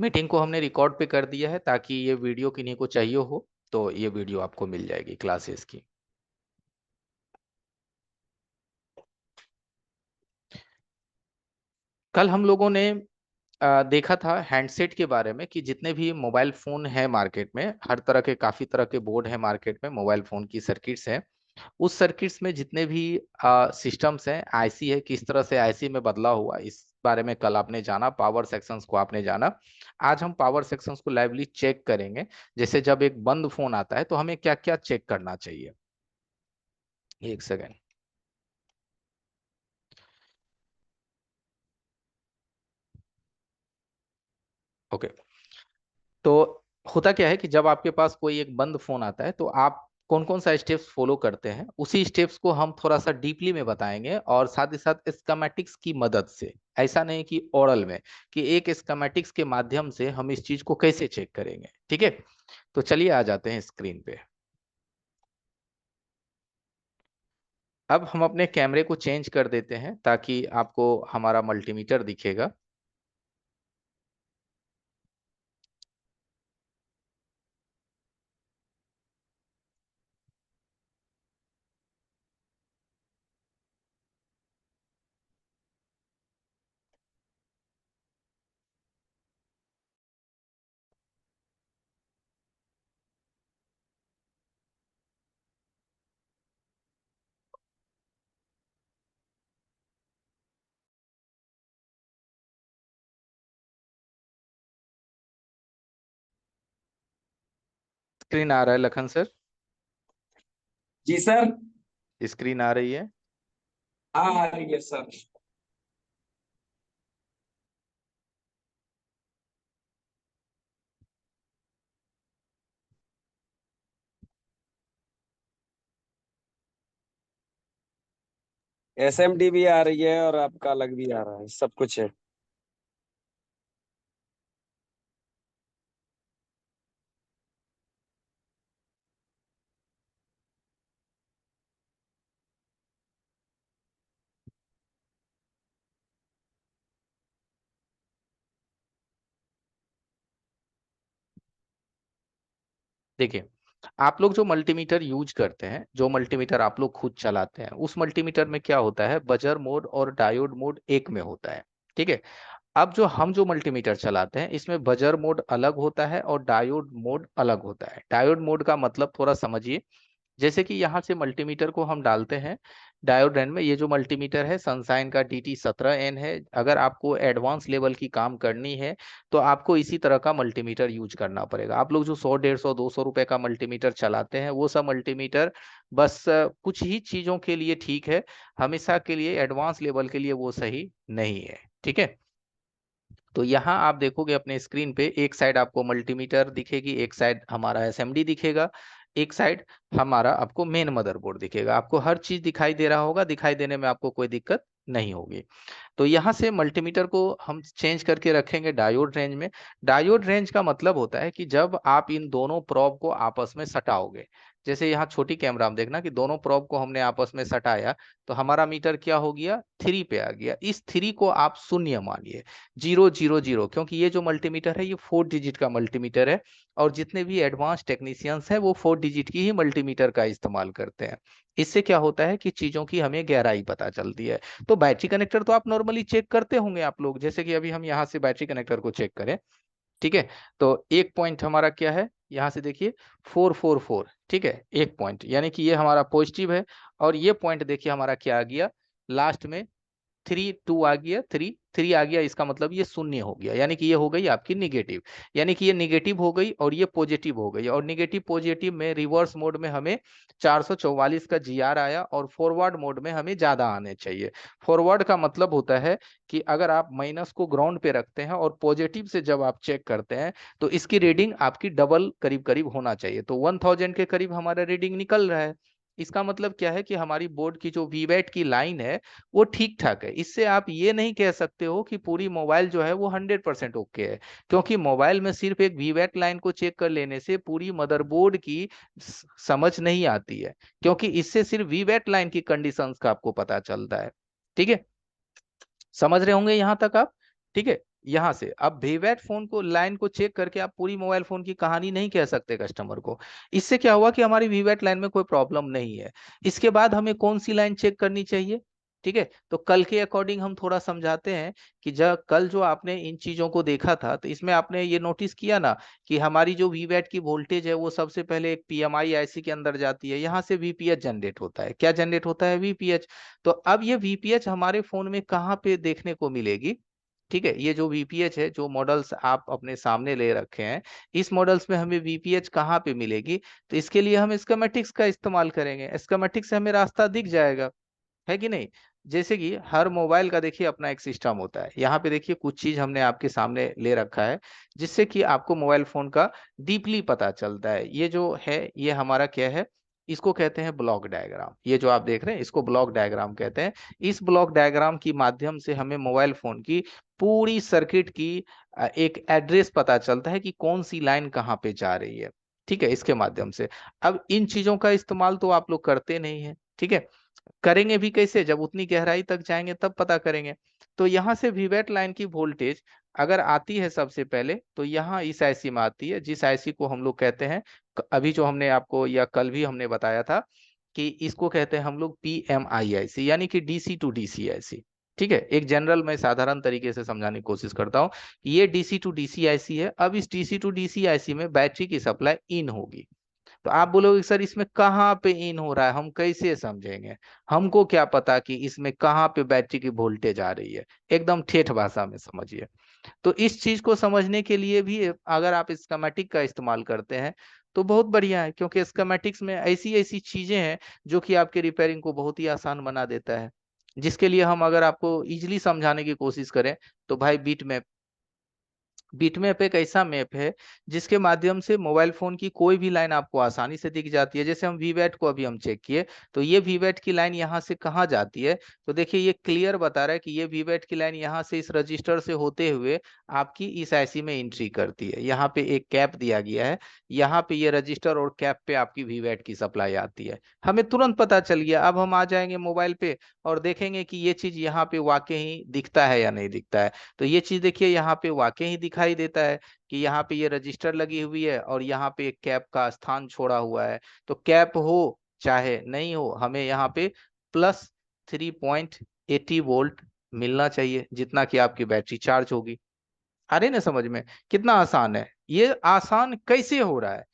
Meeting को हमने record पे कर दिया है, ताकि ये वीडियो किन्हीं को चाहिए हो तो ये वीडियो आपको मिल जाएगी क्लासेस की। कल हम लोगों ने देखा था हैंडसेट के बारे में कि जितने भी मोबाइल फोन है मार्केट में, हर तरह के काफी तरह के बोर्ड है मार्केट में, मोबाइल फोन की सर्किट्स हैं। उस सर्किट्स में जितने भी सिस्टम्स हैं, आईसी है, किस तरह से आईसी में बदला हुआ, इस बारे में कल आपने जाना, पावर सेक्शंस को आपने जाना। आज हम पावर सेक्शंस को लाइवली चेक करेंगे। जैसे जब एक बंद फोन आता है तो हमें क्या क्या चेक करना चाहिए। एक सेकेंड। ओके। तो होता क्या है कि जब आपके पास कोई एक बंद फोन आता है तो आप कौन कौन सा स्टेप्स फॉलो करते हैं, उसी स्टेप्स को हम थोड़ा सा डीपली में बताएंगे, और साथ ही साथ स्कीमेटिक्स की मदद से। ऐसा नहीं कि ओरल में, कि एक स्कीमेटिक्स के माध्यम से हम इस चीज को कैसे चेक करेंगे। ठीक है, तो चलिए आ जाते हैं स्क्रीन पे। अब हम अपने कैमरे को चेंज कर देते हैं ताकि आपको हमारा मल्टीमीटर दिखेगा। स्क्रीन आ रहा है लखन सर? जी सर। स्क्रीन आ रही है? आ रही है सर। एसएमडी भी आ रही है और आपका अलग भी आ रहा है, सब कुछ है। देखिए, आप लोग जो मल्टीमीटर यूज करते हैं, जो मल्टीमीटर आप लोग खुद चलाते हैं, उस मल्टीमीटर में क्या होता है, बजर मोड और डायोड मोड एक में होता है। ठीक है। अब जो मल्टीमीटर चलाते हैं, इसमें बजर मोड अलग होता है और डायोड मोड अलग होता है। डायोड मोड का मतलब थोड़ा समझिए। जैसे कि यहाँ से मल्टीमीटर को हम डालते हैं डायोड एन में। ये जो मल्टीमीटर है सनशाइन का DT17N है। अगर आपको एडवांस लेवल की काम करनी है तो आपको इसी तरह का मल्टीमीटर यूज करना पड़ेगा। आप लोग जो 100, 150, 200 रुपए का मल्टीमीटर चलाते हैं, वो सब मल्टीमीटर बस कुछ ही चीजों के लिए ठीक है। हमेशा के लिए एडवांस लेवल के लिए वो सही नहीं है। ठीक है। तो यहाँ आप देखोगे अपने स्क्रीन पे, एक साइड आपको मल्टीमीटर दिखेगी, एक साइड हमारा एसएमडी दिखेगा, एक साइड हमारा आपको मेन मदरबोर्ड दिखेगा। आपको हर चीज दिखाई दे रहा होगा, दिखाई देने में आपको कोई दिक्कत नहीं होगी। तो यहाँ से मल्टीमीटर को हम चेंज करके रखेंगे डायोड रेंज में। डायोड रेंज का मतलब होता है कि जब आप इन दोनों प्रोब को आपस में सटाओगे, जैसे यहाँ छोटी कैमरा में देखना कि दोनों प्रोब को हमने आपस में सटाया, तो हमारा मीटर क्या हो गया, 3 पे आ गया। इस 3 को आप शून्य मानिए, 000, क्योंकि ये जो मल्टीमीटर है ये 4 डिजिट का मल्टीमीटर है। और जितने भी एडवांस टेक्नीशियंस हैं वो 4 डिजिट की ही मल्टीमीटर का इस्तेमाल करते हैं। इससे क्या होता है कि चीजों की हमें गहराई पता चलती है। तो बैटरी कनेक्टर तो आप नॉर्मली चेक करते होंगे आप लोग, जैसे कि अभी हम यहाँ से बैटरी कनेक्टर को चेक करें। ठीक है। तो एक पॉइंट हमारा क्या है, यहाँ से देखिए 444। ठीक है, एक पॉइंट यानी कि ये हमारा पॉजिटिव है। और ये पॉइंट देखिए हमारा क्या आ गया लास्ट में, 3 2 आ गया, 3 3 आ गया। इसका मतलब ये शून्य हो गया, यानी कि ये हो गई आपकी निगेटिव। यानी कि ये निगेटिव हो गई और ये पॉजिटिव हो गई। और निगेटिव पॉजिटिव में रिवर्स मोड में हमें 444 का GR आया, और फॉरवर्ड मोड में हमें ज्यादा आने चाहिए। फॉरवर्ड का मतलब होता है कि अगर आप माइनस को ग्राउंड पे रखते हैं और पॉजिटिव से जब आप चेक करते हैं, तो इसकी रीडिंग आपकी डबल करीब करीब होना चाहिए। तो 1000 के करीब हमारा रीडिंग निकल रहा है। इसका मतलब क्या है कि हमारी बोर्ड की जो वीवैट की लाइन है वो ठीक ठाक है। इससे आप ये नहीं कह सकते हो कि पूरी मोबाइल जो है वो 100% ओके है, क्योंकि मोबाइल में सिर्फ एक वीवैट लाइन को चेक कर लेने से पूरी मदरबोर्ड की समझ नहीं आती है, क्योंकि इससे सिर्फ वीवैट लाइन की कंडीशंस का आपको पता चलता है। ठीक है, समझ रहे होंगे यहां तक आप? ठीक है। यहाँ से। अब वीवैट फोन को लाइन को चेक करके आप पूरी मोबाइल फोन की कहानी नहीं कह सकते कस्टमर को। इससे क्या हुआ कि हमारी वीवैट लाइन में कोई प्रॉब्लम नहीं है। इसके बाद हमें कौन सी लाइन चेक करनी चाहिए? ठीक है, तो कल के अकॉर्डिंग हम थोड़ा समझाते हैं कि जब कल जो आपने इन चीजों को देखा था, तो इसमें आपने ये नोटिस किया ना कि हमारी जो वीवैट की वोल्टेज है वो सबसे पहले एक पीएमआई आईसी के अंदर जाती है, यहाँ से वीपीएच जनरेट होता है। क्या जनरेट होता है? वीपीएच। तो अब ये वीपीएच हमारे फोन में कहाँ पे देखने को मिलेगी? ठीक है, ये जो वीपीएच है, जो मॉडल्स आप अपने सामने ले रखे हैं, इस मॉडल्स में हमें वीपीएच कहाँ पे मिलेगी? तो इसके लिए हम स्कीमेटिक्स का इस्तेमाल करेंगे। स्कीमेटिक्स से हमें रास्ता दिख जाएगा, है कि नहीं? जैसे कि हर मोबाइल का देखिए अपना एक सिस्टम होता है। यहाँ पे देखिए कुछ चीज हमने आपके सामने ले रखा है जिससे कि आपको मोबाइल फोन का डीपली पता चलता है। ये जो है ये हमारा क्या है? इसको कहते हैं ब्लॉक डायग्राम। ये जो आप देख रहे हैं इसको ब्लॉक डायग्राम कहते हैं। इस ब्लॉक डायग्राम की माध्यम से हमें मोबाइल फोन की पूरी सर्किट की एक एड्रेस पता चलता है कि कौन सी लाइन कहाँ पे जा रही है। ठीक है, इसके माध्यम से। अब इन चीजों का इस्तेमाल तो आप लोग करते नहीं है, ठीक है। करेंगे भी कैसे? जब उतनी गहराई तक जाएंगे तब पता करेंगे। तो यहाँ से वीवैट लाइन की वोल्टेज अगर आती है सबसे पहले, तो यहाँ इस आईसी में आती है, जिस आईसी को हम लोग कहते हैं, अभी जो हमने आपको या कल भी हमने बताया था कि इसको कहते हैं हम लोग पीएमआई आईसी, यानी कि डीसी टू डीसी आईसी। ठीक है, एक जनरल मैं साधारण तरीके से समझाने की कोशिश करता हूँ। ये डीसी टू डीसी आईसी है। अब इस डीसी टू डीसी आईसी में बैटरी की सप्लाई इन होगी। तो आप बोलोगे सर इसमें कहाँ पे इन हो रहा है, हम कैसे समझेंगे? हमको क्या पता कि इसमें कहाँ पे बैटरी की वोल्टेज आ रही है? एकदम ठेठ भाषा में समझिए। तो इस चीज को समझने के लिए भी अगर आप स्कीमेटिक का इस्तेमाल करते हैं तो बहुत बढ़िया है, क्योंकि स्कीमेटिक्स में ऐसी ऐसी चीजें हैं जो कि आपके रिपेयरिंग को बहुत ही आसान बना देता है। जिसके लिए हम अगर आपको इजिली समझाने की कोशिश करें तो भाई बीटमैप एक ऐसा मैप है जिसके माध्यम से मोबाइल फोन की कोई भी लाइन आपको आसानी से दिख जाती है। जैसे हम वीवैट को अभी हम चेक किए, तो ये वीवैट की लाइन यहाँ से कहाँ जाती है? तो देखिए ये क्लियर बता रहा है कि ये वीवैट की लाइन यहाँ से इस रजिस्टर से होते हुए आपकी इस आईसी में एंट्री करती है। यहाँ पे एक कैप दिया गया है, यहाँ पे ये रजिस्टर और कैप पे आपकी वीवैट की सप्लाई आती है। हमें तुरंत पता चल गया। अब हम आ जाएंगे मोबाइल पे और देखेंगे कि ये चीज यहाँ पे वाकई ही दिखता है या नहीं दिखता है। तो ये चीज देखिए यहाँ पे वाकई ही दिखाई देता है कि यहाँ पे ये रजिस्टर लगी हुई है और यहाँ पे एक कैप का स्थान छोड़ा हुआ है। तो कैप हो चाहे नहीं हो, हमें यहाँ पे +3.80 वोल्ट मिलना चाहिए, जितना कि आपकी बैटरी चार्ज होगी। आ रही ना समझ में? कितना आसान है। ये आसान कैसे हो रहा है?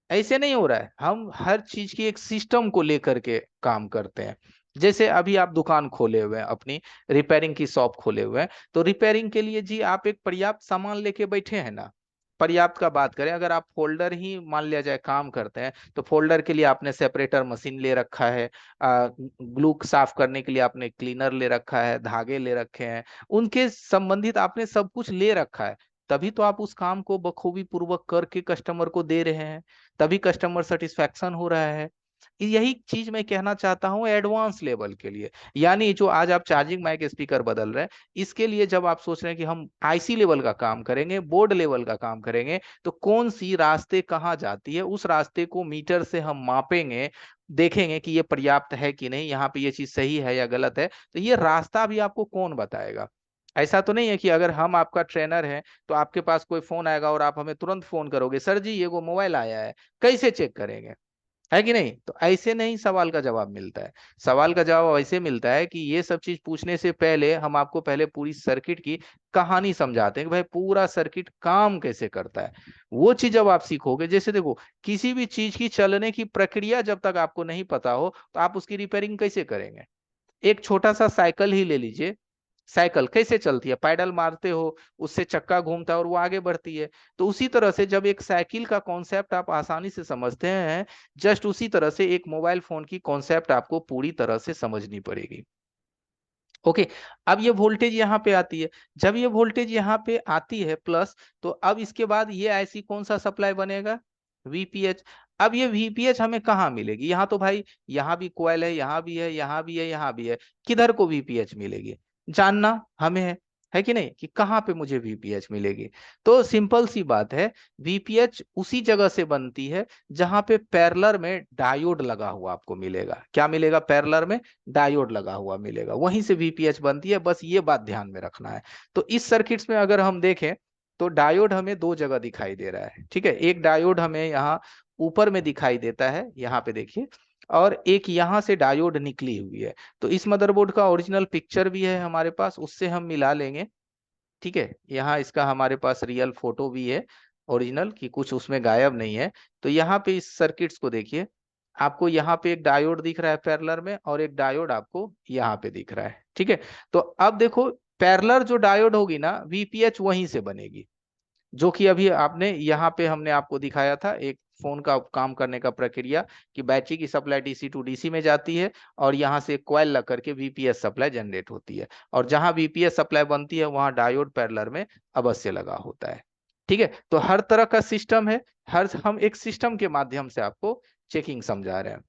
ऐसे नहीं हो रहा है। हम हर चीज की एक सिस्टम को लेकर के काम करते हैं। जैसे अभी आप दुकान खोले हुए हैं, अपनी रिपेयरिंग की शॉप खोले हुए हैं, तो रिपेयरिंग के लिए जी आप एक पर्याप्त सामान लेके बैठे हैं ना। पर्याप्त का बात करें, अगर आप फोल्डर ही मान लिया जाए काम करते हैं, तो फोल्डर के लिए आपने सेपरेटर मशीन ले रखा है, ग्लू साफ करने के लिए आपने क्लीनर ले रखा है, धागे ले रखे हैं, उनके संबंधित आपने सब कुछ ले रखा है। तभी तो आप उस काम को बखूबी पूर्वक करके कस्टमर को दे रहे हैं, तभी कस्टमर सेटिस्फैक्शन हो रहा है। यही चीज मैं कहना चाहता हूँ एडवांस लेवल के लिए। यानी जो आज आप चार्जिंग माइक स्पीकर बदल रहे हैं, इसके लिए जब आप सोच रहे हैं कि हम आईसी लेवल का काम करेंगे, बोर्ड लेवल का काम करेंगे, तो कौन सी रास्ते कहाँ जाती है, उस रास्ते को मीटर से हम मापेंगे, देखेंगे कि ये पर्याप्त है कि नहीं, यहाँ पे ये चीज सही है या गलत है। तो ये रास्ता भी आपको कौन बताएगा? ऐसा तो नहीं है कि अगर हम आपका ट्रेनर है तो आपके पास कोई फोन आएगा और आप हमें तुरंत फोन करोगे, सर जी ये वो मोबाइल आया है, कैसे चेक करेंगे? है कि नहीं? तो ऐसे नहीं सवाल का जवाब मिलता है। सवाल का जवाब ऐसे मिलता है कि ये सब चीज पूछने से पहले हम आपको पहले पूरी सर्किट की कहानी समझाते हैं कि भाई पूरा सर्किट काम कैसे करता है। वो चीज जब आप सीखोगे, जैसे देखो, किसी भी चीज की चलने की प्रक्रिया जब तक आपको नहीं पता हो तो आप उसकी रिपेयरिंग कैसे करेंगे? एक छोटा सा साइकिल ही ले लीजिए। साइकिल कैसे चलती है? पैडल मारते हो, उससे चक्का घूमता है और वो आगे बढ़ती है। तो उसी तरह से जब एक साइकिल का कॉन्सेप्ट आप आसानी से समझते हैं, जस्ट उसी तरह से एक मोबाइल फोन की कॉन्सेप्ट आपको पूरी तरह से समझनी पड़ेगी। ओके। अब ये वोल्टेज यहाँ पे आती है। जब ये वोल्टेज यहाँ पे आती है प्लस, तो अब इसके बाद ये ऐसी कौन सा सप्लाई बनेगा? वीपीएच। अब ये वीपीएच हमें कहाँ मिलेगी? यहाँ तो भाई यहाँ भी कोयल है, यहाँ भी है, यहाँ भी है, यहाँ भी है। किधर को वीपीएच मिलेगी जानना हमें है। है कि नहीं, कि कहाँ पे मुझे वीपीएच मिलेगी। तो सिंपल सी बात है, वीपीएच उसी जगह से बनती है जहां पे पैरेलल में डायोड लगा हुआ आपको मिलेगा। क्या मिलेगा? पैरेलल में डायोड लगा हुआ मिलेगा, वहीं से वीपीएच बनती है। बस ये बात ध्यान में रखना है। तो इस सर्किट्स में अगर हम देखें तो डायोड हमें दो जगह दिखाई दे रहा है, ठीक है। एक डायोड हमें यहाँ ऊपर में दिखाई देता है, यहाँ पे देखिए, और एक यहाँ से डायोड निकली हुई है। तो इस मदरबोर्ड का ओरिजिनल पिक्चर भी है हमारे पास, उससे हम मिला लेंगे, ठीक है। यहाँ इसका हमारे पास रियल फोटो भी है ओरिजिनल, की कुछ उसमें गायब नहीं है। तो यहाँ पे इस सर्किट्स को देखिए, आपको यहाँ पे एक डायोड दिख रहा है पैरेलल में, और एक डायोड आपको यहाँ पे दिख रहा है, ठीक है। तो अब देखो, पैरेलल जो डायोड होगी ना, वीपीएच वहीं से बनेगी, जो कि अभी आपने यहाँ पे हमने आपको दिखाया था एक फोन का काम करने का प्रक्रिया, कि बैटरी की सप्लाई डीसी टू डीसी में जाती है, और यहाँ से कॉइल लग करके वीपीएस सप्लाई जनरेट होती है, और जहां वीपीएस सप्लाई बनती है वहां डायोड पैरेलल में अवश्य लगा होता है, ठीक है। तो हर तरह का सिस्टम है, हर हम एक सिस्टम के माध्यम से आपको चेकिंग समझा रहे हैं।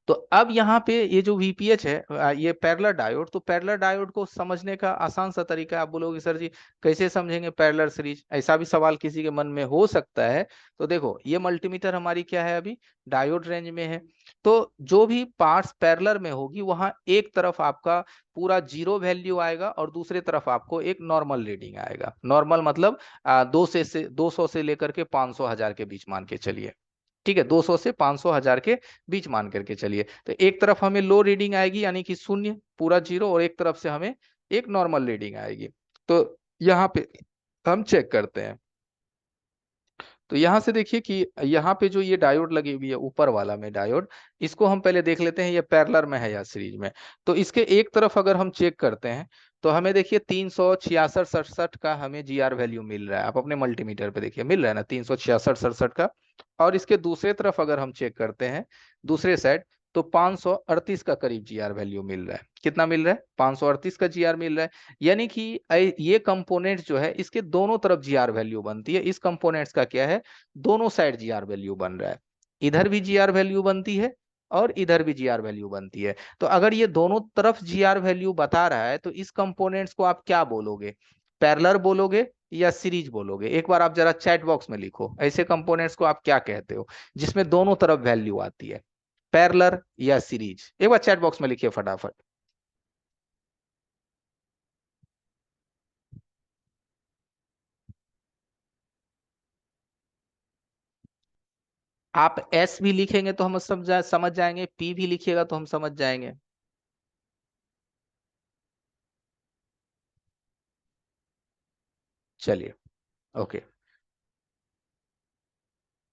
तो अब यहाँ पे ये जो वीपीएच है, ये पैरेलल डायोड, तो पैरेलल डायोड को समझने का आसान सा तरीका है। आप बोलोगे सर जी कैसे समझेंगे पैरेलल सीरीज, ऐसा भी सवाल किसी के मन में हो सकता है। तो देखो, ये मल्टीमीटर हमारी क्या है, अभी डायोड रेंज में है। तो जो भी पार्ट्स पैरेलल में होगी, वहां एक तरफ आपका पूरा जीरो वैल्यू आएगा, और दूसरे तरफ आपको एक नॉर्मल रीडिंग आएगा। नॉर्मल मतलब 200 से लेकर के 500 1000 के बीच मान के चलिए, ठीक है। 200 से 500 1000 के बीच मान करके चलिए। तो एक तरफ हमें लो रीडिंग आएगी, यानी कि शून्य पूरा जीरो, और एक तरफ से हमें एक नॉर्मल रीडिंग आएगी। तो यहाँ पे हम चेक करते हैं। तो यहाँ से देखिए कि यहाँ पे जो ये डायोड लगी हुई है ऊपर वाला में डायोड, इसको हम पहले देख लेते हैं ये पैरेलल में है या सीरीज में। तो इसके एक तरफ अगर हम चेक करते हैं, तो हमें देखिए 366 का हमें जीआर वैल्यू मिल रहा है। आप अपने मल्टीमीटर पे देखिए, मिल रहा है ना 366 का। और इसके दूसरे तरफ अगर हम चेक करते हैं, दूसरे साइड, तो 538 का करीब जीआर वैल्यू मिल रहा है। कितना मिल रहा है? 538 का जीआर मिल रहा है। यानी कि ये कंपोनेंट जो है, इसके दोनों तरफ जीआर वैल्यू बनती है। इस कंपोनेंट्स का क्या है, दोनों साइड जीआर वैल्यू बन रहा है। इधर भी जीआर वैल्यू बनती है, और इधर भी जीआर वैल्यू बनती है। तो अगर ये दोनों तरफ जीआर वैल्यू बता रहा है, तो इस कंपोनेंट्स को आप क्या बोलोगे? पैरेलल बोलोगे या सीरीज बोलोगे? एक बार आप जरा चैट बॉक्स में लिखो, ऐसे कंपोनेंट्स को आप क्या कहते हो जिसमें दोनों तरफ वैल्यू आती है, पैरेलल या सीरीज? एक बार चैट बॉक्स में लिखिए फटाफट। आप एस भी लिखेंगे तो हम समझ जाएंगे, पी भी लिखिएगा तो हम समझ जाएंगे। चलिए, ओके।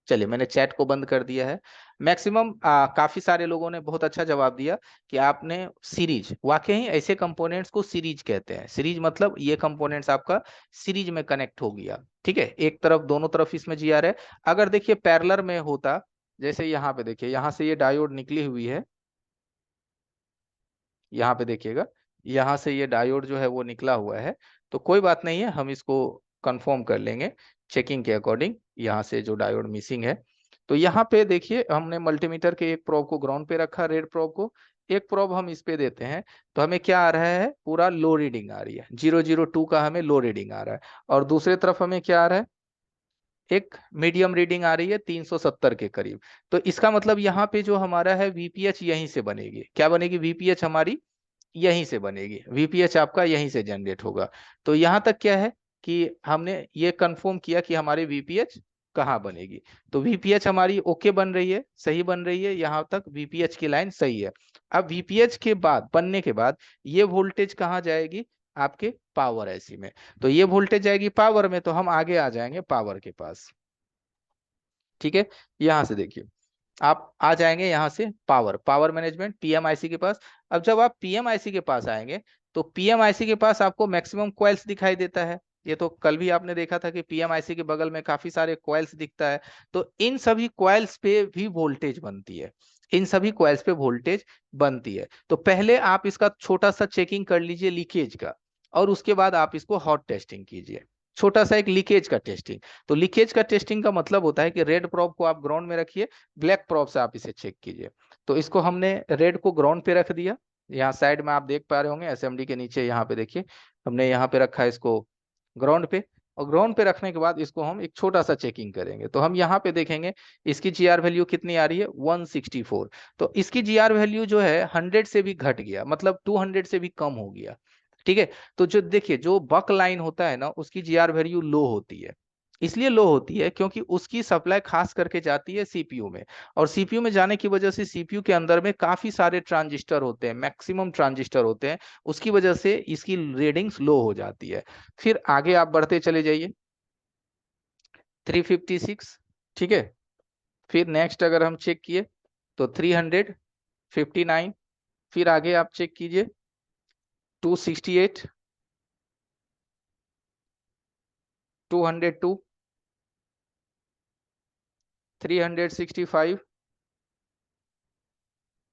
चलिए, मैंने चैट को बंद कर दिया है। मैक्सिमम काफी सारे लोगों ने बहुत अच्छा जवाब दिया कि आपने सीरीज, वाकई ऐसे कंपोनेंट्स को सीरीज कहते हैं। सीरीज मतलब ये कंपोनेंट्स आपका सीरीज में कनेक्ट हो गया, ठीक है। एक तरफ, दोनों तरफ इसमें जीआर है। अगर देखिए पैरेलल में होता, जैसे यहाँ पे देखिए, यहाँ से ये डायोड निकली हुई है, यहाँ पे देखिएगा, यहाँ से ये डायोड जो है वो निकला हुआ है। तो कोई बात नहीं है, हम इसको कंफर्म कर लेंगे चेकिंग के अकॉर्डिंग, यहाँ से जो डायोड मिसिंग है। तो यहाँ पे देखिए, हमने मल्टीमीटर के एक प्रोब को ग्राउंड पे रखा, रेड प्रोब को। एक प्रोब हम इस पे देते हैं, तो हमें क्या आ रहा है, पूरा लो रीडिंग आ रही है, 002 का हमें लो रीडिंग आ रहा है। और दूसरे तरफ हमें क्या आ रहा है, एक मीडियम रीडिंग आ रही है 370 के करीब। तो इसका मतलब यहाँ पे जो हमारा है वीपीएच यहीं से बनेगी। क्या बनेगी? वीपीएच हमारी यहीं से बनेगी, वीपीएच आपका यहीं से जनरेट होगा। तो यहाँ तक क्या है कि हमने ये कंफर्म किया कि हमारी वीपीएच कहाँ बनेगी। तो वीपीएच हमारी ओके बन रही है, सही बन रही है, यहाँ तक वीपीएच की लाइन सही है। अब वीपीएच के बाद, बनने के बाद, ये वोल्टेज कहाँ जाएगी? आपके पावर ऐसी में। तो ये वोल्टेज जाएगी पावर में, तो हम आगे आ जाएंगे पावर के पास, ठीक है। यहां से देखिए, आप आ जाएंगे यहाँ से पावर, पावर मैनेजमेंट, पीएमआईसी के पास। अब जब आप पीएमआईसी के पास आएंगे, तो पीएमआईसी के पास आपको मैक्सिमम कॉइल्स दिखाई देता है। ये तो कल भी आपने देखा था कि पीएमआईसी के बगल में काफी सारे कॉइल्स दिखता है। तो इन सभी कॉइल्स पे भी वोल्टेज बनती है, इन सभी कॉइल्स पे वोल्टेज बनती है। तो पहले आप इसका छोटा सा चेकिंग कर लीजिए लीकेज का, और उसके बाद आप इसको हॉट टेस्टिंग कीजिए, छोटा सा एक लीकेज का टेस्टिंग। तो लीकेज का टेस्टिंग का मतलब होता है कि रेड प्रोब को आप ग्राउंड में रखिए, ब्लैक प्रोब से आप इसे चेक कीजिए। तो इसको हमने रेड को ग्राउंड पे रख दिया, यहाँ साइड में आप देख पा रहे होंगे एसएमडी के नीचे, यहाँ पे देखिए हमने यहाँ पे रखा है इसको ग्राउंड पे, और ग्राउंड पे रखने के बाद इसको हम एक छोटा सा चेकिंग करेंगे। तो हम यहाँ पे देखेंगे इसकी जीआर वैल्यू कितनी आ रही है, 164। तो इसकी जीआर वैल्यू जो है 100 से भी घट गया, मतलब 200 से भी कम हो गया। ठीक है। तो जो देखिए जो बक लाइन होता है ना, उसकी जीआर वैल्यू लो होती है। इसलिए लो होती है क्योंकि उसकी सप्लाई खास करके जाती है सीपीयू में, और सीपीयू में जाने की वजह से सीपीयू के अंदर में काफी सारे ट्रांजिस्टर होते हैं, मैक्सिमम ट्रांजिस्टर होते हैं, उसकी वजह से इसकी रीडिंग्स लो हो जाती है। फिर आगे आप बढ़ते चले जाइए, 356। ठीक है। फिर नेक्स्ट अगर हम चेक किए तो 359। फिर आगे आप चेक कीजिए, 268, 202, 365,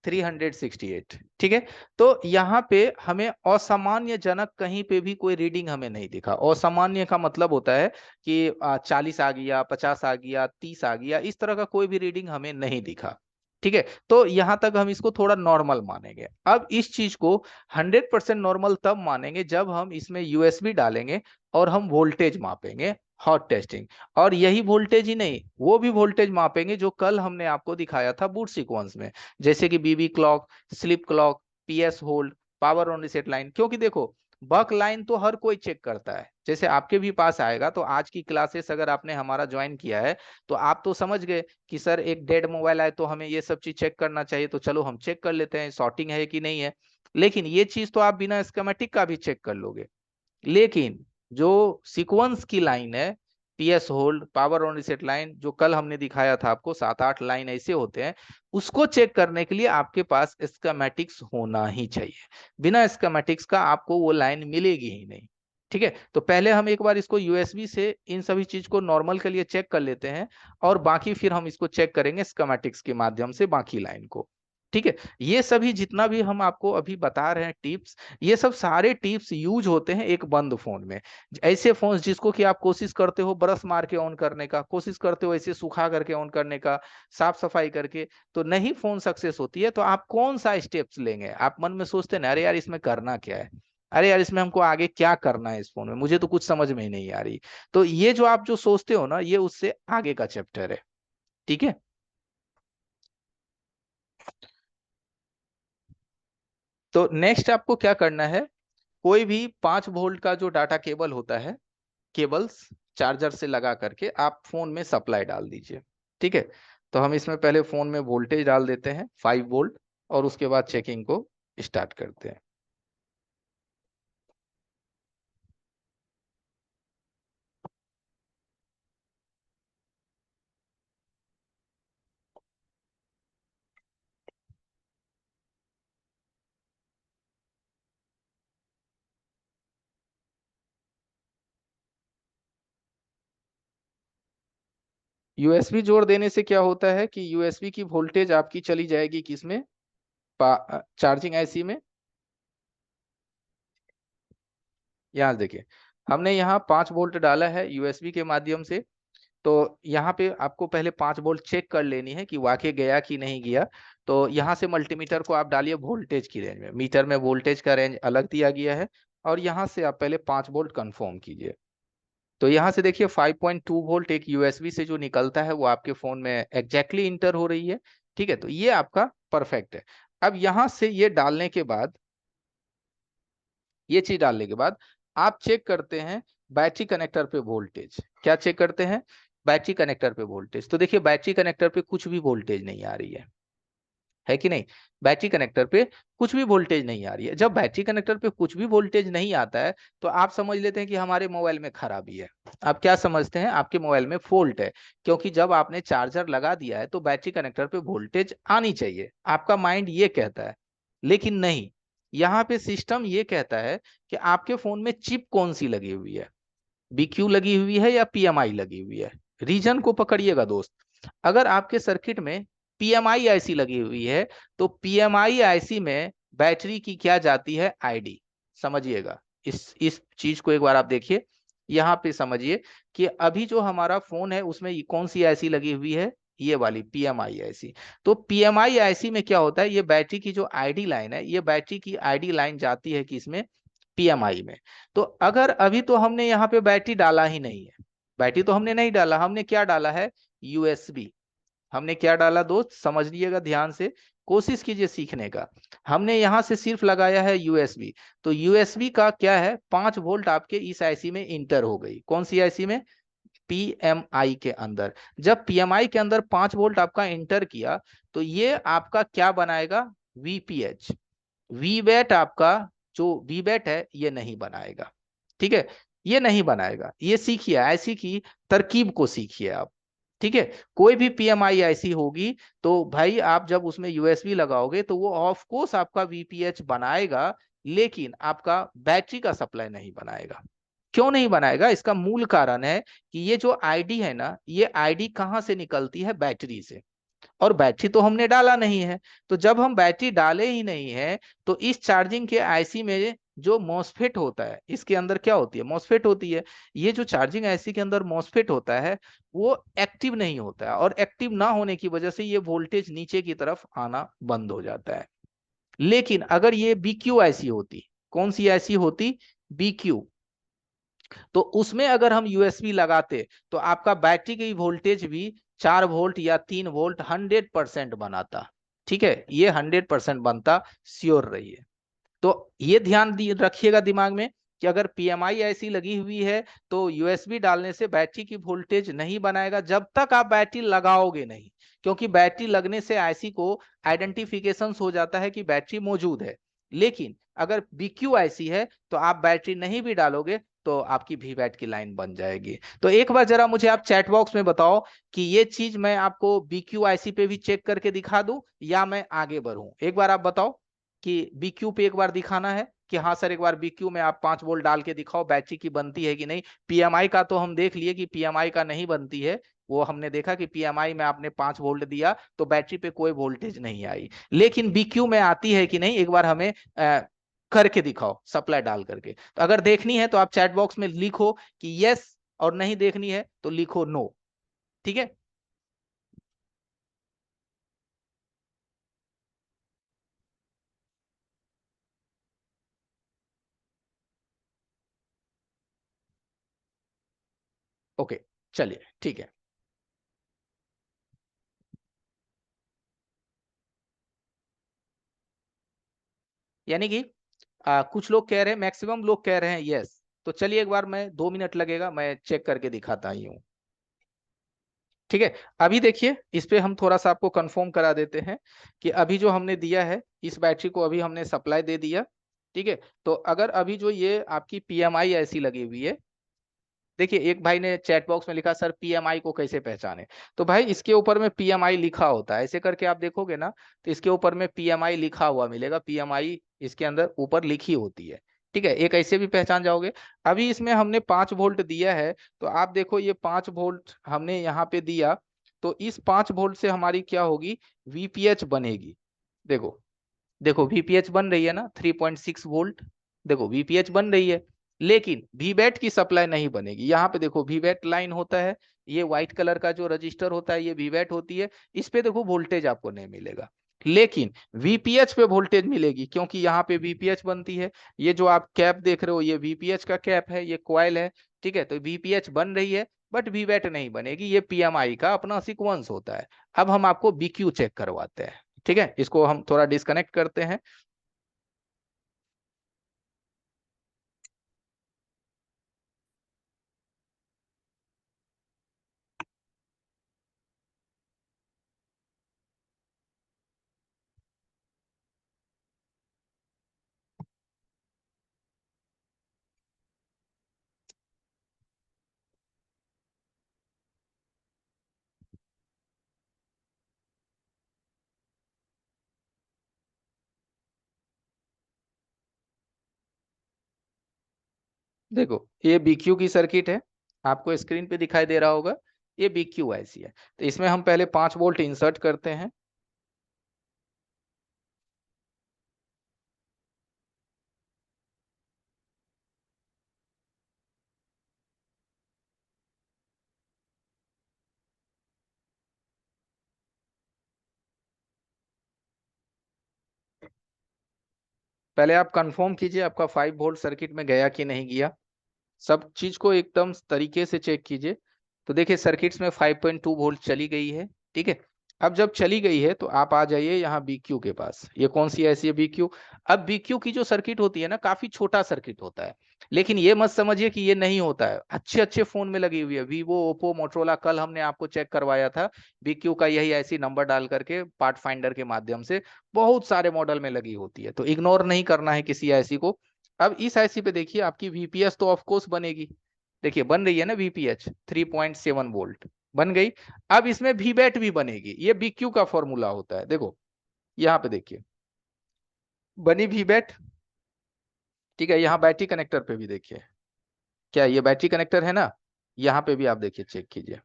368। ठीक है। तो यहाँ पे हमें असामान्यजनक कहीं पे भी कोई रीडिंग हमें नहीं दिखा। असामान्य का मतलब होता है कि 40 आ गया, 50 आ गया, 30 आ गया, इस तरह का कोई भी रीडिंग हमें नहीं दिखा। ठीक है। तो यहां तक हम इसको थोड़ा नॉर्मल मानेंगे। अब इस चीज को 100% नॉर्मल तब मानेंगे जब हम इसमें यूएसबी डालेंगे और हम वोल्टेज मापेंगे, हॉट टेस्टिंग। और यही वोल्टेज ही नहीं, वो भी वोल्टेज मापेंगे जो कल हमने आपको दिखाया था बूट सीक्वेंस में, जैसे कि BB clock, slip clock, PS hold, power on reset line. क्योंकि देखो बक लाइन तो हर कोई चेक करता है, जैसे आपके भी पास आएगा तो आज की क्लासेस अगर आपने हमारा ज्वाइन किया है तो आप तो समझ गए कि सर एक डेड मोबाइल आए तो हमें ये सब चीज चेक करना चाहिए, तो चलो हम चेक कर लेते हैं शॉर्टिंग है कि नहीं है। लेकिन ये चीज तो आप बिना स्कीमेटिक का भी चेक कर लोगे। लेकिन जो सीक्वेंस की लाइन है, PS hold, power on reset line, जो कल हमने दिखाया था आपको 7-8 लाइन ऐसे होते हैं, उसको चेक करने के लिए आपके पास स्कीमेटिक्स होना ही चाहिए। बिना स्कीमेटिक्स का आपको वो लाइन मिलेगी ही नहीं। ठीक है। तो पहले हम एक बार इसको यूएसबी से इन सभी चीज को नॉर्मल के लिए चेक कर लेते हैं, और बाकी फिर हम इसको चेक करेंगे स्कीमेटिक्स के माध्यम से बाकी लाइन को। ठीक है। ये सभी जितना भी हम आपको अभी बता रहे हैं टिप्स, ये सब सारे टिप्स यूज होते हैं एक बंद फोन में। ऐसे फोन जिसको कि आप कोशिश करते हो ब्रश मार के ऑन करने का, कोशिश करते हो ऐसे सुखा करके ऑन करने का, साफ सफाई करके, तो नहीं फोन सक्सेस होती है। तो आप कौन सा स्टेप्स लेंगे, आप मन में सोचते हैं ना, अरे यार इसमें करना क्या है, अरे यार इसमें हमको आगे क्या करना है, इस फोन में मुझे तो कुछ समझ में ही नहीं आ रही। तो ये जो आप जो सोचते हो ना, ये उससे आगे का चैप्टर है। ठीक है। तो नेक्स्ट आपको क्या करना है, कोई भी 5 वोल्ट का जो डाटा केबल होता है, केबल्स चार्जर से लगा करके आप फोन में सप्लाई डाल दीजिए। ठीक है। तो हम इसमें पहले फोन में वोल्टेज डाल देते हैं 5 वोल्ट, और उसके बाद चेकिंग को स्टार्ट करते हैं। यूएसबी जोड़ देने से क्या होता है कि यूएसबी की वोल्टेज आपकी चली जाएगी किसमें, चार्जिंग आईसी में। यहाँ देखिए, हमने यहाँ 5 वोल्ट डाला है यूएसबी के माध्यम से। तो यहाँ पे आपको पहले 5 वोल्ट चेक कर लेनी है कि वाकई गया कि नहीं गया। तो यहाँ से मल्टीमीटर को आप डालिए वोल्टेज की रेंज में, मीटर में वोल्टेज का रेंज अलग दिया गया है, और यहाँ से आप पहले 5 वोल्ट कंफर्म कीजिए। तो यहाँ से देखिए 5.2 वोल्ट एक यूएसबी से जो निकलता है वो आपके फोन में एग्जैक्टली इंटर हो रही है। ठीक है। तो ये आपका परफेक्ट है। अब यहाँ से ये डालने के बाद, ये चीज डालने के बाद आप चेक करते हैं बैटरी कनेक्टर पे वोल्टेज। क्या चेक करते हैं, बैटरी कनेक्टर पे वोल्टेज। तो देखिए बैटरी कनेक्टर पे कुछ भी वोल्टेज नहीं आ रही है कि नहीं। बैटरी कनेक्टर पे कुछ भी वोल्टेज नहीं आ रही है। जब बैटरी कनेक्टर पे कुछ भी वोल्टेज नहीं आता है तो आप समझ लेते हैं कि हमारे मोबाइल में खराबी है। आप क्या समझते हैं, आपके मोबाइल में फॉल्ट है, क्योंकि जब आपने चार्जर लगा दिया है तो बैटरी कनेक्टर पे वोल्टेज आनी चाहिए, आपका माइंड ये कहता है। लेकिन नहीं, यहाँ पे सिस्टम ये कहता है कि आपके फोन में चिप कौन सी लगी हुई है, बीक्यू लगी हुई है या पीएमआई लगी हुई है। रीजन को पकड़िएगा दोस्त। अगर आपके सर्किट में पीएमआई आईसी लगी हुई है तो पीएमआई आईसी में बैटरी की क्या जाती है, आईडी। समझिएगा, इस चीज को एक बार आप देखिए, यहाँ पे समझिए कि अभी जो हमारा फोन है उसमें कौन सी आईसी लगी हुई है, ये वाली पीएमआई आईसी। तो पीएमआई आईसी में क्या होता है, ये बैटरी की जो आईडी लाइन है, ये बैटरी की आईडी लाइन जाती है किसमें, पीएमआई में। तो अगर अभी तो हमने यहाँ पे बैटरी डाला ही नहीं है, बैटरी तो हमने नहीं डाला, हमने क्या डाला है, यूएसबी। हमने क्या डाला दोस्त, समझ लीजिएगा ध्यान से, कोशिश कीजिए सीखने का। हमने यहां से सिर्फ लगाया है यूएसबी। तो यूएसबी का क्या है, 5 वोल्ट आपके इस आईसी में इंटर हो गई, कौन सी आईसी में, पीएमआई के अंदर। जब पीएमआई के अंदर 5 वोल्ट आपका इंटर किया, तो ये आपका क्या बनाएगा, वीपीएच। वीबैट आपका, जो वीबैट है ये नहीं बनाएगा, ठीक है, ये नहीं बनाएगा। ये सीखिए, ऐसी की तरकीब को सीखिए आप, ठीक है। कोई भी पीएमआई ऐसी होगी, तो भाई आप जब उसमें यूएसबी लगाओगे तो वो ऑफ कोर्स आपका वीपीएच बनाएगा, लेकिन आपका बैटरी का सप्लाई नहीं बनाएगा। क्यों नहीं बनाएगा, इसका मूल कारण है कि ये जो आईडी है ना, ये आईडी कहाँ से निकलती है, बैटरी से। और बैटरी तो हमने डाला नहीं है। तो जब हम बैटरी डाले ही नहीं है, तो इस चार्जिंग के आईसी में जो मॉसफेट होता है, इसके अंदर क्या होती है, मॉसफेट होती है। ये जो चार्जिंग आईसी के अंदर मॉसफेट होता है, वो एक्टिव नहीं होता है, और एक्टिव ना होने की वजह से ये वोल्टेज नीचे की तरफ आना बंद हो जाता है। लेकिन अगर ये बीक्यू आईसी होती, कौन सी आईसी होती, बीक्यू, तो उसमें अगर हम यूएसबी लगाते, तो आपका बैटरी की वोल्टेज भी 4 वोल्ट या 3 वोल्ट 100% बनाता, ठीक है, ये 100% बनता, श्योर रहिए। तो ये ध्यान रखिएगा दिमाग में, कि अगर पीएमआई ऐसी लगी हुई है, तो यूएसबी डालने से बैटरी की वोल्टेज नहीं बनाएगा, जब तक आप बैटरी लगाओगे नहीं। क्योंकि बैटरी लगने से आईसी को आइडेंटिफिकेशन हो जाता है कि बैटरी मौजूद है। लेकिन अगर बीक्यू आईसी है, तो आप बैटरी नहीं भी डालोगे, तो आपकी वी बैट की लाइन बन जाएगी। तो एक बार जरा मुझे आप चैट बॉक्स में बताओ कि ये चीज मैं आपको बीक्यू आईसी पे भी चेक करके दिखा दूं, या मैं आगे बढ़ूं, एक बार आप बताओ कि बीक्यू पे एक बार दिखाना है कि हाँ सर, एक बार बीक्यू में आप 5 वोल्ट डाल के दिखाओ, बैटरी की बनती है कि नहीं। पीएमआई का तो हम देख लिए कि पीएमआई का नहीं बनती है, वो हमने देखा कि पीएमआई में आपने 5 वोल्ट दिया तो बैटरी पे कोई वोल्टेज नहीं आई। लेकिन बीक्यू में आती है कि नहीं, एक बार हमें करके दिखाओ, सप्लाई डाल करके। तो अगर देखनी है तो आप चैट बॉक्स में लिखो कि यस, और नहीं देखनी है तो लिखो नो, ठीक है। ओके, चलिए ठीक है। यानी कि कुछ लोग कह रहे हैं, मैक्सिमम लोग कह रहे हैं यस। तो चलिए एक बार, मैं 2 मिनट लगेगा, मैं चेक करके दिखाता ही हूँ, ठीक है। अभी देखिए, इस पे हम थोड़ा सा आपको कंफर्म करा देते हैं कि अभी जो हमने दिया है, इस बैटरी को अभी हमने सप्लाई दे दिया, ठीक है। तो अगर अभी जो ये आपकी पीएमआई ऐसी लगी हुई है, देखिए एक भाई ने चैट बॉक्स में लिखा, सर पीएमआई को कैसे पहचाने। तो भाई इसके ऊपर में पीएमआई लिखा होता है, ऐसे करके आप देखोगे ना, तो इसके ऊपर में पीएमआई लिखा हुआ मिलेगा, पीएमआई इसके अंदर ऊपर लिखी होती है, ठीक है, एक ऐसे भी पहचान जाओगे। अभी इसमें हमने 5 वोल्ट दिया है, तो आप देखो ये 5 वोल्ट हमने यहाँ पे दिया, तो इस 5 वोल्ट से हमारी क्या होगी, वीपीएच बनेगी। देखो, देखो वीपीएच बन रही है ना, 3.6 वोल्ट, देखो वीपीएच बन रही है। लेकिन वीबैट की सप्लाई नहीं बनेगी। यहाँ पे देखो वीबैट लाइन होता है, ये व्हाइट कलर का जो रजिस्टर होता है ये वीबैट होती है, इस पे देखो वोल्टेज आपको नहीं मिलेगा। लेकिन वीपीएच पे वोल्टेज मिलेगी, क्योंकि यहाँ पे वीपीएच बनती है। ये जो आप कैप देख रहे हो, ये वीपीएच का कैप है, ये कॉइल है, ठीक है। तो वीपीएच बन रही है, बट वीबैट नहीं बनेगी, ये पीएमआई का अपना सीक्वेंस होता है। अब हम आपको बीक्यू चेक करवाते हैं, ठीक है, इसको हम थोड़ा डिस्कनेक्ट करते हैं। देखो ये बीक्यू की सर्किट है, आपको स्क्रीन पे दिखाई दे रहा होगा, ये बीक्यू ऐसी है। तो इसमें हम पहले 5 वोल्ट इंसर्ट करते हैं। पहले आप कंफर्म कीजिए आपका 5 वोल्ट सर्किट में गया कि नहीं गया, सब चीज को एकदम तरीके से चेक कीजिए। तो देखिए सर्किट्स में 5.2 वोल्ट चली गई है, ठीक है। अब जब चली गई है तो आप आ जाइए यहाँ BQ के पास। ये कौन सी ऐसी है BQ? अब BQ की जो सर्किट होती है ना, काफी छोटा सर्किट होता है, लेकिन ये मत समझिए कि ये नहीं होता है, अच्छे अच्छे फोन में लगी हुई है, वीवो, ओप्पो, मोटरोला। कल हमने आपको चेक करवाया था BQ का, यही ऐसी नंबर डाल करके पार्ट फाइंडर के माध्यम से बहुत सारे मॉडल में लगी होती है, तो इग्नोर नहीं करना है किसी ऐसी को। अब इस आईसी पे देखिए आपकी VPS तो ऑफ कोर्स बनेगी, देखिए बन रही है ना VPH 3.7 वोल्ट बन गई। अब इसमें VBAT भी बनेगी, ये BQ का फॉर्मूला होता है, देखो यहाँ पे देखिए बनी VBAT, ठीक है। यहाँ बैटरी कनेक्टर पे भी देखिए, क्या ये बैटरी कनेक्टर है ना, यहाँ पे भी आप देखिए चेक कीजिए,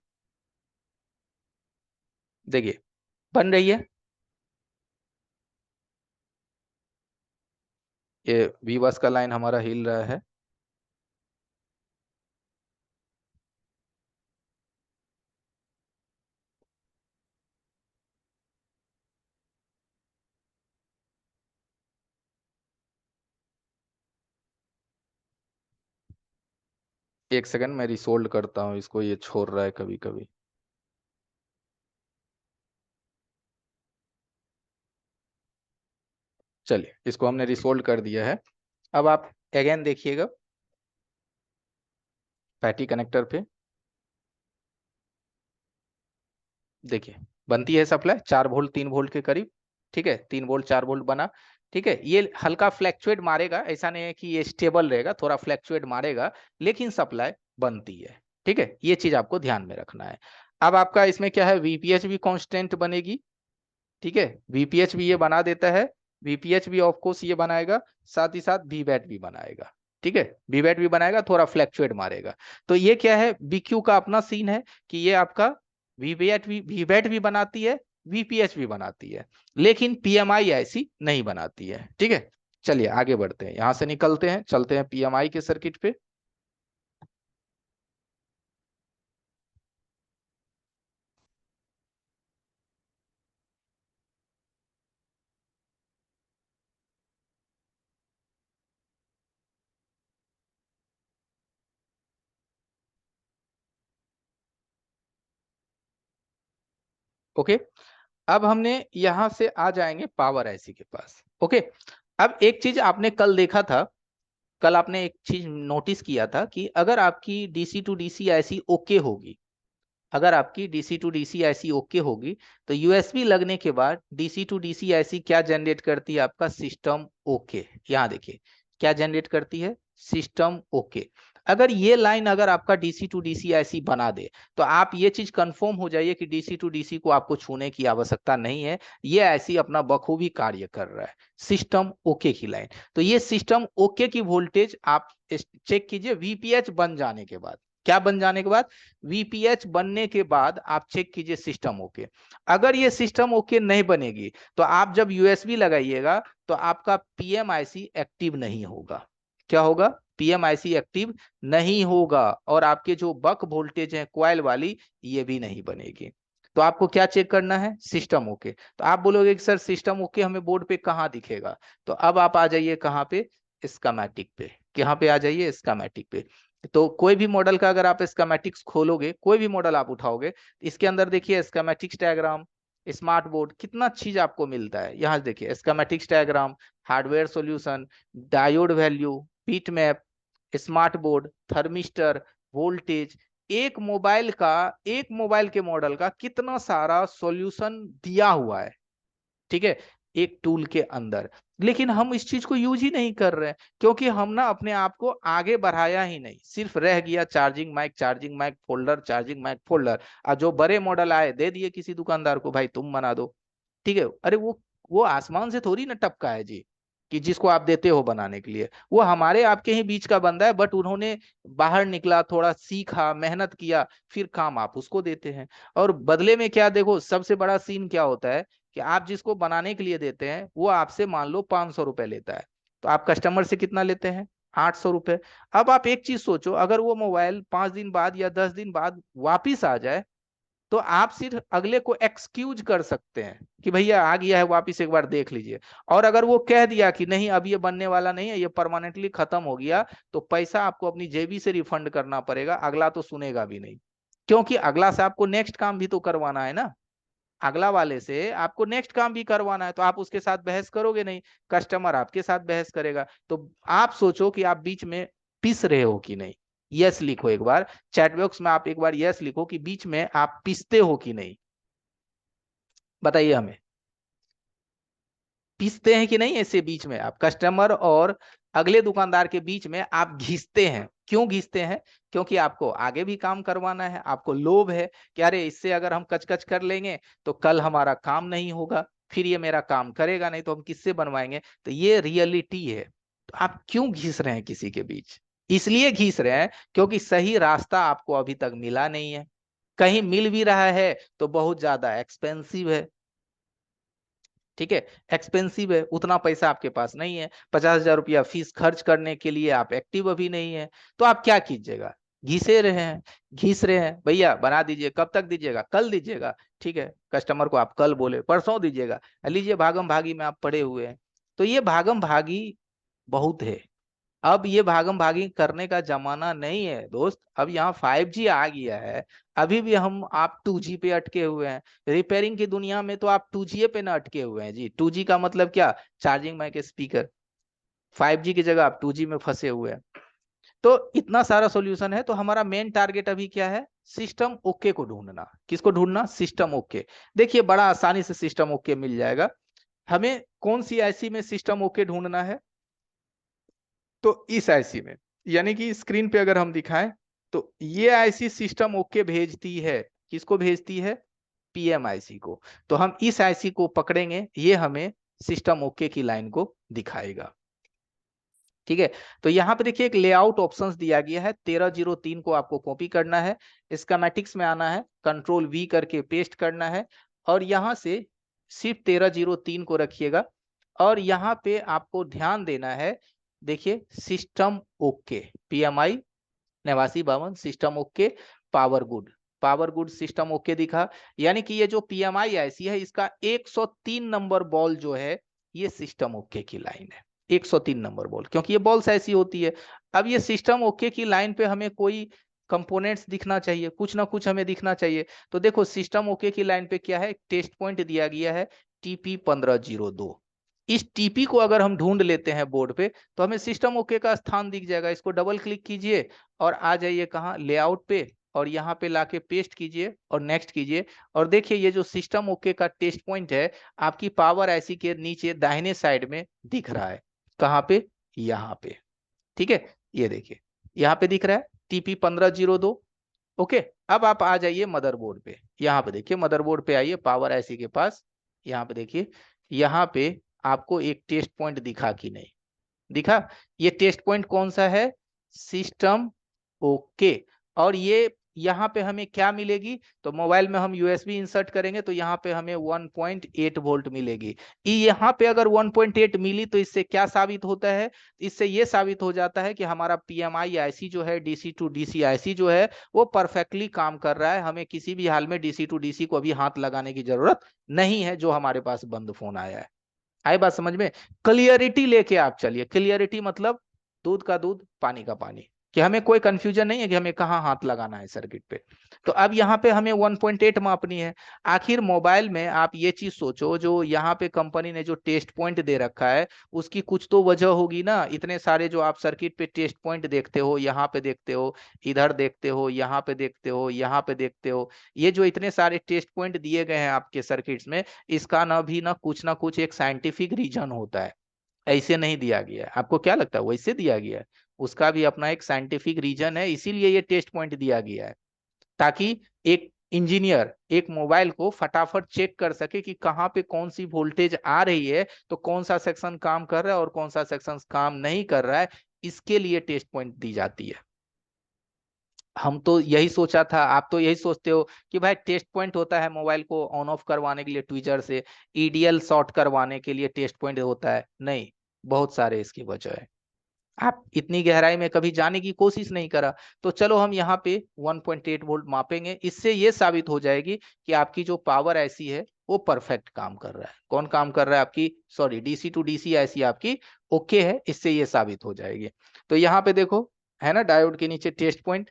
देखिए बन रही है। ये V बस का लाइन हमारा हिल रहा है। एक सेकंड मैं रिसोल्ड करता हूँ इसको, ये छोड़ रहा है कभी कभी। चलिए इसको हमने रिसोल्ड कर दिया है। अब आप अगेन देखिएगा बैटरी कनेक्टर पे, देखिए बनती है सप्लाई 4 वोल्ट 3 वोल्ट के करीब, ठीक है। 3 वोल्ट 4 वोल्ट बना, ठीक है। ये हल्का फ्लैक्चुएट मारेगा, ऐसा नहीं है कि ये स्टेबल रहेगा, थोड़ा फ्लैक्चुएट मारेगा, लेकिन सप्लाई बनती है, ठीक है। ये चीज आपको ध्यान में रखना है। अब आपका इसमें क्या है, VPH भी कांस्टेंट बनेगी, ठीक है। VPH भी ये बना देता है, VPH भी ऑफ कोर्स ये बनाएगा, साथ ही साथ VBAT भी बनाएगा, ठीक है। VBAT भी बनाएगा, थोड़ा फ्लैक्चुएट मारेगा। तो ये क्या है, BQ का अपना सीन है कि ये आपका VBAT भी बनाती है, VPH भी बनाती है, लेकिन PMI ऐसी नहीं बनाती है, ठीक है। चलिए आगे बढ़ते हैं, यहां से निकलते हैं, चलते हैं PMI के सर्किट पे। ओके, अब हमने यहां से आ जाएंगे पावर IC के पास। ओके, अब एक चीज आपने कल देखा था, कल आपने एक चीज नोटिस किया था कि अगर आपकी DC to DC IC okay होगी, अगर आपकी DC to DC IC okay होगी, तो USB लगने के बाद DC टू DC IC क्या जनरेट करती है, आपका सिस्टम ओके। यहाँ देखिए क्या जनरेट करती है, सिस्टम ओके। अगर ये लाइन अगर आपका DC टू DC IC बना दे, तो आप ये चीज कंफर्म हो जाइए कि DC टू DC को आपको छूने की आवश्यकता नहीं है, ये ऐसी अपना बखूबी कार्य कर रहा है, सिस्टम ओके की लाइन। तो ये सिस्टम ओके की वोल्टेज आप चेक कीजिए VPH बन जाने के बाद, क्या बन जाने के बाद, VPH बनने के बाद आप चेक कीजिए सिस्टम ओके। अगर ये सिस्टम ओके नहीं बनेगी, तो आप जब USB लगाइएगा तो आपका PMIC एक्टिव नहीं होगा। क्या होगा, PMIC एक्टिव नहीं होगा, और आपके जो बक वोल्टेज है क्वाइल वाली, ये भी नहीं बनेगी। तो आपको क्या चेक करना है, सिस्टम ओके। तो आप बोलोगे कि सर सिस्टम ओके हमें बोर्ड पे कहाँ दिखेगा, तो अब आप आ जाइए कहाँ पे, स्कीमेटिक पे। कहाँ पे आ जाइए, स्कीमेटिक पे। तो कोई भी मॉडल का अगर आप स्कीमेटिक्स खोलोगे, कोई भी मॉडल आप उठाओगे, इसके अंदर देखिए स्कीमेटिक्स डायग्राम, स्मार्ट बोर्ड, कितना चीज आपको मिलता है। यहाँ देखिए schematics diagram, hardware solution, diode value, bitmap, smart board, thermistor, voltage, एक मोबाइल के मॉडल का कितना सारा सॉल्यूशन दिया हुआ है, ठीक है, एक टूल के अंदर। लेकिन हम इस चीज को यूज ही नहीं कर रहे हैं, क्योंकि हम ना अपने आप को आगे बढ़ाया ही नहीं, सिर्फ रह गया charging mic folder, charging mic folder. और जो बड़े मॉडल आए दे दिए किसी दुकानदार को, भाई तुम बना दो, ठीक है। अरे वो आसमान से थोड़ी ना टपका है जी, कि जिसको आप देते हो बनाने के लिए, वो हमारे आपके ही बीच का बंदा है, बट उन्होंने बाहर निकला, थोड़ा सीखा, मेहनत किया, फिर काम आप उसको देते हैं। और बदले में क्या, देखो सबसे बड़ा सीन क्या होता है कि आप जिसको बनाने के लिए देते हैं, वो आपसे मान लो 500 रुपए लेता है, तो आप कस्टमर से कितना लेते हैं, 800 रुपए। अब आप एक चीज सोचो, अगर वो मोबाइल 5 दिन बाद या 10 दिन बाद वापिस आ जाए, तो आप सिर्फ अगले को एक्सक्यूज कर सकते हैं कि भैया आ गया है, वापिस एक बार देख लीजिए। और अगर वो कह दिया कि नहीं अब ये बनने वाला नहीं है, ये परमानेंटली खत्म हो गया, तो पैसा आपको अपनी जेबी से रिफंड करना पड़ेगा, अगला तो सुनेगा भी नहीं। क्योंकि अगला से आपको नेक्स्ट काम भी तो करवाना है ना, अगला वाले से आपको नेक्स्ट काम भी करवाना है, तो आप उसके साथ बहस करोगे नहीं, कस्टमर आपके साथ बहस करेगा। तो आप सोचो कि आप बीच में पिस रहे हो कि नहीं। यस लिखो एक बार चैट बॉक्स में, आप एक बार यस लिखो कि बीच में आप पिसते हो कि नहीं, बताइए हमें। पीसते हैं कि नहीं, ऐसे बीच में आप कस्टमर और अगले दुकानदार के बीच में आप घिसते हैं। क्यों घिसते हैं? क्योंकि आपको आगे भी काम करवाना है, आपको लोभ है कि अरे इससे अगर हम कच-कच कर लेंगे तो कल हमारा काम नहीं होगा, फिर ये मेरा काम करेगा नहीं तो हम किससे बनवाएंगे। तो ये रियलिटी है। तो आप क्यों घिस रहे हैं किसी के बीच? इसलिए घिस रहे हैं क्योंकि सही रास्ता आपको अभी तक मिला नहीं है, कहीं मिल भी रहा है तो बहुत ज्यादा एक्सपेंसिव है। ठीक है, एक्सपेंसिव है, उतना पैसा आपके पास नहीं है, 50,000 रुपया फीस खर्च करने के लिए आप एक्टिव अभी नहीं है। तो आप क्या कीजिएगा? घिसे रहे हैं, घिस रहे हैं। भैया बना दीजिए, कब तक दीजिएगा? कल दीजिएगा। ठीक है, कस्टमर को आप कल बोले परसों दीजिएगा, लीजिए भागम भागी में आप पड़े हुए हैं। तो ये भागम भागी बहुत है। अब ये भागम भागी करने का जमाना नहीं है दोस्त, अब यहाँ 5G आ गया है। अभी भी हम आप 2G पे अटके हुए हैं। रिपेयरिंग की दुनिया में तो आप 2G पे ना अटके हुए हैं जी। 2G का मतलब क्या? Charging mic speaker. 5G की जगह आप 2G में फंसे हुए हैं। तो इतना सारा सॉल्यूशन है, तो हमारा मेन टारगेट अभी क्या है? सिस्टम ओके को ढूंढना। किसको ढूंढना? System okay. देखिए बड़ा आसानी से सिस्टम ओके मिल जाएगा। हमें कौन सी आईसी में सिस्टम ओके ढूंढना है? तो इस आईसी में, यानी कि स्क्रीन पे अगर हम दिखाएं तो ये आईसी सिस्टम ओके भेजती है। किसको भेजती है? पीएमआईसी को। तो हम इस आईसी को पकड़ेंगे, ये हमें सिस्टम ओके की लाइन को दिखाएगा। ठीक है, तो यहाँ पे देखिए एक लेआउट ऑप्शंस दिया गया है, 1303 को आपको कॉपी करना है, स्कीमेटिक्स में आना है, कंट्रोल वी करके पेस्ट करना है, और यहाँ से सिर्फ 1303 को रखिएगा। और यहाँ पे आपको ध्यान देना है, देखिए system okay, PMI 8952 system okay, power good, power good system okay दिखा। यानी कि ये जो पीएमआई आईसी है इसका 103 नंबर बॉल जो है, ये सिस्टम ओके की लाइन है। 103 नंबर बॉल, क्योंकि ये बॉल्स ऐसी होती है। अब ये सिस्टम ओके की लाइन पे हमें कोई कंपोनेंट्स दिखना चाहिए, कुछ ना कुछ हमें दिखना चाहिए। तो देखो सिस्टम ओके की लाइन पे क्या है, टेस्ट पॉइंट दिया गया है TP1502। इस टीपी को अगर हम ढूंढ लेते हैं बोर्ड पे, तो हमें सिस्टम ओके का स्थान दिख जाएगा। इसको डबल क्लिक कीजिए और आ जाइए कहाँ, लेआउट पे, और यहाँ पे लाके पेस्ट कीजिए और नेक्स्ट कीजिए। और देखिए ये जो सिस्टम ओके का टेस्ट पॉइंट है, आपकी पावर आईसी के नीचे दाहिने साइड में दिख रहा है। कहाँ पे? यहाँ पे। ठीक है, ये देखिए यहाँ पे दिख रहा है TP1502। ओके, अब आप आ जाइए मदरबोर्ड पे। यहाँ पे देखिए मदरबोर्ड पे आइए, पावर आईसी के पास। यहाँ पे देखिए, यहाँ पे आपको एक टेस्ट पॉइंट दिखा कि नहीं दिखा? ये टेस्ट पॉइंट कौन सा है? System okay. और ये यहाँ पे हमें क्या मिलेगी? तो मोबाइल में हम यूएसबी इंसर्ट करेंगे तो यहाँ पे हमें 1.8 वोल्ट मिलेगी। यहाँ पे अगर 1.8 मिली तो इससे क्या साबित होता है? इससे ये साबित हो जाता है कि हमारा पीएमआई आईसी जो है, डीसी टू डीसी आईसी जो है, वो परफेक्टली काम कर रहा है। हमें किसी भी हाल में डीसी टू डीसी को अभी हाथ लगाने की जरूरत नहीं है, जो हमारे पास बंद फोन आया है। आई बात समझ में? क्लियरिटी लेके आप चलिए। क्लियरिटी मतलब दूध का दूध पानी का पानी, कि हमें कोई कंफ्यूजन नहीं है कि हमें कहाँ हाथ लगाना है सर्किट पे। तो अब यहाँ पे हमें 1.8 मापनी है। आखिर मोबाइल में आप ये चीज सोचो, जो यहाँ पे कंपनी ने जो टेस्ट पॉइंट दे रखा है, उसकी कुछ तो वजह होगी ना। इतने सारे जो आप सर्किट पे टेस्ट पॉइंट देखते हो, यहाँ पे देखते हो, इधर देखते हो, यहाँ पे देखते हो, यहाँ पे देखते हो, ये जो इतने सारे टेस्ट पॉइंट दिए गए हैं आपके सर्किट्स में, इसका ना कुछ एक साइंटिफिक रीजन होता है। ऐसे नहीं दिया गया है। आपको क्या लगता है वैसे दिया गया है? उसका भी अपना एक साइंटिफिक रीजन है, इसीलिए ये टेस्ट पॉइंट दिया गया है, ताकि एक इंजीनियर एक मोबाइल को फटाफट चेक कर सके कि कहाँ पे कौन सी वोल्टेज आ रही है, तो कौन सा सेक्शन काम कर रहा है और कौन सा सेक्शन काम नहीं कर रहा है। इसके लिए टेस्ट पॉइंट दी जाती है। हम तो यही सोचा था, आप तो यही सोचते हो कि भाई टेस्ट पॉइंट होता है मोबाइल को ऑन ऑफ करवाने के लिए ट्विजर से, ईडीएल शॉर्ट करवाने के लिए टेस्ट पॉइंट होता है। नहीं, बहुत सारे इसकी वजह है। आप इतनी गहराई में कभी जाने की कोशिश नहीं करा। तो चलो हम यहाँ पे 1.8 वोल्ट मापेंगे, इससे ये साबित हो जाएगी कि आपकी जो पावर ऐसी है वो परफेक्ट काम कर रहा है। कौन काम कर रहा है? आपकी, सॉरी, डीसी टू डीसी ऐसी आपकी ओके है, इससे ये साबित हो जाएगी। तो यहाँ पे देखो, है ना डायोड के नीचे टेस्ट पॉइंट,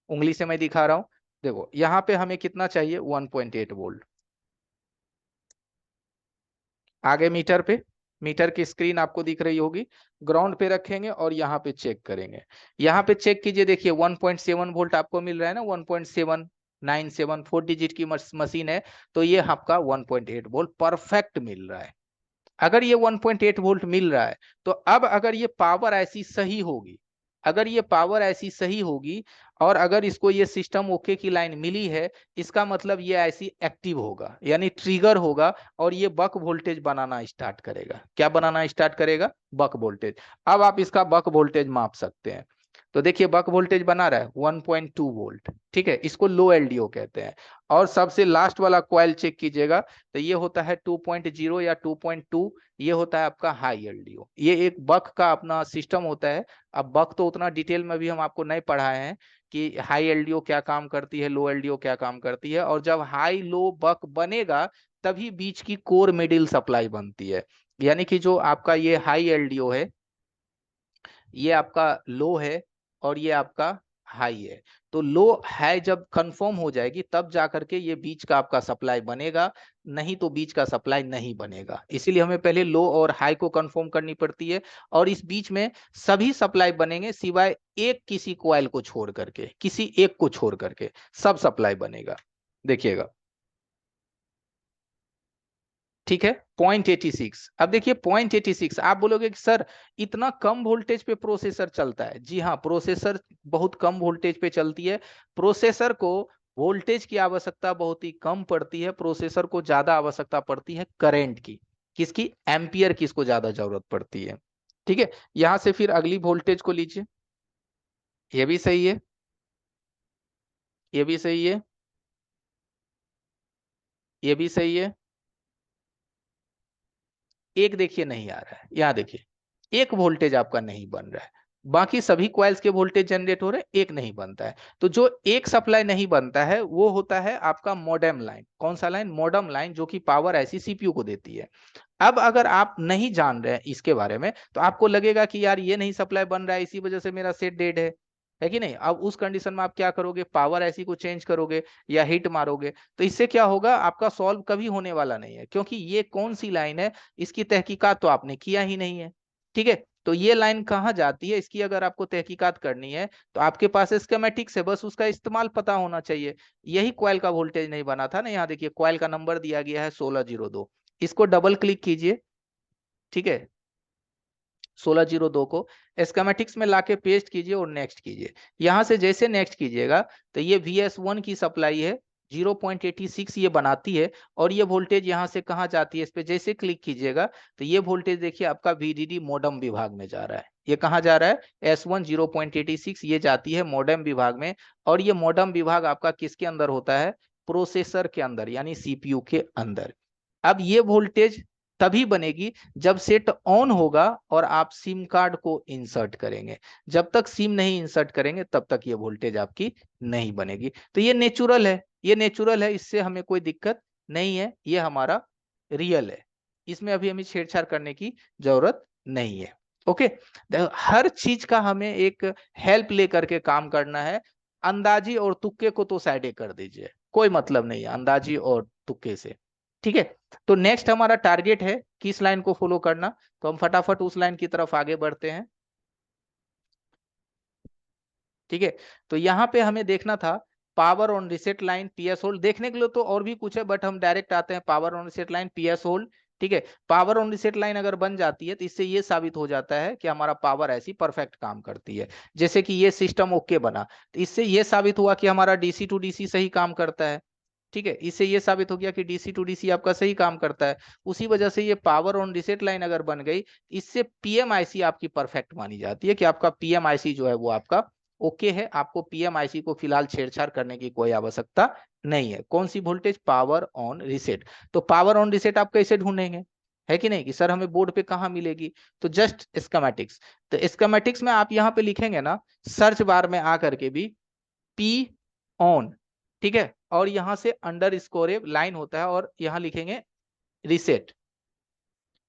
उंगली से मैं दिखा रहा हूं। देखो यहाँ पे हमें कितना चाहिए? 1.8 वोल्ट। आगे मीटर पे, मीटर की स्क्रीन आपको दिख रही होगी, ग्राउंड पे रखेंगे और यहाँ पे चेक करेंगे। यहाँ पे चेक कीजिए, देखिए 1.7 वोल्ट आपको मिल रहा है ना, 1.797, 4 डिजिट की मशीन है, तो ये आपका 1.8 वोल्ट परफेक्ट मिल रहा है। अगर ये 1.8 वोल्ट मिल रहा है, तो अब अगर ये पावर ऐसी सही होगी, अगर ये पावर ऐसी सही होगी और अगर इसको ये सिस्टम ओके की लाइन मिली है, इसका मतलब ये ऐसी एक्टिव होगा, यानी ट्रिगर होगा और ये बक वोल्टेज बनाना स्टार्ट करेगा। क्या बनाना स्टार्ट करेगा? बक वोल्टेज। अब आप इसका बक वोल्टेज माप सकते हैं। तो देखिए बक वोल्टेज बना रहा है 1.2 वोल्ट, ठीक है, इसको लो एलडीओ कहते हैं। और सबसे लास्ट वाला कॉइल चेक कीजिएगा, तो ये होता है 2.0 या 2.2, ये होता है आपका हाई एलडीओ। ये एक बक का अपना सिस्टम होता है। अब बक तो उतना डिटेल में भी हम आपको नहीं पढ़ाए हैं कि हाई एलडीओ क्या काम करती है, लो एलडीओ क्या काम करती है। और जब हाई लो बक बनेगा तभी बीच की कोर मिडिल सप्लाई बनती है। यानी कि जो आपका ये हाई एलडीओ है, ये आपका लो है और ये आपका हाई है। तो लो है जब कंफर्म हो जाएगी तब जाकर के ये बीच का आपका सप्लाई बनेगा, नहीं तो बीच का सप्लाई नहीं बनेगा। इसीलिए हमें पहले लो और हाई को कंफर्म करनी पड़ती है। और इस बीच में सभी सप्लाई बनेंगे सिवाय एक, किसी कॉइल को छोड़ करके, किसी एक को छोड़ करके सब सप्लाई बनेगा। देखिएगा, ठीक है। 0.86। अब देखिए 0.86, आप बोलोगे कि सर इतना कम वोल्टेज पे प्रोसेसर चलता है? जी हाँ, प्रोसेसर बहुत कम वोल्टेज पे चलती है। प्रोसेसर को वोल्टेज की आवश्यकता बहुत ही कम पड़ती है, प्रोसेसर को ज्यादा आवश्यकता पड़ती है करंट की। किसकी? एम्पियर की इसको ज्यादा जरूरत पड़ती है। ठीक है, यहां से फिर अगली वोल्टेज को लीजिए, ये भी सही है, ये भी सही है, ये भी सही है। एक देखिए नहीं आ रहा है, यहाँ देखिए, एक वोल्टेज आपका नहीं बन रहा है। बाकी सभी कॉइल्स के वोल्टेज जनरेट हो रहे हैं, एक नहीं बनता है। तो जो एक सप्लाई नहीं बनता है वो होता है आपका मॉडेम लाइन। कौन सा लाइन? मॉडेम लाइन, जो कि पावर ऐसी सीपीयू को देती है। अब अगर आप नहीं जान रहे हैं इसके बारे में तो आपको लगेगा कि यार ये नहीं सप्लाई बन रहा है, इसी वजह से मेरा सेट डेड है कि नहीं? अब उस कंडीशन में आप क्या करोगे? पावर ऐसी को चेंज करोगे या हिट मारोगे। तो इससे क्या होगा? आपका सॉल्व कभी होने वाला नहीं है, क्योंकि ये कौन सी लाइन है इसकी तहकीकात तो आपने किया ही नहीं है। ठीक है, तो ये लाइन कहाँ जाती है इसकी अगर आपको तहकीकात करनी है तो आपके पास स्कीमेटिक्स है, बस उसका इस्तेमाल पता होना चाहिए। यही कॉइल का वोल्टेज नहीं बना था ना, यहाँ देखिए कॉइल का नंबर दिया गया है 1602, इसको डबल क्लिक कीजिए, ठीक है, 1602 को स्कीमेटिक्स में लाके पेस्ट कीजिए और नेक्स्ट कीजिए। यहां से जैसे नेक्स्ट कीजिएगा तो ये VS1 की सप्लाई है, 0.86 ये बनाती है। और ये वोल्टेज यहाँ से कहाँ जाती है? इस पे जैसे क्लिक कीजिएगा तो ये वोल्टेज देखिए आपका VDD मॉडेम विभाग में जा रहा है। ये कहाँ जा रहा है? S1 0.86 ये जाती है मॉडेम विभाग में। और ये मॉडेम विभाग आपका किसके अंदर होता है? प्रोसेसर के अंदर, यानी CPU के अंदर। अब ये वोल्टेज तभी बनेगी जब सेट ऑन होगा और आप सिम कार्ड को इंसर्ट करेंगे। जब तक सिम नहीं इंसर्ट करेंगे तब तक ये वोल्टेज आपकी नहीं बनेगी। तो ये नेचुरल है, ये नेचुरल है, इससे हमें कोई दिक्कत नहीं है, ये हमारा रियल है। इसमें अभी हमें छेड़छाड़ करने की जरूरत नहीं है। ओके, हर चीज का हमें एक हेल्प लेकर के काम करना है। अंदाजी और तुक्के को तो साइडे कर दीजिए, कोई मतलब नहीं है अंदाजी और तुक्के से। ठीक है, तो नेक्स्ट हमारा टारगेट है किस लाइन को फॉलो करना, तो हम फटाफट उस लाइन की तरफ आगे बढ़ते हैं। ठीक है, तो यहाँ पे हमें देखना था power on reset line, PS hold. देखने के लिए तो और भी कुछ है बट हम डायरेक्ट आते हैं power on reset line, PS hold. ठीक है, पावर ऑन रिसेट लाइन अगर बन जाती है तो इससे ये साबित हो जाता है कि हमारा पावर ऐसी परफेक्ट काम करती है। जैसे कि ये सिस्टम ओके बना तो इससे ये साबित हुआ कि हमारा DC टू DC सही काम करता है। ठीक है, इससे ये साबित हो गया कि DC टू DC आपका सही काम करता है। उसी वजह से ये पावर ऑन रिसेट लाइन अगर बन गई, इससे PMIC आपकी परफेक्ट मानी जाती है कि आपका PMIC जो है वो आपका ओके है। आपको PMIC को फिलहाल छेड़छाड़ करने की कोई आवश्यकता नहीं है। कौन सी वोल्टेज? Power on reset. तो पावर ऑन रिसेट आप कैसे ढूंढेंगे? है कि नहीं, कि सर हमें बोर्ड पे कहाँ मिलेगी। तो जस्ट स्कीमेटिक्स, तो स्कीमेटिक्स में आप यहाँ पे लिखेंगे ना, सर्च बार में आकर के भी पी ऑन, ठीक है, और यहां से अंडर स्कोर लाइन होता है और यहां लिखेंगे रिसेट,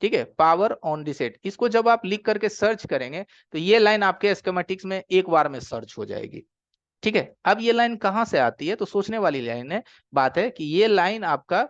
ठीक है, पावर ऑन रिसेट। इसको जब आप लिख करके सर्च करेंगे तो ये लाइन आपके स्कीमेटिक्स में एक बार में सर्च हो जाएगी। ठीक है, अब ये लाइन कहां से आती है, तो सोचने वाली लाइन है, बात है कि ये लाइन आपका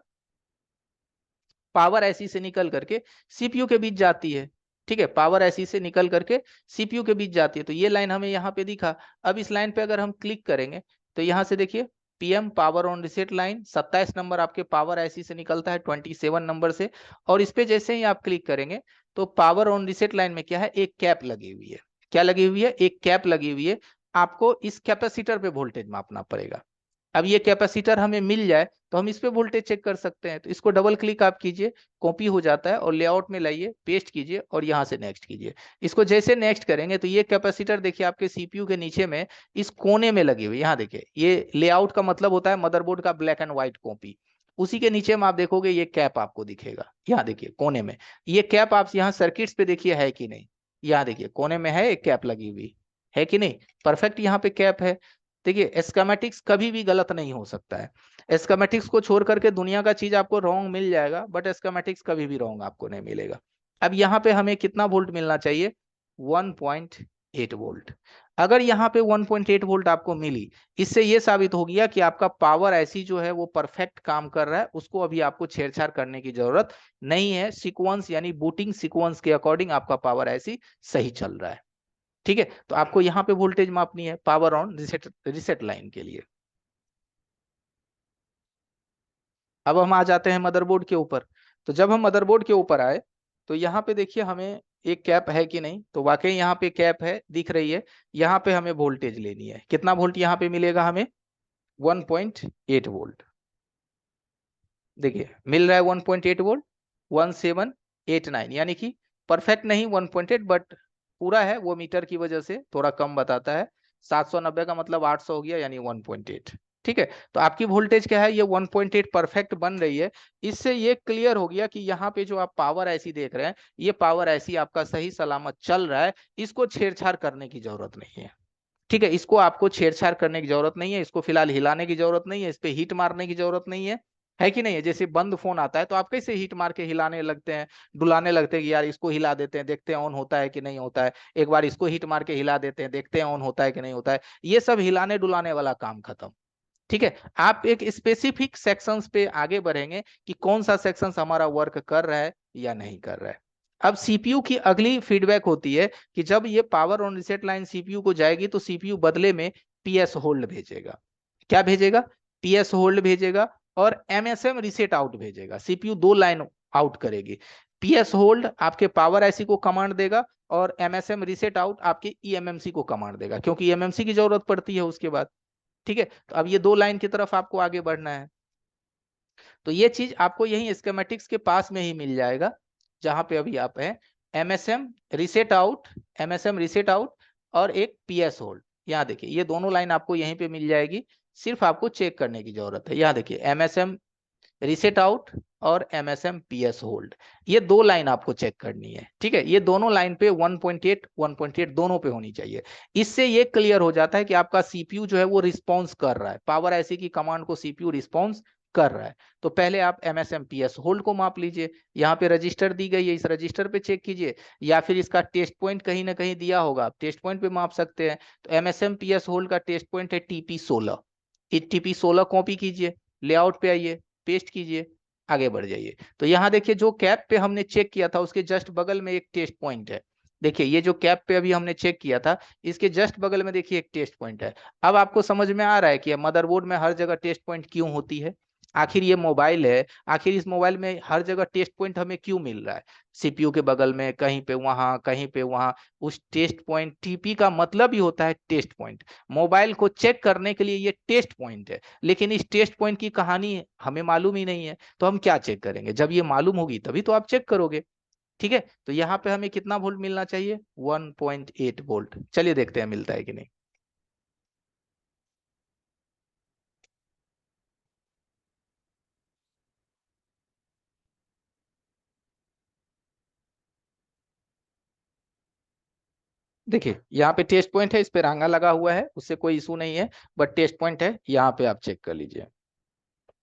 पावर ऐसी से निकल करके सीपीयू के बीच जाती है। ठीक है, पावर ऐसी से निकल करके सीपीयू के बीच जाती है, तो ये लाइन हमें यहाँ पे दिखा। अब इस लाइन पे अगर हम क्लिक करेंगे तो यहाँ से देखिए PM power on reset line 27 number आपके पावर ऐसी से निकलता है 27 नंबर से। और इस पे जैसे ही आप क्लिक करेंगे तो पावर ऑन रिसेट लाइन में क्या है, एक कैप लगी हुई है। क्या लगी हुई है, एक कैप लगी हुई है। आपको इस कैपेसिटर पे वोल्टेज मापना पड़ेगा। अब ये कैपेसिटर हमें मिल जाए तो हम इस पे वोल्टेज चेक कर सकते हैं, तो इसको डबल क्लिक आप कीजिए, कॉपी हो जाता है, और लेआउट में लाइए, पेस्ट कीजिए और यहाँ से नेक्स्ट कीजिए। इसको जैसे नेक्स्ट करेंगे तो ये कैपेसिटर देखिए आपके सीपीयू के नीचे में इस कोने में लगी हुई, यहाँ देखिए, ये लेआउट का मतलब होता है मदरबोर्ड का ब्लैक एंड व्हाइट कॉपी। उसी के नीचे में आप देखोगे ये कैप आपको दिखेगा, यहाँ देखिए कोने में। ये कैप आप यहाँ सर्किट्स पे देखिए है कि नहीं, यहाँ देखिए कोने में है एक कैप लगी हुई, है कि नहीं, परफेक्ट यहाँ पे कैप है। देखिए स्कीमेटिक्स कभी भी गलत नहीं हो सकता है। स्कीमेटिक्स को छोड़ करके दुनिया का चीज आपको रॉन्ग मिल जाएगा, बट स्कीमेटिक्स कभी भी रॉन्ग आपको नहीं मिलेगा। अब यहाँ पे हमें कितना वोल्ट मिलना चाहिए, 1.8 वोल्ट। अगर यहाँ पे 1.8 वोल्ट आपको मिली, इससे ये साबित हो गया कि आपका पावर ऐसी जो है वो परफेक्ट काम कर रहा है, उसको अभी आपको छेड़छाड़ करने की जरूरत नहीं है। सीक्वेंस यानी बूटिंग सीक्वेंस के अकॉर्डिंग आपका पावर ऐसी सही चल रहा है। ठीक है, तो आपको यहाँ पे वोल्टेज मापनी है power on reset reset line के लिए। अब हम आ जाते हैं मदरबोर्ड के ऊपर। तो जब हम मदरबोर्ड के ऊपर आए तो यहाँ पे देखिए हमें एक कैप है कि नहीं, तो वाकई यहाँ पे कैप है, दिख रही है। यहाँ पे हमें वोल्टेज लेनी है, कितना वोल्ट यहाँ पे मिलेगा हमें, 1.8 वोल्ट। देखिए मिल रहा है 1.8 वोल्ट, 1789, यानी कि परफेक्ट नहीं 1.8, बट पूरा है, वो मीटर की वजह से थोड़ा कम बताता है। 790 का मतलब 800 हो गया, यानी 1.8। ठीक है, तो आपकी वोल्टेज क्या है, ये 1.8 परफेक्ट बन रही है। इससे ये क्लियर हो गया कि यहाँ पे जो आप पावर ऐसी देख रहे हैं, ये पावर ऐसी आपका सही सलामत चल रहा है, इसको छेड़छाड़ करने की जरूरत नहीं है। ठीक है, इसको आपको छेड़छाड़ करने की जरूरत नहीं है, इसको फिलहाल हिलाने की जरूरत नहीं है, इस पे हीट मारने की जरूरत नहीं है कि नहीं है। जैसे बंद फोन आता है तो आप कैसे हीट मार के हिलाने लगते हैं, डुलाने लगते हैं कि यार इसको हिला देते हैं, देखते हैं ऑन होता है कि नहीं होता है, एक बार इसको हीट मार के हिला देते हैं, देखते हैं ऑन होता है कि नहीं होता है। ये सब हिलाने डुलाने वाला काम खत्म। ठीक है, आप एक स्पेसिफिक सेक्शंस पे आगे बढ़ेंगे कि कौन सा सेक्शंस हमारा वर्क कर रहा है या नहीं कर रहा है। अब सीपीयू की अगली फीडबैक होती है कि जब ये power on reset line CPU को जाएगी तो सीपीयू बदले में पीएस होल्ड भेजेगा। क्या भेजेगा, पीएस होल्ड भेजेगा, और एमएसएम रिसेट आउट भेजेगा। सीपीयू दो लाइन आउट करेगी, पीएस होल्ड आपके पावर आईसी को कमांड देगा, और एमएसएम रिसेट आउट आपके ईएमएमसी को कमांड देगा, क्योंकि ईएमएमसी की जरूरत पड़ती है उसके बाद। ठीक है, तो अब ये दो लाइन की तरफ आपको आगे बढ़ना है। तो ये चीज आपको यही स्कीमेटिक्स के पास में ही मिल जाएगा, जहां पे अभी आप हैं, MSM reset out, MSM reset out, और एक पीएस होल्ड। यहाँ देखिए ये दोनों लाइन आपको यहीं पे मिल जाएगी, सिर्फ आपको चेक करने की जरूरत है। यहाँ देखिए एमएसएम रिसेट आउट और एमएसएम पीएस होल्ड, ये दो लाइन आपको चेक करनी है। ठीक है, ये दोनों लाइन पे 1.8 1.8 दोनों पे होनी चाहिए। इससे ये क्लियर हो जाता है कि आपका सीपीयू जो है वो रिस्पॉन्स कर रहा है, पावर ऐसी की कमांड को सीपीयू रिस्पॉन्स कर रहा है। तो पहले आप एमएसएम पीएस होल्ड को माप लीजिए, यहाँ पे रजिस्टर दी गई है, इस रजिस्टर पे चेक कीजिए, या फिर इसका टेस्ट पॉइंट कहीं ना कहीं दिया होगा, आप टेस्ट पॉइंट पे माप सकते हैं। तो एमएसएम पीएस होल्ड का टेस्ट पॉइंट है टीपी 16, टीपी 16 कॉपी कीजिए, लेआउट पे आइए, पेस्ट कीजिए, आगे बढ़ जाइए। तो यहाँ देखिए जो कैप पे हमने चेक किया था उसके जस्ट बगल में एक टेस्ट पॉइंट है। देखिए ये जो कैप पे अभी हमने चेक किया था, इसके जस्ट बगल में देखिए एक टेस्ट पॉइंट है। अब आपको समझ में आ रहा है कि मदरबोर्ड में हर जगह टेस्ट पॉइंट क्यों होती है। आखिर ये मोबाइल है, आखिर इस मोबाइल में हर जगह टेस्ट पॉइंट हमें क्यों मिल रहा है, सीपीयू के बगल में, कहीं पे वहां, कहीं पे वहां। उस टेस्ट पॉइंट, टीपी का मतलब ही होता है टेस्ट पॉइंट। मोबाइल को चेक करने के लिए ये टेस्ट पॉइंट है, लेकिन इस टेस्ट पॉइंट की कहानी हमें मालूम ही नहीं है, तो हम क्या चेक करेंगे, जब ये मालूम होगी तभी तो आप चेक करोगे। ठीक है, तो यहाँ पे हमें कितना वोल्ट मिलना चाहिए, 1.8 वोल्ट। चलिए देखते हैं मिलता है कि नहीं। देखिए यहाँ पे टेस्ट पॉइंट है, इस पे रांगा लगा हुआ है, उससे कोई इशू नहीं है, बट टेस्ट पॉइंट है यहाँ पे, आप चेक कर लीजिए।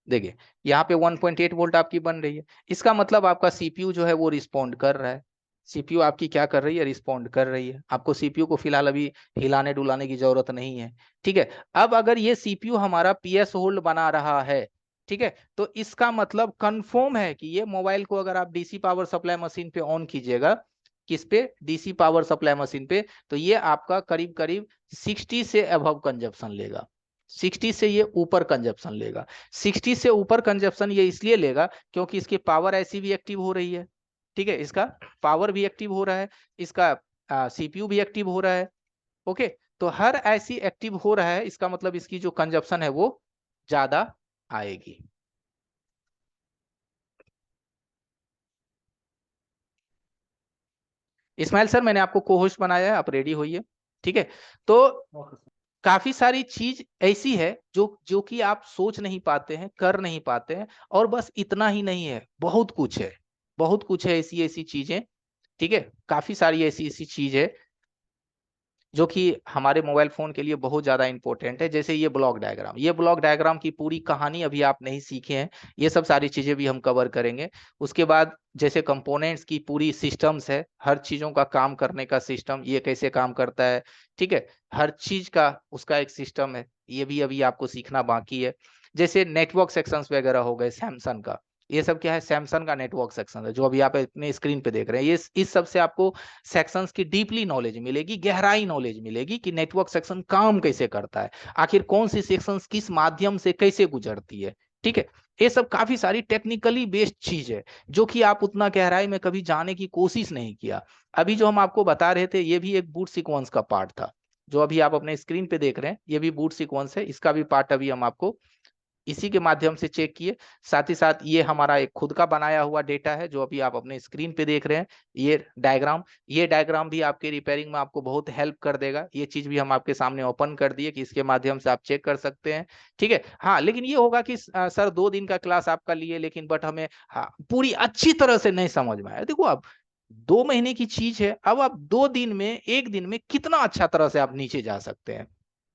देखिए यहाँ पे 1.8 वोल्ट आपकी बन रही है, इसका मतलब आपका सीपीयू जो है वो रिस्पॉन्ड कर रहा है। सीपीयू आपकी क्या कर रही है, रिस्पॉन्ड कर रही है। आपको सीपीयू को फिलहाल अभी हिलाने डुलाने की जरूरत नहीं है। ठीक है, अब अगर ये सीपीयू हमारा पीएस होल्ड बना रहा है, ठीक है, तो इसका मतलब कंफर्म है कि ये मोबाइल को अगर आप डीसी पावर सप्लाई मशीन पे ऑन कीजिएगा, किस पे, डीसी पावर सप्लाई मशीन पे, तो ये आपका करीब करीब 60 से अबव कंजप्शन लेगा। 60 से ये ऊपर कंजप्शन लेगा। 60 से ऊपर कंजप्शन ये इसलिए लेगा क्योंकि इसकी पावर ऐसी भी एक्टिव हो रही है। ठीक है, इसका पावर भी एक्टिव हो रहा है, इसका सीपीयू भी एक्टिव हो रहा है। ओके, तो हर ऐसी एक्टिव हो रहा है, इसका मतलब इसकी जो कंजप्शन है वो ज्यादा आएगी। इस्माइल सर, मैंने आपको को होस्ट बनाया है, आप रेडी होइए। ठीक है, तो काफी सारी चीज ऐसी है जो जो कि आप सोच नहीं पाते हैं, कर नहीं पाते हैं। और बस इतना ही नहीं है, बहुत कुछ है, बहुत कुछ है, ऐसी ऐसी चीजें। ठीक है, काफी सारी ऐसी ऐसी चीज है जो कि हमारे मोबाइल फोन के लिए बहुत ज्यादा इंपॉर्टेंट है। जैसे ये ब्लॉक डायग्राम, ये ब्लॉक डायग्राम की पूरी कहानी अभी आप नहीं सीखे हैं, ये सब सारी चीजें भी हम कवर करेंगे। उसके बाद जैसे कंपोनेंट्स की पूरी सिस्टम्स है, हर चीजों का काम करने का सिस्टम, ये कैसे काम करता है। ठीक है, हर चीज का उसका एक सिस्टम है, ये भी अभी आपको सीखना बाकी है। जैसे नेटवर्क सेक्शंस वगैरह हो गए सैमसंग का, ये सब क्या है, सैमसंग का नेटवर्क सेक्शन है जो अभी आप अपने स्क्रीन पे देख रहे हैं। ये इस सब से आपको सेक्शंस की डीपली नॉलेज मिलेगी, गहराई नॉलेज मिलेगी कि नेटवर्क सेक्शन काम कैसे करता है, आखिर कौन सी सेक्शंस किस माध्यम से कैसे गुजरती है। ठीक है, ये सब काफी सारी टेक्निकली बेस्ड चीज है जो कि आप उतना गहराई में कभी जाने की कोशिश नहीं किया। अभी जो हम आपको बता रहे थे ये भी एक बूट सीक्वेंस का पार्ट था, जो अभी आप अपने स्क्रीन पे देख रहे हैं, ये भी बूट सीक्वेंस है, इसका भी पार्ट अभी हम आपको इसी के माध्यम से चेक किए। साथ ही साथ ये हमारा एक खुद का बनाया हुआ डेटा है जो अभी आप अपने स्क्रीन पे देख रहे हैं, ये डायग्राम भी आपके रिपेयरिंग में आपको बहुत हेल्प कर देगा। ये चीज भी हम आपके सामने ओपन कर दिए कि इसके माध्यम से आप चेक कर सकते हैं। ठीक है, हाँ, लेकिन ये होगा कि सर 2 दिन का क्लास आपका लिए, लेकिन बट हमें, हाँ, पूरी अच्छी तरह से नहीं समझ में आया। देखो आप, 2 महीने की चीज है, अब आप 2 दिन में, 1 दिन में कितना अच्छा तरह से आप नीचे जा सकते हैं,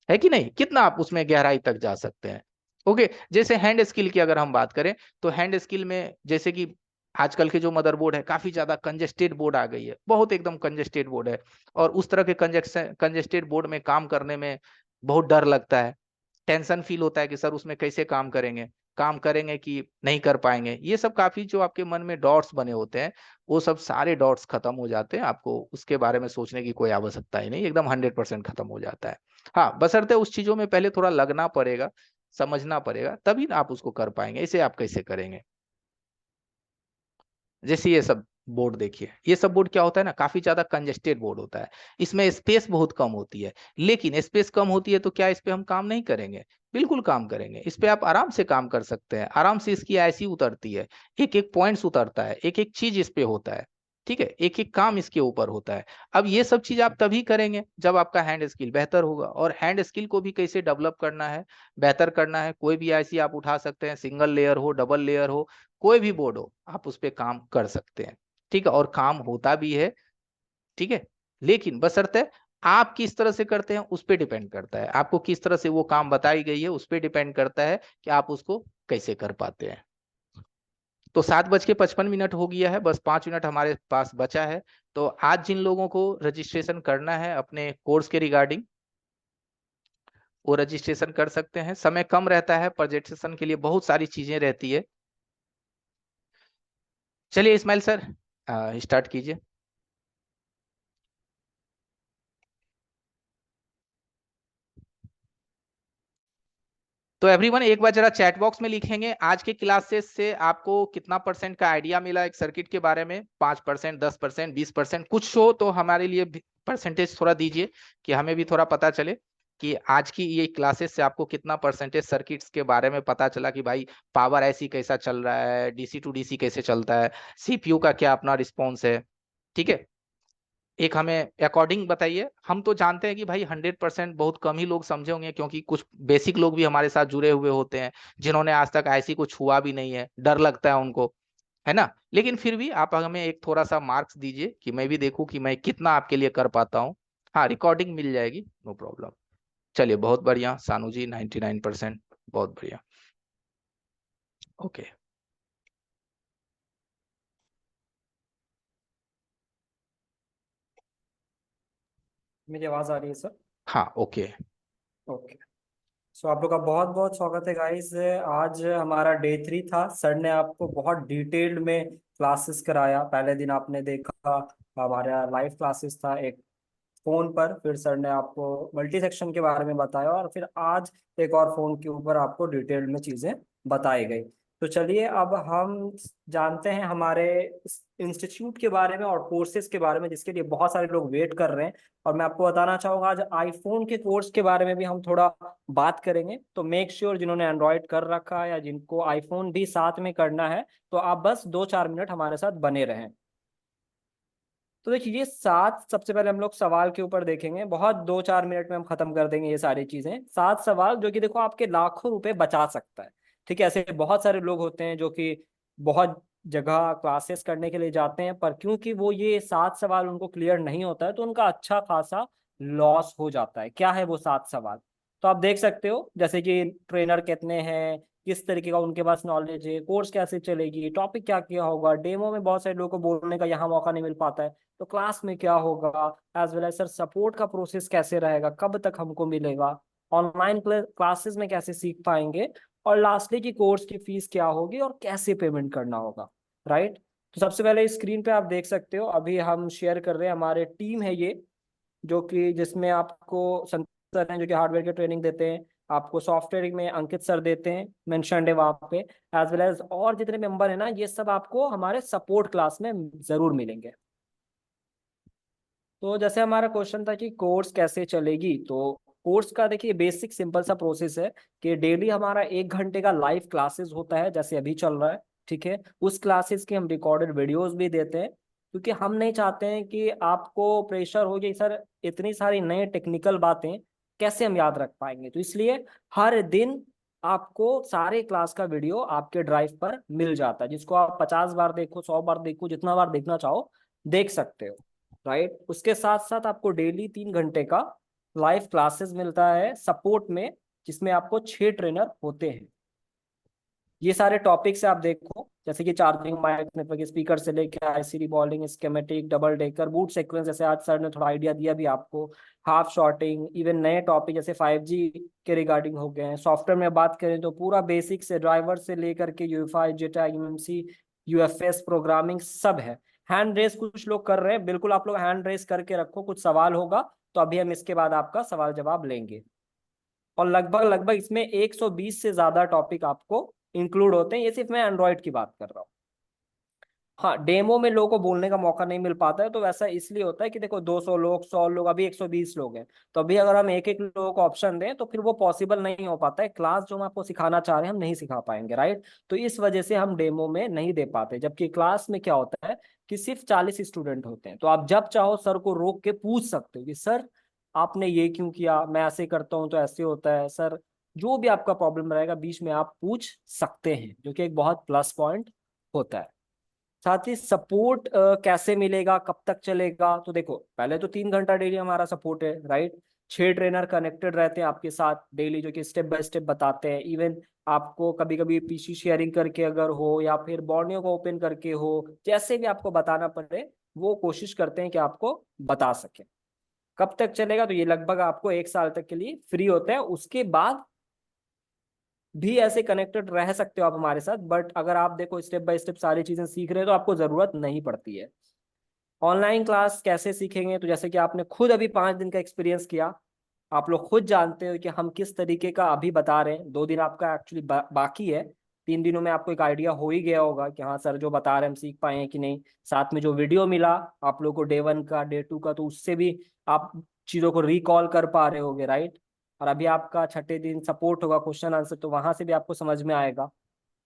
है कि नहीं, कितना आप उसमें गहराई तक जा सकते हैं। ओके, जैसे हैंड स्किल की अगर हम बात करें, तो हैंड स्किल में जैसे कि आजकल के जो मदरबोर्ड है, काफी ज्यादा कंजेस्टेड बोर्ड आ गई है, बहुत एकदम कंजेस्टेड बोर्ड है। और उस तरह के कंजेस्टेड बोर्ड में काम करने में बहुत डर लगता है, टेंशन फील होता है कि सर उसमें कैसे काम करेंगे कि नहीं कर पाएंगे। ये सब काफी जो आपके मन में डॉट्स बने होते हैं, वो सब सारे डॉट्स खत्म हो जाते हैं, आपको उसके बारे में सोचने की कोई आवश्यकता ही नहीं, एकदम 100% खत्म हो जाता है। हाँ, बशर्ते उस चीजों में पहले थोड़ा लगना पड़ेगा, समझना पड़ेगा, तभी ना आप उसको कर पाएंगे। इसे आप कैसे करेंगे, जैसे ये सब बोर्ड देखिए, ये सब बोर्ड क्या होता है ना, काफी ज्यादा कंजेस्टेड बोर्ड होता है, इसमें स्पेस बहुत कम होती है। लेकिन स्पेस कम होती है तो क्या इस पे हम काम नहीं करेंगे, बिल्कुल काम करेंगे। इस पे आप आराम से काम कर सकते हैं, आराम से इसकी ऐसी उतरती है, एक एक पॉइंट्स उतरता है, एक एक चीज इस पे होता है। ठीक है, एक एक काम इसके ऊपर होता है। अब ये सब चीज आप तभी करेंगे जब आपका हैंड स्किल बेहतर होगा। और हैंड स्किल को भी कैसे डेवलप करना है, बेहतर करना है, कोई भी ऐसी आप उठा सकते हैं, सिंगल लेयर हो, डबल लेयर हो, कोई भी बोर्ड हो, आप उस पर काम कर सकते हैं। ठीक है, और काम होता भी है। ठीक है, लेकिन बशर्ते आप किस तरह से करते हैं उस पर डिपेंड करता है, आपको किस तरह से वो काम बताई गई है उस पर डिपेंड करता है कि आप उसको कैसे कर पाते हैं। तो 7:55 हो गया है, बस 5 मिनट हमारे पास बचा है। तो आज जिन लोगों को रजिस्ट्रेशन करना है अपने कोर्स के रिगार्डिंग, वो रजिस्ट्रेशन कर सकते हैं। समय कम रहता है, प्रेजेंटेशन के लिए बहुत सारी चीजें रहती है। चलिए इस्माइल सर, स्टार्ट कीजिए। तो एवरीवन एक बार जरा चैट बॉक्स में लिखेंगे आज के क्लासेस से आपको कितना परसेंट का आइडिया मिला एक सर्किट के बारे में, 5%, 10%, 20%, कुछ हो तो हमारे लिए परसेंटेज थोड़ा दीजिए कि हमें भी थोड़ा पता चले कि आज की ये क्लासेस से आपको कितना परसेंटेज सर्किट्स के बारे में पता चला, कि भाई पावर ऐसी कैसा चल रहा है, डीसी टू डीसी कैसे चलता है, सीपीयू का क्या अपना रिस्पॉन्स है। ठीक है, एक हमें अकॉर्डिंग बताइए। हम तो जानते हैं कि भाई 100% बहुत कम ही लोग समझे होंगे, क्योंकि कुछ बेसिक लोग भी हमारे साथ जुड़े हुए होते हैं जिन्होंने आज तक ऐसी कुछ हुआ भी नहीं है, डर लगता है उनको, है ना। लेकिन फिर भी आप हमें एक थोड़ा सा मार्क्स दीजिए कि मैं भी देखूं कि मैं कितना आपके लिए कर पाता हूँ। हाँ रिकॉर्डिंग मिल जाएगी, नो प्रॉब्लम। चलिए बहुत बढ़िया सानू जी, 99%, बहुत बढ़िया। ओके। मेरी आवाज आ रही है सर? हाँ ओके। ओके। सो आप लोग का बहुत बहुत स्वागत है गाइस। आज हमारा डे 3 था। सर ने आपको बहुत डिटेल्ड में क्लासेस कराया। पहले दिन आपने देखा हमारा लाइव क्लासेस था एक फोन पर, फिर सर ने आपको मल्टी सेक्शन के बारे में बताया, और फिर आज एक और फोन के ऊपर आपको डिटेल में चीजें बताई गई। तो चलिए अब हम जानते हैं हमारे इंस्टीट्यूट के बारे में और कोर्सेज के बारे में, जिसके लिए बहुत सारे लोग वेट कर रहे हैं। और मैं आपको बताना चाहूंगा आज आईफोन के कोर्स के बारे में भी हम थोड़ा बात करेंगे। तो मेक श्योर जिन्होंने एंड्रॉयड कर रखा है या जिनको आईफोन भी साथ में करना है, तो आप बस 2-4 मिनट हमारे साथ बने रहें। तो देखिए ये सात, सबसे पहले हम लोग सवाल के ऊपर देखेंगे। बहुत 2-4 मिनट में हम खत्म कर देंगे ये सारी चीजें। 7 सवाल जो कि देखो आपके लाखों रुपए बचा सकता है। ठीक है, ऐसे बहुत सारे लोग होते हैं जो कि बहुत जगह क्लासेस करने के लिए जाते हैं, पर क्योंकि वो ये 7 सवाल उनको क्लियर नहीं होता है तो उनका अच्छा खासा लॉस हो जाता है। क्या है वो 7 सवाल? तो आप देख सकते हो जैसे कि ट्रेनर कितने हैं, किस तरीके का उनके पास नॉलेज है, कोर्स कैसे चलेगी, टॉपिक क्या क्या होगा, डेमो में बहुत सारे लोगों को बोलने का यहाँ मौका नहीं मिल पाता है, तो क्लास में क्या होगा, as well as sir support का प्रोसेस कैसे रहेगा, कब तक हमको मिलेगा, ऑनलाइन क्लासेस में कैसे सीख पाएंगे, और लास्टली की कोर्स की फीस क्या होगी और कैसे पेमेंट करना होगा। राइट। तो सबसे पहले स्क्रीन पे आप देख सकते हो, अभी हम शेयर कर रहे हैं, हमारे टीम है ये, जो कि जिसमें आपको संतोष सर हैं जो कि हार्डवेयर की ट्रेनिंग देते हैं, आपको सॉफ्टवेयर में अंकित सर देते हैं, मेंशनड है वहाँ पे, एज वेल एज और जितने मेंबर है ना, ये सब आपको हमारे सपोर्ट क्लास में जरूर मिलेंगे। तो जैसे हमारा क्वेश्चन था कि कोर्स कैसे चलेगी, तो कोर्स का देखिए बेसिक सिंपल सा प्रोसेस है कि डेली हमारा 1 घंटे का लाइव क्लासेस होता है, जैसे अभी चल रहा है। ठीक है, उस क्लासेस के हम रिकॉर्डेड वीडियोस भी देते हैं, क्योंकि हम नहीं चाहते हैं कि आपको प्रेशर हो कि सर इतनी सारी नए टेक्निकल बातें कैसे हम याद रख पाएंगे। तो इसलिए हर दिन आपको सारे क्लास का वीडियो आपके ड्राइव पर मिल जाता है, जिसको आप 50 बार देखो, 100 बार देखो, जितना बार देखना चाहो देख सकते हो। राइट। उसके साथ साथ आपको डेली 3 घंटे का लाइव क्लासेस मिलता है सपोर्ट में, जिसमें आपको 6 ट्रेनर होते हैं। ये सारे टॉपिक्स आप देखो, जैसे कि चार्जिंग, माइक, नेटवर्क, स्पीकर से लेके ICD, bowling, schematic, double decker, boot sequence, जैसे आज सर ने थोड़ा आइडिया दिया भी आपको, हाफ शॉर्टिंग, इवन नए टॉपिक जैसे 5G के रिगार्डिंग हो गए हैं। सॉफ्टवेयर में बात करें तो पूरा बेसिक से ड्राइवर से लेकर के यूएफआई, जेटा, यूएमसी, यूएफएस, प्रोग्रामिंग सब है। हैंड रेस कुछ लोग कर रहे हैं, बिल्कुल आप लोग हैंड रेस करके रखो, कुछ सवाल होगा तो अभी हम इसके बाद आपका सवाल जवाब लेंगे। और लगभग लगभग इसमें 120 से ज्यादा टॉपिक आपको इंक्लूड होते हैं। ये सिर्फ मैं एंड्रॉइड की बात कर रहा हूँ। हाँ, डेमो में लोगों को बोलने का मौका नहीं मिल पाता है, तो वैसा इसलिए होता है कि देखो 200 लोग, 100 लोग, अभी 120 लोग हैं, तो अभी अगर हम एक एक लोगों को ऑप्शन दें तो फिर वो पॉसिबल नहीं हो पाता है। क्लास जो हम आपको सिखाना चाह रहे हैं हम नहीं सिखा पाएंगे। राइट। तो इस वजह से हम डेमो में नहीं दे पाते, जबकि क्लास में क्या होता है कि सिर्फ 40 स्टूडेंट होते हैं, तो आप जब चाहो सर को रोक के पूछ सकते हो कि सर आपने ये क्यों किया, मैं ऐसे करता हूँ तो ऐसे होता है सर। जो भी आपका प्रॉब्लम रहेगा बीच में आप पूछ सकते हैं, जो कि एक बहुत प्लस पॉइंट होता है। साथ ही सपोर्ट कैसे मिलेगा, कब तक चलेगा, तो देखो पहले तो 3 घंटा डेली हमारा सपोर्ट है। राइट। 6 ट्रेनर कनेक्टेड रहते हैं आपके साथ डेली, जो कि स्टेप बाय स्टेप बताते हैं। इवन आपको कभी कभी पीसी शेयरिंग करके अगर हो, या फिर बॉर्नियो को ओपन करके हो, जैसे भी आपको बताना पड़े वो कोशिश करते हैं कि आपको बता सके। कब तक चलेगा, तो ये लगभग आपको 1 साल तक के लिए फ्री होता है। उसके बाद भी ऐसे कनेक्टेड रह सकते हो आप हमारे साथ, बट अगर आप देखो स्टेप बाय स्टेप सारी चीजें सीख रहे हो तो आपको जरूरत नहीं पड़ती है। ऑनलाइन क्लास कैसे सीखेंगे, तो जैसे कि आपने खुद अभी 5 दिन का एक्सपीरियंस किया, आप लोग खुद जानते हो कि हम किस तरीके का अभी बता रहे हैं। 2 दिन आपका एक्चुअली बाकी है, 3 दिनों में आपको एक आइडिया हो ही गया होगा कि हाँ सर जो बता रहे हैं हम सीख पाए हैं कि नहीं। साथ में जो वीडियो मिला आप लोगों को डे 1 का, डे 2 का, तो उससे भी आप चीज़ों को रिकॉल कर पा रहे होगे। राइट। और अभी आपका छठे दिन सपोर्ट होगा, क्वेश्चन आंसर, तो वहां से भी आपको समझ में आएगा,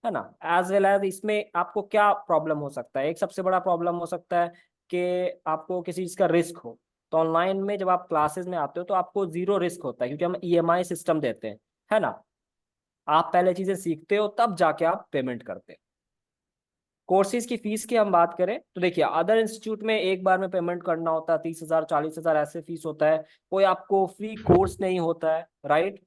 है ना। एज वेल एज इसमें आपको क्या प्रॉब्लम हो सकता है, एक सबसे बड़ा प्रॉब्लम हो सकता है कि आपको किसी चीज़ का रिस्क हो। तो ऑनलाइन में जब आप क्लासेस में आते हो तो आपको जीरो रिस्क होता है, क्योंकि हम ईएमआई सिस्टम देते हैं, है ना। आप पहले चीजें सीखते हो तब जाके आप पेमेंट करते हो। कोर्सेज की फीस की हम बात करें तो देखिए अदर इंस्टीट्यूट में एक बार में पेमेंट करना होता है, 30,000 40,000 ऐसे फीस होता है। कोई आपको फ्री कोर्स नहीं होता है, राइट।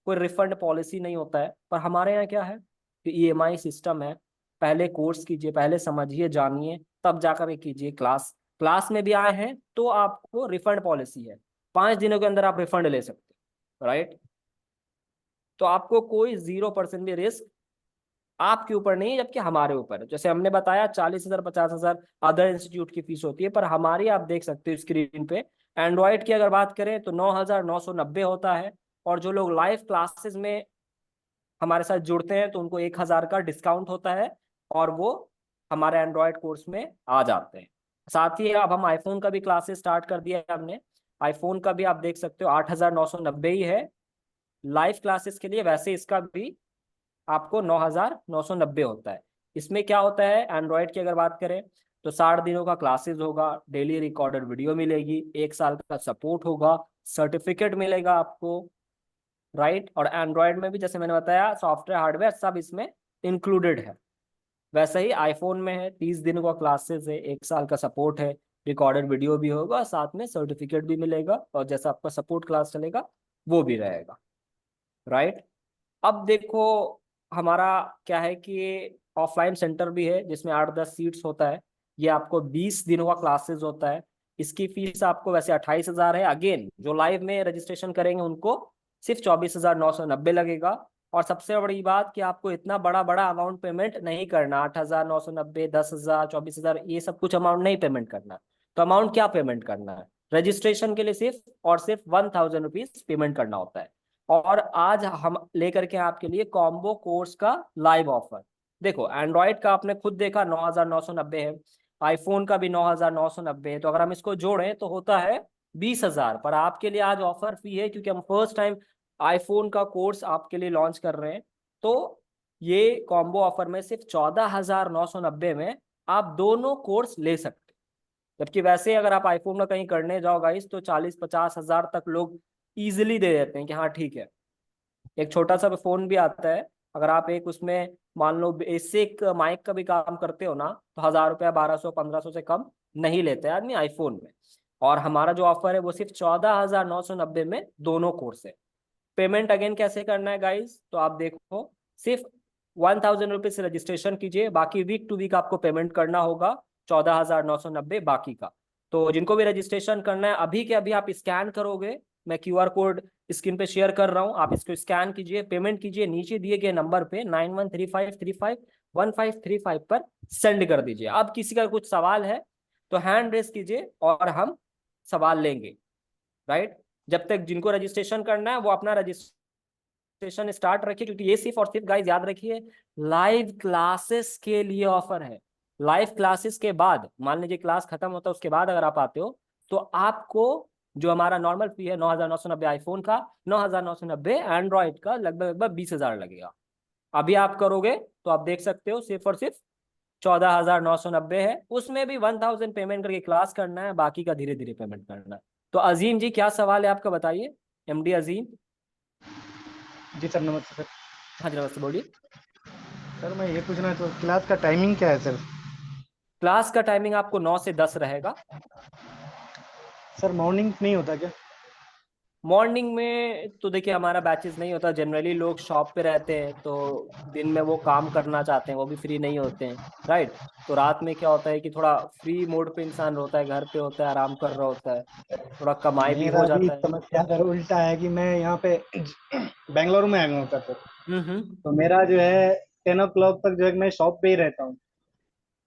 कोई रिफंड पॉलिसी नहीं होता है। पर हमारे यहाँ क्या है कि ईएमआई सिस्टम है। पहले कोर्स कीजिए, पहले समझिए जानिए, तब जाकर के कीजिए क्लास। क्लास में भी आए हैं तो आपको रिफंड पॉलिसी है, 5 दिनों के अंदर आप रिफंड ले सकते हैं, राइट। तो आपको कोई 0% भी रिस्क आपके ऊपर नहीं है, जबकि हमारे ऊपर है। जैसे हमने बताया 40,000 50,000 अदर इंस्टीट्यूट की फीस होती है, पर हमारी आप देख सकते हो स्क्रीन पे। एंड्रॉइड की अगर बात करें तो 9,990 होता है। और जो लोग लाइव क्लासेस में हमारे साथ जुड़ते हैं तो उनको 1,000 का डिस्काउंट होता है, और वो हमारे एंड्रॉयड कोर्स में आ जाते हैं। साथ ही अब हम आईफोन का भी क्लासेस स्टार्ट कर दिया है हमने। आईफोन का भी आप देख सकते हो 8,990 ही है लाइव क्लासेस के लिए। वैसे इसका भी आपको 9,990 होता है। इसमें क्या होता है, एंड्रॉयड की अगर बात करें तो 60 दिनों का क्लासेस होगा, डेली रिकॉर्डेड वीडियो मिलेगी, 1 साल का सपोर्ट होगा, सर्टिफिकेट मिलेगा आपको, राइट। और एंड्रॉयड में भी जैसे मैंने बताया सॉफ्टवेयर हार्डवेयर सब इसमें इंक्लूडेड है। वैसे ही आईफोन में है, 30 दिनों का क्लासेस है, 1 साल का सपोर्ट है, रिकॉर्डेड वीडियो भी होगा, साथ में सर्टिफिकेट भी मिलेगा, और जैसा आपका सपोर्ट क्लास चलेगा वो भी रहेगा, राइट। अब देखो हमारा क्या है कि ऑफलाइन सेंटर भी है जिसमें 8-10 सीट्स होता है। ये आपको 20 दिनों का क्लासेस होता है। इसकी फीस आपको वैसे 28,000 है। अगेन जो लाइव में रजिस्ट्रेशन करेंगे उनको सिर्फ 24,990 लगेगा। और सबसे बड़ी बात कि आपको इतना बड़ा बड़ा अमाउंट पेमेंट नहीं करना, 8,990, 10,000, 24,000 ये सब कुछ अमाउंट नहीं पेमेंट करना। तो अमाउंट क्या पेमेंट करना है, रजिस्ट्रेशन के लिए सिर्फ और सिर्फ 1,000 रुपीज पेमेंट करना होता है। और आज हम लेकर के आपके लिए कॉम्बो कोर्स का लाइव ऑफर। देखो एंड्रॉयड का आपने खुद देखा 9,990 है, आईफोन का भी 9,990 है, तो अगर हम इसको जोड़ें तो होता है 20,000। पर आपके लिए आज ऑफर फ्री है क्योंकि हम फर्स्ट टाइम आईफोन का कोर्स आपके लिए लॉन्च कर रहे हैं। तो ये कॉम्बो ऑफर में सिर्फ 14,990 में आप दोनों कोर्स ले सकते हैं। जबकि वैसे अगर आप आईफोन का कहीं करने जाओ गाइस तो 40-50 हज़ार तक लोग इजिली दे देते हैं कि हाँ ठीक है। एक छोटा सा फोन भी आता है, अगर आप एक उसमें मान लो बेसिक माइक का भी काम करते हो ना, तो 1,000 रुपया 1,200 1,500 से कम नहीं लेते हैं आदमी आईफोन में। और हमारा जो ऑफर है वो सिर्फ 14,990 में दोनों कोर्स है। पेमेंट अगेन कैसे करना है गाइस, तो आप देखो सिर्फ 1,000 रुपीज से रजिस्ट्रेशन कीजिए, बाकी वीक टू वीक आपको पेमेंट करना होगा 14,990 बाकी का। तो जिनको भी रजिस्ट्रेशन करना है अभी के अभी आप स्कैन करोगे, मैं क्यूआर कोड स्क्रीन पे शेयर कर रहा हूँ, आप इसको स्कैन कीजिए, पेमेंट कीजिए, नीचे दिए गए नंबर पे 9135351535 पर सेंड कर दीजिए। अब किसी का कुछ सवाल है तो हैंड रेस कीजिए और हम सवाल लेंगे, राइट। जब तक जिनको रजिस्ट्रेशन करना है वो अपना रजिस्ट्रेशन स्टार्ट रखिए, क्योंकि ये सिर्फ और सिर्फ गाइस याद रखिए लाइव क्लासेस के लिए ऑफर है। लाइव क्लासेस के बाद मान लीजिए क्लास खत्म होता है उसके बाद अगर आप आते हो तो आपको जो हमारा नॉर्मल फी है 9,990 आईफोन का, 9,990 एंड्रॉइड का, लगभग लगभग 20,000 लगेगा। अभी आप करोगे तो आप देख सकते हो सिर्फ और सिर्फ 14,990 है। उसमें भी 1,000 पेमेंट करके क्लास करना है, बाकी का धीरे धीरे पेमेंट करना है। तो अजीम जी क्या सवाल है आपका, बताइए। एमडी अजीम। जी सर, नमस्ते सर। हाँ जी नमस्ते, बोलिए। सर मैं ये पूछना है तो क्लास का टाइमिंग क्या है सर? क्लास का टाइमिंग आपको 9 से 10 रहेगा। सर मॉर्निंग नहीं होता क्या? मॉर्निंग में तो देखिए हमारा बैचेस नहीं होता, जनरली लोग शॉप पे रहते हैं तो दिन में वो काम करना चाहते हैं, वो भी फ्री नहीं होते हैं, राइट। तो रात में क्या होता है कि थोड़ा फ्री मोड पे इंसान होता है, घर पे होता है, आराम कर रहा होता है, थोड़ा कमाई भी मेरा हो अभी जाता है। समस्या सर उल्टा है कि मैं यहाँ पे बेंगलुरु में आया हूँ सर। हम्म। तो मेरा जो है 10 o'clock तक जो है मैं शॉप पे ही रहता हूँ।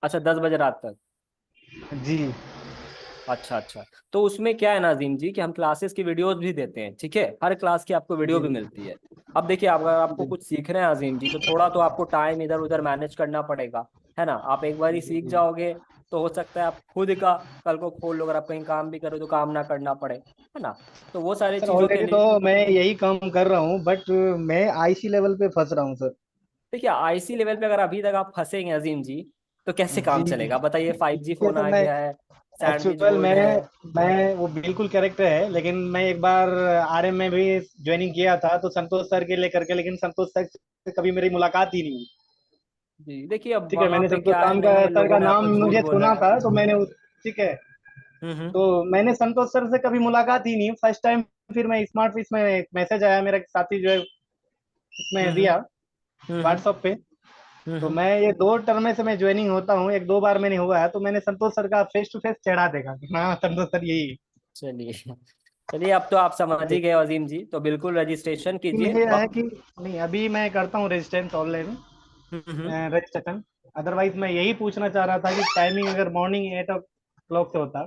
अच्छा, 10 बजे रात तक। जी। अच्छा अच्छा। तो उसमें क्या है ना अजीम जी कि हम क्लासेस की वीडियोस भी देते हैं, ठीक है, हर क्लास की आपको वीडियो जी। भी मिलती है। अब देखिए अगर आपको जी। कुछ सीखना है अजीम जी तो थोड़ा तो आपको टाइम इधर उधर मैनेज करना पड़ेगा, है ना। आप एक बार ही जी। सीख जी। जाओगे तो हो सकता है आप खुद का कल को खोल लो, अगर आप कहीं काम भी करो तो काम ना करना पड़े, है ना। तो वो सारी सर चीज़ों के ऑलरेडी तो लिए मैं यही काम कर रहा हूँ, बट मैं आईसी लेवल पे फंस रहा हूँ सर। देखिए आईसी लेवल पे अगर अभी तक आप फंसेंगे अजीम जी तो कैसे काम जी। चलेगा बताइए। 5G देखिए फोन सर, आ मैं गया है, सैंडविच एक्चुअल बोर्ड है। मैं वो बिल्कुल करेक्ट है, लेकिन मैं एक बार आरएम में भी ज्वाइनिंग किया था तो संतोष सर के लेकर के, लेकिन संतोष सर से कभी मेरी मुलाकात ही नहीं हुई। जी देखिए अब ठीक है, वहाँ मैंने पे संतोष क्या है, सर का नहीं है, सर का लोगों ने नाम आपको झूठ मुझे बोला सुना है। था, तो मैंने ठीक है, हम्म। तो मैंने संतोष सर से कभी मुलाकात ही नहीं, फर्स्ट टाइम। फिर मैं स्मार्ट फिश में एक मैसेज आया, मेरा एक साथी जो है इसमें हम्म। दिया हम्म। व्हाट्सएप पे। तो हम्म। मैं ये 2 टर्म से मैं ज्वाइनिंग होता हूँ, एक दो बार मैंने हुआ है, तो मैंने संतोष सर का फेस टू फेस चेहरा देखा कि हाँ संतोष सर यही चलिए चलिए, अब तो आप समझ ही है। गए अजीम जी, तो बिल्कुल रजिस्ट्रेशन कीजिए ये है वक्त। कि नहीं, अभी मैं करता हूँ रजिस्ट्रेशन ऑनलाइन हम्म। रजिस्ट्रेशन। अदरवाइज मैं यही पूछना चाह रहा था कि टाइमिंग अगर मॉर्निंग 8 o'clock से होता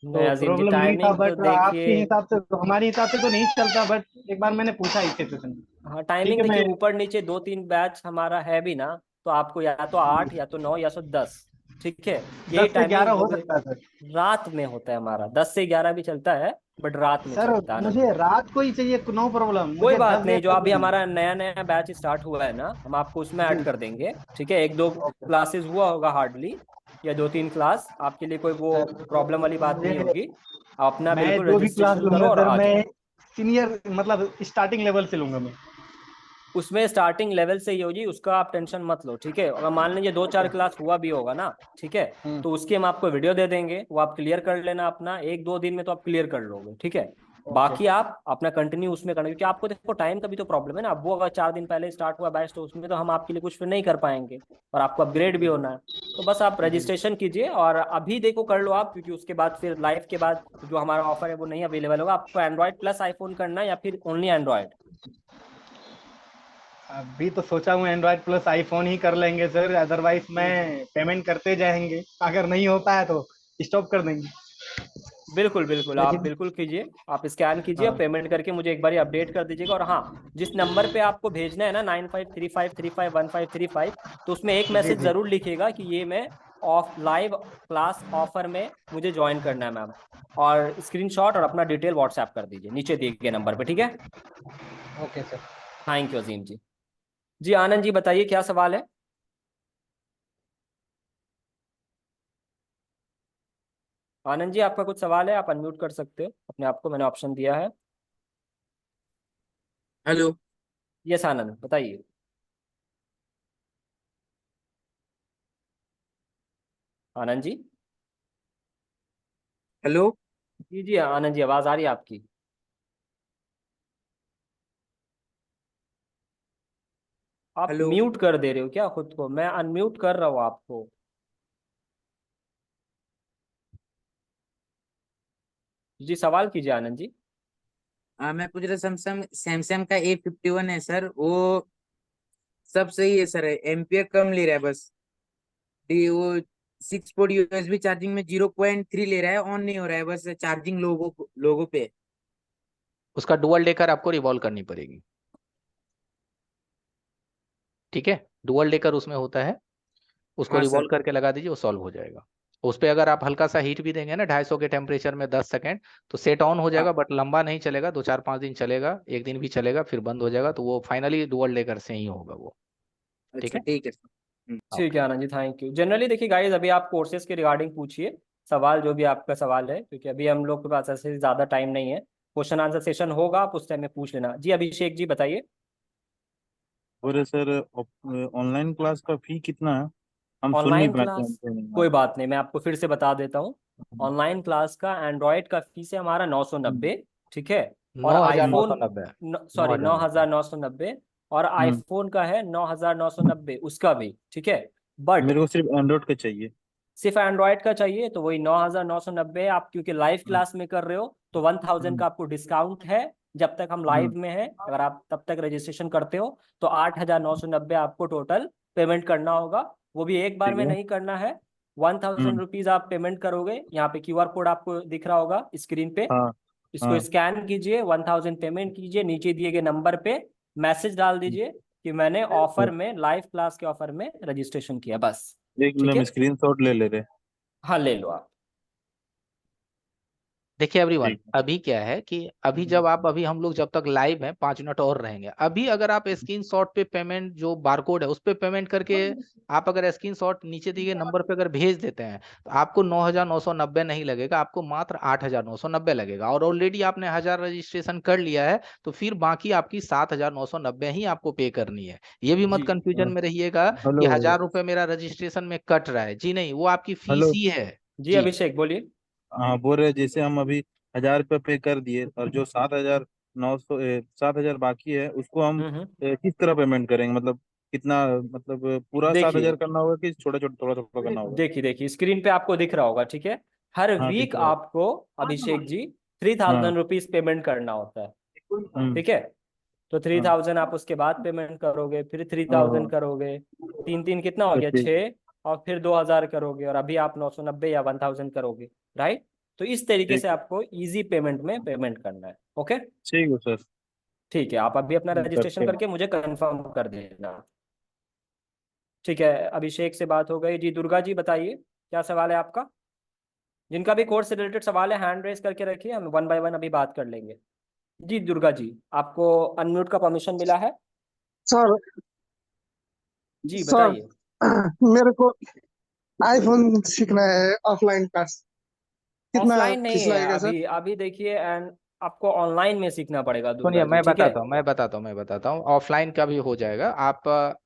नहीं तो अजीम जी, प्रॉब्लम नहीं था, टाइमिंग तो बट आपके देखिए, हिसाब से तो हमारे हिसाब से तो नहीं चलता, बट एक बार मैंने पूछा इस सिचुएशन। हाँ ठीक टाइमिंग है, देखिए, मैं ऊपर नीचे 2-3 बैच हमारा है भी ना, तो आपको या तो 8 या तो 9 या तो 10, ठीक है, यही 10 से 11 टाइमिंग हो होगी। सकता है सर। रात में होता है हमारा, 10 से 11 भी चलता है, बट रात में सर चलता है आनंद मुझे जी। रात को ही चाहिए, नो प्रॉब्लम, कोई मुझे बात दस नहीं, बजे जो तक अभी नहीं। हमारा नया नया बैच स्टार्ट हुआ है ना, हम आपको उसमें ऐड जी। कर देंगे, ठीक है, 1-2 ओके क्लासेस हुआ होगा हार्डली, या 2-3 क्लास, आपके लिए कोई वो सर, प्रॉब्लम वाली बात नहीं मुझे, होगी। आप अपना मैं बिल्कुल जो भी क्लास रजिस्ट्रेशन करो लूंगा और सर, आ मैं जाओ। सीनियर मतलब स्टार्टिंग लेवल से लूंगा मैं। उसमें स्टार्टिंग लेवल से ही होगी, उसका आप टेंशन मत लो, ठीक है, अगर मान लीजिए 2-4 क्लास हुआ भी होगा ना, ठीक है, हम्म। तो उसकी हम आपको वीडियो दे देंगे, वो आप क्लियर कर लेना अपना, 1-2 दिन में तो आप क्लियर कर लोगे, ठीक है। ओके। बाकी आप अपना कंटिन्यू उसमें करना, क्योंकि आपको देखो टाइम का भी तो प्रॉब्लम है ना, अब वो अगर 4 दिन पहले स्टार्ट हुआ बैच, तो उसमें तो हम आपके लिए कुछ फिर नहीं कर पाएंगे, और आपको अपग्रेड भी होना है। तो बस आप जी। रजिस्ट्रेशन कीजिए, और अभी देखो कर लो आप, क्योंकि उसके बाद फिर लाइव के बाद जो हमारा ऑफर है वो नहीं अवेलेबल होगा। आपको एंड्रॉइड प्लस आईफोन करना है या फिर ओनली एंड्रॉइड? अभी तो सोचा हूँ एंड्रॉइड प्लस आईफोन ही कर लेंगे सर, अदरवाइज मैं पेमेंट करते जाएंगे, अगर नहीं होता है तो स्टॉप कर देंगे। बिल्कुल बिल्कुल, आप लेकिन बिल्कुल कीजिए, आप स्कैन कीजिए और हाँ। पेमेंट करके मुझे एक बार अपडेट कर दीजिएगा। और हाँ, जिस नंबर पे आपको भेजना है ना, 9535351535, तो उसमें एक जी मैसेज जी। जरूर लिखिएगा कि ये मैं ऑफ लाइव क्लास ऑफर में मुझे ज्वाइन करना है मैम, और स्क्रीनशॉट और अपना डिटेल व्हाट्सएप कर दीजिए नीचे दिए गए नंबर पे, ठीक है। Okay sir. थैंक यू अजीम जी। जी आनंद जी बताइए, क्या सवाल है? आनंद जी आपका कुछ सवाल है, आप अनम्यूट कर सकते हो अपने आप को, मैंने ऑप्शन दिया है। हेलो। यस आनंद बताइए। आनंद जी। हेलो। जी जी आनंद जी, आवाज आ रही है आपकी। आप हेलो। म्यूट कर दे रहे हो क्या खुद को? मैं अनम्यूट कर रहा हूँ आपको। जी सवाल कीजिए आनंद जी। मैं पूछ रहा, सैमसंग सैमसंग का A51 है सर, वो सब सही है सर, एम्पियर कम ले रहा है बस। वो 6 पोर्ट USB चार्जिंग में 0.3 ले रहा है, ऑन नहीं हो रहा है, बस चार्जिंग लोगों पे। उसका डुअल डेकर आपको रिवॉल्व करनी पड़ेगी, ठीक है। डुअल डेकर उसमें होता है, उसको हाँ सर। रिवॉल्व करके लगा दीजिए, वो सॉल्व हो जाएगा। उस पे अगर आप हल्का सा हीट भी देंगे ना 250 के टेम्परेचर में 10 सेकेंड, तो सेट ऑन हो हाँ। जाएगा, बट लंबा नहीं चलेगा, 2 4 5 दिन चलेगा, एक दिन भी चलेगा फिर बंद हो जाएगा, तो वो फाइनली डुअल डेकर से ही होगा वो। ठीक अच्छा है। ठीक है सर। ठीक है Anand ji, thank you. Generally देखिए गाइस, अभी आप कोर्सेज के रिगार्डिंग पूछिए सवाल, जो भी आपका सवाल है, क्योंकि अभी हम लोग के पास ऐसे ज़्यादा टाइम नहीं है। क्वेश्चन आंसर सेशन होगा, आप उस टाइम में पूछ लेना। जी अभिषेक जी बताइए। और सर ऑनलाइन क्लास का फी कितना है? हम सुन नहीं ऑनलाइन पाते हैं क्लास, ट्रेनिंग में। कोई बात नहीं, मैं आपको फिर से बता देता हूँ। ऑनलाइन क्लास का एंड्रॉयड का फीस है हमारा 990, ठीक है। और 9,990। IPhone, sorry 9,990। 9,990, और हम्म। आईफोन का है 9,990 उसका भी, ठीक है। बट मेरे को सिर्फ एंड्रॉइड का चाहिए। सिर्फ एंड्रॉयड का चाहिए तो वही 9,990। आप क्योंकि लाइव हम्म। क्लास में कर रहे हो तो 1,000 हम्म। का आपको डिस्काउंट है, जब तक हम लाइव हम्म। में हैं, अगर आप तब तक रजिस्ट्रेशन करते हो तो 8,990 आपको टोटल पेमेंट करना होगा। वो भी एक बार ठीक में है। नहीं करना है, 1,000 हम्म। रुपीज आप पेमेंट करोगे। यहाँ पे QR कोड आपको दिख रहा होगा स्क्रीन पे, हाँ। इसको हाँ। स्कैन कीजिए, 1,000 पेमेंट कीजिए, नीचे दिए गए नंबर पे मैसेज डाल दीजिए कि मैंने ऑफर में, लाइव क्लास के ऑफर में रजिस्ट्रेशन किया, बस। एक ठीक मिनट है, में स्क्रीन शॉट ले ले रहे। हाँ ले लो आप। देखिए एवरीवन, ठीक। अभी क्या है कि अभी जब आप अभी हम लोग जब तक लाइव हैं 5 मिनट और रहेंगे। अभी अगर आप स्क्रीन शॉट पे पेमेंट जो बारकोड है उस पे पेमेंट करके आप अगर स्क्रीन शॉट नीचे दिए गए नंबर पे अगर भेज देते हैं तो आपको 9,990 नहीं लगेगा, आपको मात्र 8,990 लगेगा। और ऑलरेडी आपने 1,000 रजिस्ट्रेशन कर लिया है तो फिर बाकी आपकी 7,990 ही आपको पे करनी है। ये भी मत जी कंफ्यूजन में रहिएगा कि हेलो 1,000 रुपये मेरा रजिस्ट्रेशन में कट रहा है। जी नहीं, वो आपकी फीस हेलो। ही है। जी जी अभिषेक बोलिए। हाँ, बोल रहे जैसे हम अभी 1,000 रुपये पे कर दिए और जो 7,000 बाकी है उसको हम हम्म। किस तरह पेमेंट करेंगे? मतलब कितना, मतलब पूरा देखिए 7,000 करना होगा कि छोटा छोटा थोड़ा थोड़ा करना होगा? देखिए स्क्रीन पे आपको दिख रहा होगा, ठीक है। हर हाँ, दिख वीक रहा है। आपको अभिषेक जी थ्री हाँ। थाउजेंड रुपीज पेमेंट करना होता है, हम्म। ठीक है। तो थ्री हाँ। थाउजेंड आप उसके बाद पेमेंट करोगे, फिर थ्री ओहो। थाउजेंड करोगे, तीन तीन कितना हो तो गया, ठीक। 6, और फिर 2,000 करोगे, और अभी आप 990 या 1,000 करोगे, राइट। तो इस तरीके ठीक से आपको इजी पेमेंट में पेमेंट करना है, ओके। ठीक है सर। ठीक है, आप अभी अपना करते रजिस्ट्रेशन हैं। करके मुझे कंफर्म कर देना। ठीक है, अभिषेक से बात हो गई जी। दुर्गा जी बताइए, क्या सवाल है आपका? जिनका भी कोर्स से रिलेटेड सवाल है हैंड रेस करके रखिए, हम वन बाय वन अभी बात कर लेंगे। जी दुर्गा जी, आपको अनम्यूट का परमिशन मिला है। सर जी सर बताइए। मेरे को आईफोन सीखना है ऑफलाइन क्लास, कितना ऑफलाइन नहीं फीस है लगेगा सर? अभी, अभी देखिए, एंड आपको ऑनलाइन में सीखना पड़ेगा सुनिए, दुर्गा जी, ठीक है। मैं बताता हूँ ऑफलाइन का भी हो जाएगा। आप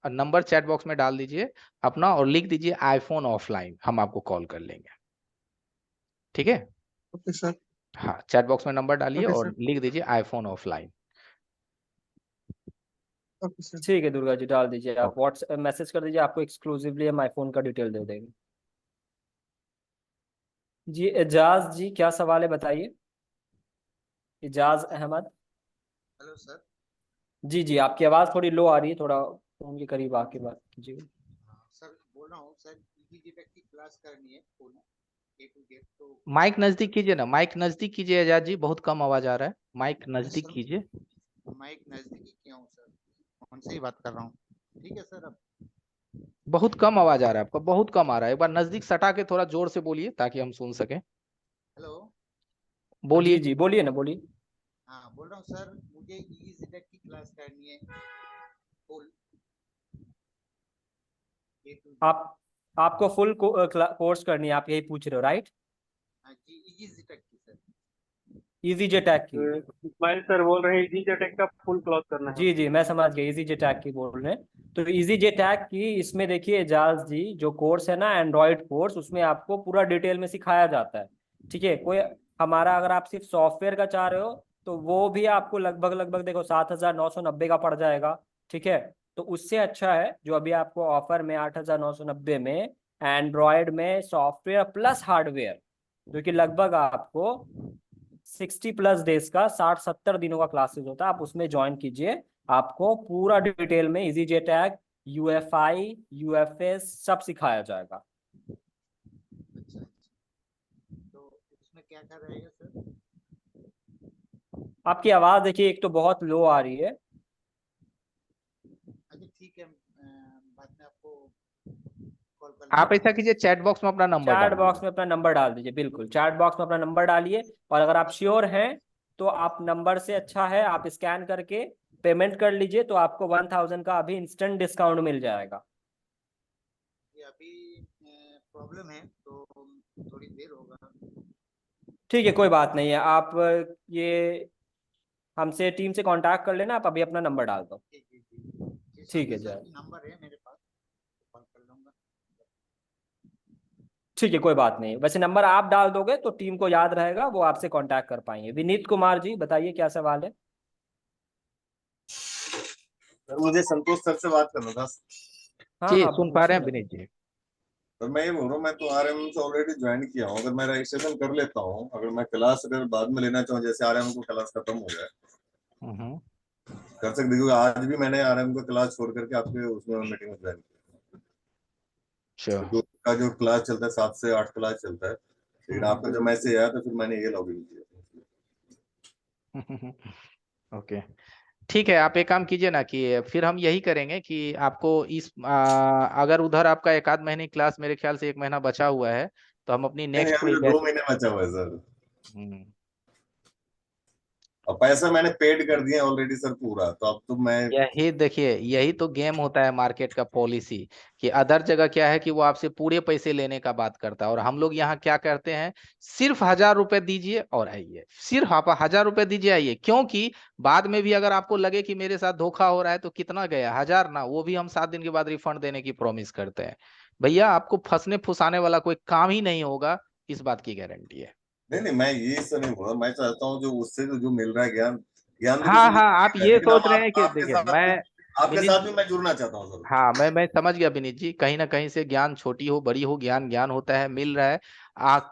नंबर चैट बॉक्स में डाल दीजिए अपना और लिख दीजिए आईफोन ऑफलाइन, हम आपको कॉल कर लेंगे। ठीक है। Okay sir. हाँ, चैट बॉक्स में नंबर डालिए ओके और सर। लिख दीजिए आईफोन ऑफलाइन। Okay sir. ठीक है दुर्गा जी, डाल दीजिए, आप ओके। व्हाट्सएप मैसेज कर दीजिए, आपको एक्सक्लूसिवली हम आईफोन का डिटेल दे देंगे। जी एजाज जी, क्या सवाल है बताइए। एजाज अहमद। Hello sir. जी जी, आपकी आवाज़ थोड़ी लो आ रही है, थोड़ा फोन के करीब आके बात कीजिए। सर बोल रहा हूँ सर, ईजी टेक की क्लास करनी है फुल ए टू जेड, तो माइक नजदीक कीजिए ना, माइक नजदीक कीजिए आजाद जी, बहुत कम आवाज आ रहा है, माइक नजदीक सर कीजिए। माइक नजदीकी किया हूँ सर, फोन से ही बात कर रहा हूँ। ठीक है सर। अब बहुत कम आवाज आ रहा है आपका, बहुत कम आ रहा है। एक बार नजदीक सटा के थोड़ा जोर से बोलिए ताकि हम सुन सकें। हेलो। जी बोलिए। जी बोलिए ना, बोलिए। हाँ बोल रहा हूँ सर, मुझे ईजी टेक की क्लास करनी है फुल ए टू जेड। आप आपको फुल कोर्स करनी है, आप यही पूछ रहे हो, राइट? हाँ जी, ईजी टेक की सर। इजी जे टैग की। इस्माइल सर बोल रहे हैं इजी जेटेक का फुल क्लॉथ करना है। जी जी मैं समझ गया, इजी जे टैग की बोल रहे हैं। तो इजी जे टैग की, इसमें देखिए एजाज जी, जो कोर्स है ना एंड्रॉयड कोर्स, उसमें आपको पूरा डिटेल में सिखाया जाता है, ठीक है। कोई हमारा, अगर आप सिर्फ सॉफ्टवेयर का चाह रहे हो तो वो भी आपको लगभग लगभग देखो 7,990 का पड़ जाएगा, ठीक है। तो उससे अच्छा है जो अभी आपको ऑफर में 8,990 में एंड्रॉयड में सॉफ्टवेयर प्लस हार्डवेयर, जो कि लगभग आपको 60+ डेज का, 60-70 दिनों का क्लासेस होता है, आप उसमें ज्वाइन कीजिए। आपको पूरा डिटेल में इजी जे टैग, यूएफआई, यूएफएस सब सिखाया जाएगा। अच्छा अच्छा, तो उसमें क्या क्या रहेगा सर? आपकी आवाज देखिए, एक तो बहुत लो आ रही है। अच्छा ठीक है, बाद में आपको कॉल कर आप लेता ऐसा हूँ। कीजिए, चैट बॉक्स में अपना नंबर चैट डाल बॉक्स दीजिए। में अपना नंबर डाल दीजिए, बिल्कुल चैट बॉक्स में अपना नंबर डालिए। और अगर आप श्योर हैं तो आप नंबर से अच्छा है आप स्कैन करके पेमेंट कर लीजिए, तो आपको 1,000 का अभी इंस्टेंट डिस्काउंट मिल जाएगा। ये अभी प्रॉब्लम है तो थोड़ी देर होगा। ठीक है, कोई बात नहीं है। आप ये हमसे टीम से कांटेक्ट कर लेना, आप अभी अपना नंबर डाल दो। जी जी जी जी, ठीक है संजय सर जय। की नंबर है मेरे पास, कॉल कर लूंगा। ठीक है, कोई बात नहीं, वैसे नंबर आप डाल दोगे तो टीम को याद रहेगा, वो आपसे कांटेक्ट कर पाएंगे। विनीत कुमार जी बताइए, क्या सवाल है। सर मुझे संतोष सर से बात करना था। हाँ जी हाँ सुन पा रहे पूछिए हैं ना। विनीत जी। सर मैं ये बोल रहा हूँ, मैं तो आरएम से ऑलरेडी ज्वाइन किया हूँ। अगर मैं रजिस्ट्रेशन कर लेता हूँ, अगर मैं क्लास अगर बाद में लेना चाहूँ, जैसे आरएम को क्लास खत्म हो जाए, हम्म। कर सकते? क्योंकि आज भी मैंने आरएम का क्लास छोड़ करके आपके उसमें मीटिंग में ज्वाइन किया। श्योर। क्योंकि उसका जो क्लास चलता है 7 से 8 क्लास चलता है, लेकिन आपका जब मैसेज आया तो फिर मैंने ये लॉगिन किया। ओके, ठीक है। आप एक काम कीजिए ना कि फिर हम यही करेंगे कि आपको इस अगर उधर आपका एक आध महीने क्लास, मेरे ख्याल से 1 महीना बचा हुआ है, तो हम अपनी नहीं नहीं, नेक्स्ट अभी कोई तो 2 बैच। महीने बचा हुआ है सर। और पैसा मैंने पेड कर दिया ऑलरेडी सर पूरा, तो अब तो मैं यही देखिए, यही तो गेम होता है मार्केट का पॉलिसी, कि अदर जगह क्या है कि वो आपसे पूरे पैसे लेने का बात करता है, और हम लोग यहाँ क्या करते हैं, सिर्फ 1,000 रुपए दीजिए और आइए, सिर्फ आप 1,000 रुपए दीजिए आइए, क्योंकि बाद में भी अगर आपको लगे कि मेरे साथ धोखा हो रहा है तो कितना गया 1,000 ना, वो भी हम 7 दिन के बाद रिफंड देने की प्रॉमिस करते हैं। भैया आपको फंसने फुसाने वाला कोई काम ही नहीं होगा, इस बात की गारंटी है। नहीं मैं ये सब नहीं बोल रहा, मैं चाहता हूँ जो उससे जो मिल रहा है ज्ञान, ज्ञान तो हाँ किसी हाँ, आप को ये लेकिन सोच हम रहे हैं कि आपके देखिए साथ मैं, आपके विनीत साथ जी, भी मैं जुड़ना चाहता हूँ सर। हाँ मैं समझ गया विनीत जी, कहीं ना कहीं से ज्ञान छोटी हो बड़ी हो, ज्ञान ज्ञान होता है, मिल रहा है।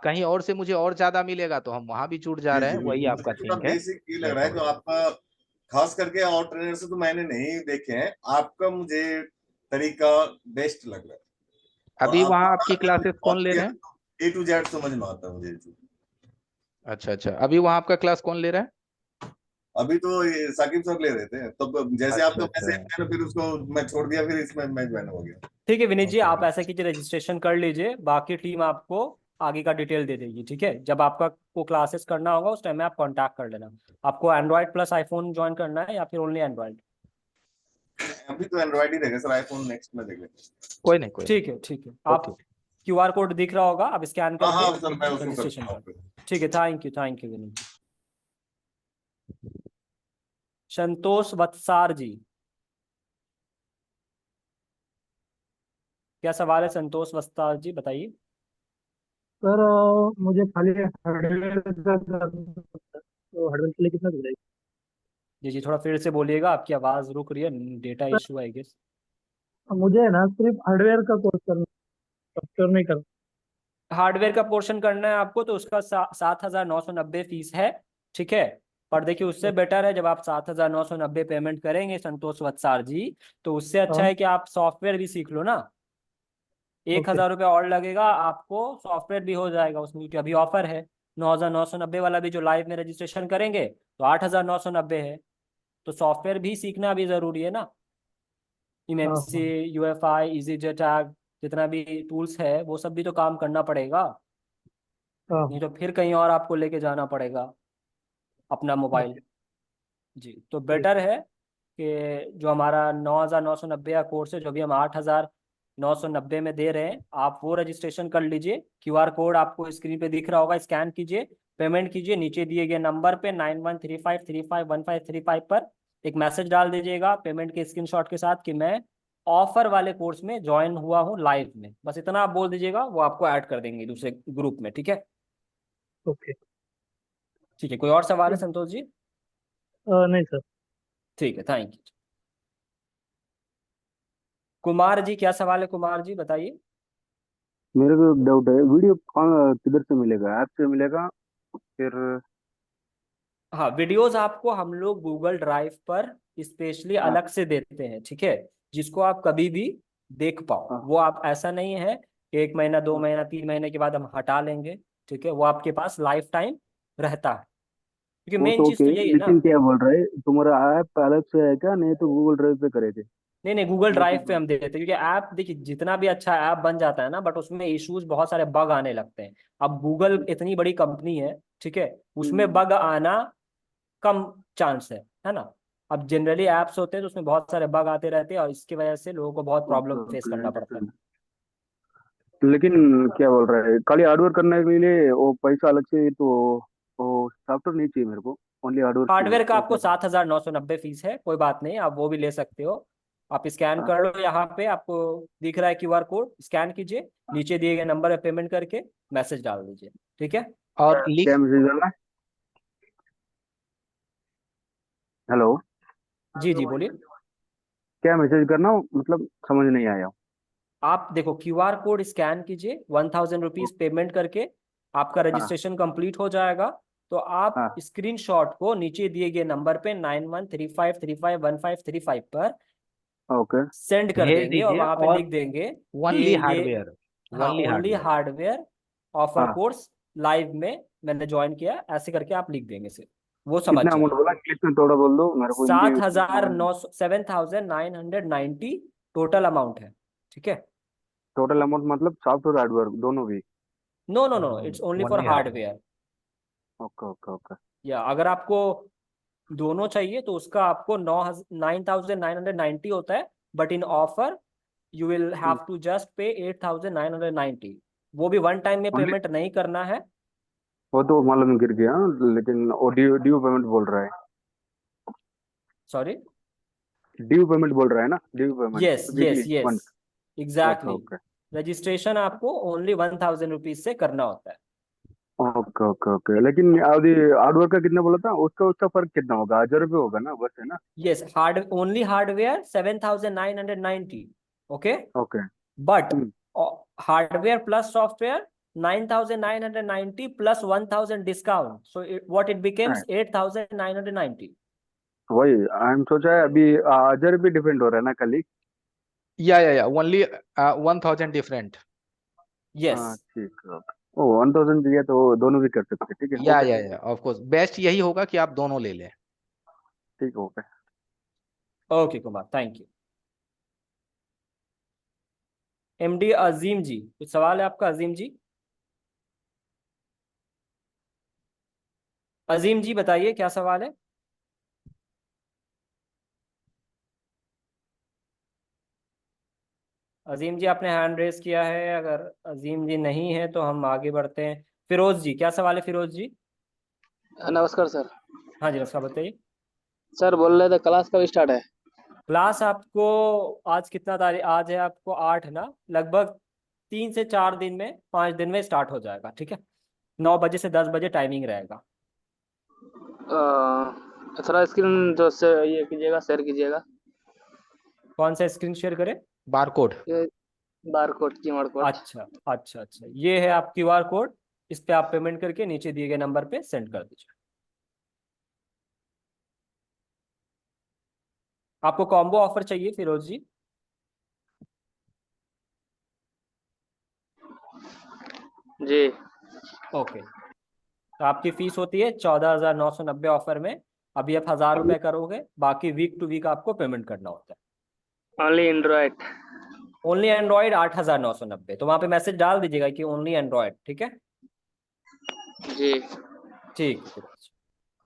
कहीं और से मुझे और ज्यादा मिलेगा तो हम वहां भी जुड़ जा जी रहे जी हैं, वही बिल्कुल, आपका मुझे थोड़ा थिंक है। बेसिक ये लग नो रहा है जो प्रॉब्लम। आपका, खास करके और ट्रेनर से तो मैंने नहीं देखे हैं, आपका मुझे तरीका बेस्ट लग रहा है। और अभी वहां आपकी आपकी बात जब क्लासेस फॉलो कौन ले किया रहे हैं? तो A to Z समझ में आता है मुझे जी। अच्छा अच्छा, अभी वहां आपका क्लास कौन ले रहा है? अभी तो ये साकिब सर ले रहे थे, तो जैसे अच्छा आपका अच्छा। मैसेज आया ना, फिर उसको मैं छोड़ दिया, फिर इसमें मैं ज्वाइन हो गया। ठीक है विनीत जी, ओके। आप ऐसा कीजिए, रजिस्ट्रेशन कर लीजिए, बाकी टीम आपको आगे का डिटेल दे देगी। ठीक है, जब आपका को क्लासेस करना होगा उस टाइम में आप कांटेक्ट कर लेना। आपको एंड्रॉयड प्लस आईफोन ज्वाइन करना है या फिर ओनली एंड्रॉयड? अभी तो एंड्रॉइड ही रहेगा सर, आईफोन नेक्स्ट में देख लेंगे। कोई नहीं कोई नहीं। ठीक है ठीक है, ओके। आप क्यूआर कोड दिख रहा होगा, आप स्कैन हाँ करके हाँ सर, मैं उसको रजिस्ट्रेशन करता कर। हूँ। ठीक है, थैंक यू विनीत जी। संतोष वत्सार जी, क्या सवाल है संतोष वत्सार जी, बताइए। सर मुझे खाली हार्डवेयर का करना था, तो हार्डवेयर के लिए कितना मिलेगा? जी जी, थोड़ा फिर से बोलिएगा, आपकी आवाज रुक रही है, डेटा इशू आई गेस। मुझे है ना सिर्फ हार्डवेयर का कोर्स करना, सॉफ्टवेयर नहीं करना। हार्डवेयर का पोर्शन करना है आपको तो उसका 7,990 फीस है। ठीक है, पर देखिए उससे बेटर है जब आप 7,990 पेमेंट करेंगे संतोष वत्सार जी, तो उससे अच्छा हाँ। है कि आप सॉफ्टवेयर भी सीख लो ना। एक ओके। हजार रुपये और लगेगा आपको, सॉफ्टवेयर भी हो जाएगा उसमें, क्योंकि अभी ऑफर है। 9,990 वाला भी जो लाइव में रजिस्ट्रेशन करेंगे तो 8,990 है। तो सॉफ्टवेयर भी सीखना भी जरूरी है ना। हाँ इमेमसी, हाँ यूएफआई, इजी टैग, जितना भी टूल्स है वो सब भी तो काम करना पड़ेगा। हाँ नहीं तो फिर कहीं और आपको लेके जाना पड़ेगा अपना मोबाइल। ओके। जी, तो ठीक। बेटर है कि जो हमारा 9,990 का कोर्स है, जो भी हम 8,990 में दे रहे हैं, आप वो रजिस्ट्रेशन कर लीजिए। क्यूआर कोड आपको स्क्रीन पे दिख रहा होगा, स्कैन कीजिए, पेमेंट कीजिए, नीचे दिए गए नंबर पे 9135351535 पर एक मैसेज डाल दीजिएगा पेमेंट के स्क्रीनशॉट के साथ कि मैं ऑफर वाले कोर्स में ज्वाइन हुआ हूँ लाइव में। बस इतना आप बोल दीजिएगा, वो आपको ऐड कर देंगे दूसरे ग्रुप में। ठीक है। ओके। ठीक है, कोई और सवाल है संतोष जी? नहीं सर। ठीक है, थैंक यू। कुमार जी, क्या सवाल है कुमार जी, बताइए। मेरे को एक डाउट है, वीडियो कौन किधर से मिलेगा, ऐप से मिलेगा फिर? हाँ, वीडियोस आपको हम लोग गूगल ड्राइव पर स्पेशली हाँ अलग से देते हैं। ठीक है, जिसको आप कभी भी देख पाओ। हाँ वो आप, ऐसा नहीं है कि 1 महीना 2 हाँ। महीना 3 महीने के बाद हम हटा लेंगे। ठीक है, वो आपके पास लाइफ टाइम रहता है, क्योंकि वो मेन तो चीज ओके, तो यही है ना। लेकिन क्या बोल रहे, तुम्हारा ऐप अलग से है क्या? नहीं तो गूगल ड्राइव पे करे थे? नहीं नहीं, गूगल वो तो ड्राइव पे हम देते हैं, क्योंकि ऐप देखिए जितना भी अच्छा ऐप बन जाता है ना, बट उसमें इश्यूज बहुत सारे बग आने लगते हैं। अब गूगल इतनी बड़ी कंपनी है, ठीक है, उसमें बग आना कम चांस है ना। अब जनरली ऐप्स होते हैं तो उसमें बहुत सारे बग आते रहते हैं, और इसकी वजह से लोगों को बहुत ओके प्रॉब्लम फेस ओके करना पड़ता है। अंडरस्टैंड। लेकिन क्या बोल रहा है, खाली हार्डवर्क करने के लिए वो पैसा अलग से, तो वो सॉफ्टवेयर नहीं चाहिए मेरे को, ओनली हार्डवर्क चाहिए, हार्डवेयर का वो आपको क्या? 7,990 फीस है, कोई बात नहीं, आप वो भी ले सकते हो। आप स्कैन हाँ कर लो, यहाँ पे आपको दिख रहा है क्यूआर कोड, स्कैन कीजिए, नीचे दिए गए नंबर पे पेमेंट करके मैसेज डाल दीजिए। ठीक है। और लिंक, क्या मैसेज डालना? हेलो, जी जी, बोलिए। क्या मैसेज करना, मतलब समझ नहीं आया। आप देखो, क्यूआर कोड स्कैन कीजिए, 1,000 रुपीज पेमेंट करके आपका हाँ रजिस्ट्रेशन कंप्लीट हो जाएगा। तो आप हाँ स्क्रीनशॉट को नीचे दिए गए नंबर पे 9135351535 पर ओके। सेंड कर भेज देंगे, और दीजिए, वहां पे और लिख देंगे कि ओनली ये, हार्डवेयर, हाँ, only only hardware. Hardware offer हाँ, कोर्स लाइव में मैंने ज्वाइन किया, ऐसे करके आप लिख देंगे सिर्फ, वो समझ कितना अमाउंट जाएगा। बोला, कितना थोड़ा बोल दो मेरे को, हिंदी समझ में। 7,990 टोटल अमाउंट है। ठीक है। टोटल अमाउंट मतलब सॉफ्टवेयर हार्डवेयर दोनों भी? No no no, it's only for only hardware. Hardware. Okay okay okay. या अगर आपको दोनों चाहिए तो उसका आपको 9,990 होता है, but in offer you will have to just pay 8,990। वो भी वन टाइम में ओनली पेमेंट नहीं करना है। वो तो मालूम गिर गया, लेकिन वो ड्यू ड्यू पेमेंट बोल रहा है। सॉरी, ड्यू पेमेंट बोल रहा है ना, due payment yes yes weekly yes, one. Okay exactly. Okay registration आपको ओनली 1,000 रुपीज से करना होता है। Okay okay okay. लेकिन अभी हार्डवेयर का कितना बोला था, उसका उसका फर्क कितना होगा? 1,000 रुपये होगा ना बस, है ना? Yes, only hardware 7,990। Okay, okay. But hardware plus software 9,990 plus 1,000 discount, so what it becomes 8,990। वही आई एम सोचा है अभी 1,000 रुपये डिफरेंट हो रहा है ना खाली। या ओनली 1,000 डिफरेंट। यस, ठीक है। ओ 1,000 दिया तो दोनों भी कर सकते हैं, ठीक है ओके। या ऑफ कोर्स बेस्ट यही होगा कि आप दोनों ले लें। ठीक है okay. Okay Kumar, thank you. MD Azeem ji, कुछ सवाल है आपका? अजीम जी, अजीम जी बताइए क्या सवाल है? अजीम जी आपने हैंड रेस किया है, अगर अजीम जी नहीं है तो हम आगे बढ़ते हैं। फिरोज जी, क्या सवाल है फिरोज जी? नमस्कार सर। हाँ जी नमस्कार, बताइए। सर बोल रहे थे क्लास कब स्टार्ट है? क्लास आपको आज कितना तारीख, आज है आपको 8 ना, लगभग 3 से 4 दिन में, 5 दिन में स्टार्ट हो जाएगा, ठीक है। 9 बजे से 10 बजे टाइमिंग रहेगा। थोड़ा स्क्रीन जो से ये कीजिएगा, शेयर कीजिएगा। कौन सा स्क्रीन शेयर करें? बारकोड। ये बार कोड, क्यूआर कोड। अच्छा अच्छा अच्छा, ये है आप क्यूआर कोड, इस पे आप पेमेंट करके नीचे दिए गए नंबर पे सेंड कर दीजिए। आपको कॉम्बो ऑफर चाहिए फिरोज जी? जी। ओके, तो आपकी फीस होती है 14,990 ऑफर में। अभी आप 1,000 रुपये करोगे, बाकी वीक टू वीक आपको पेमेंट करना होता है। Only Android. ओनली एंड्रॉइड 8,990, तो वहां पे मैसेज डाल दीजिएगा कि ओनली एंड्रॉइड, ठीक है। जी ठीक है फिरोज।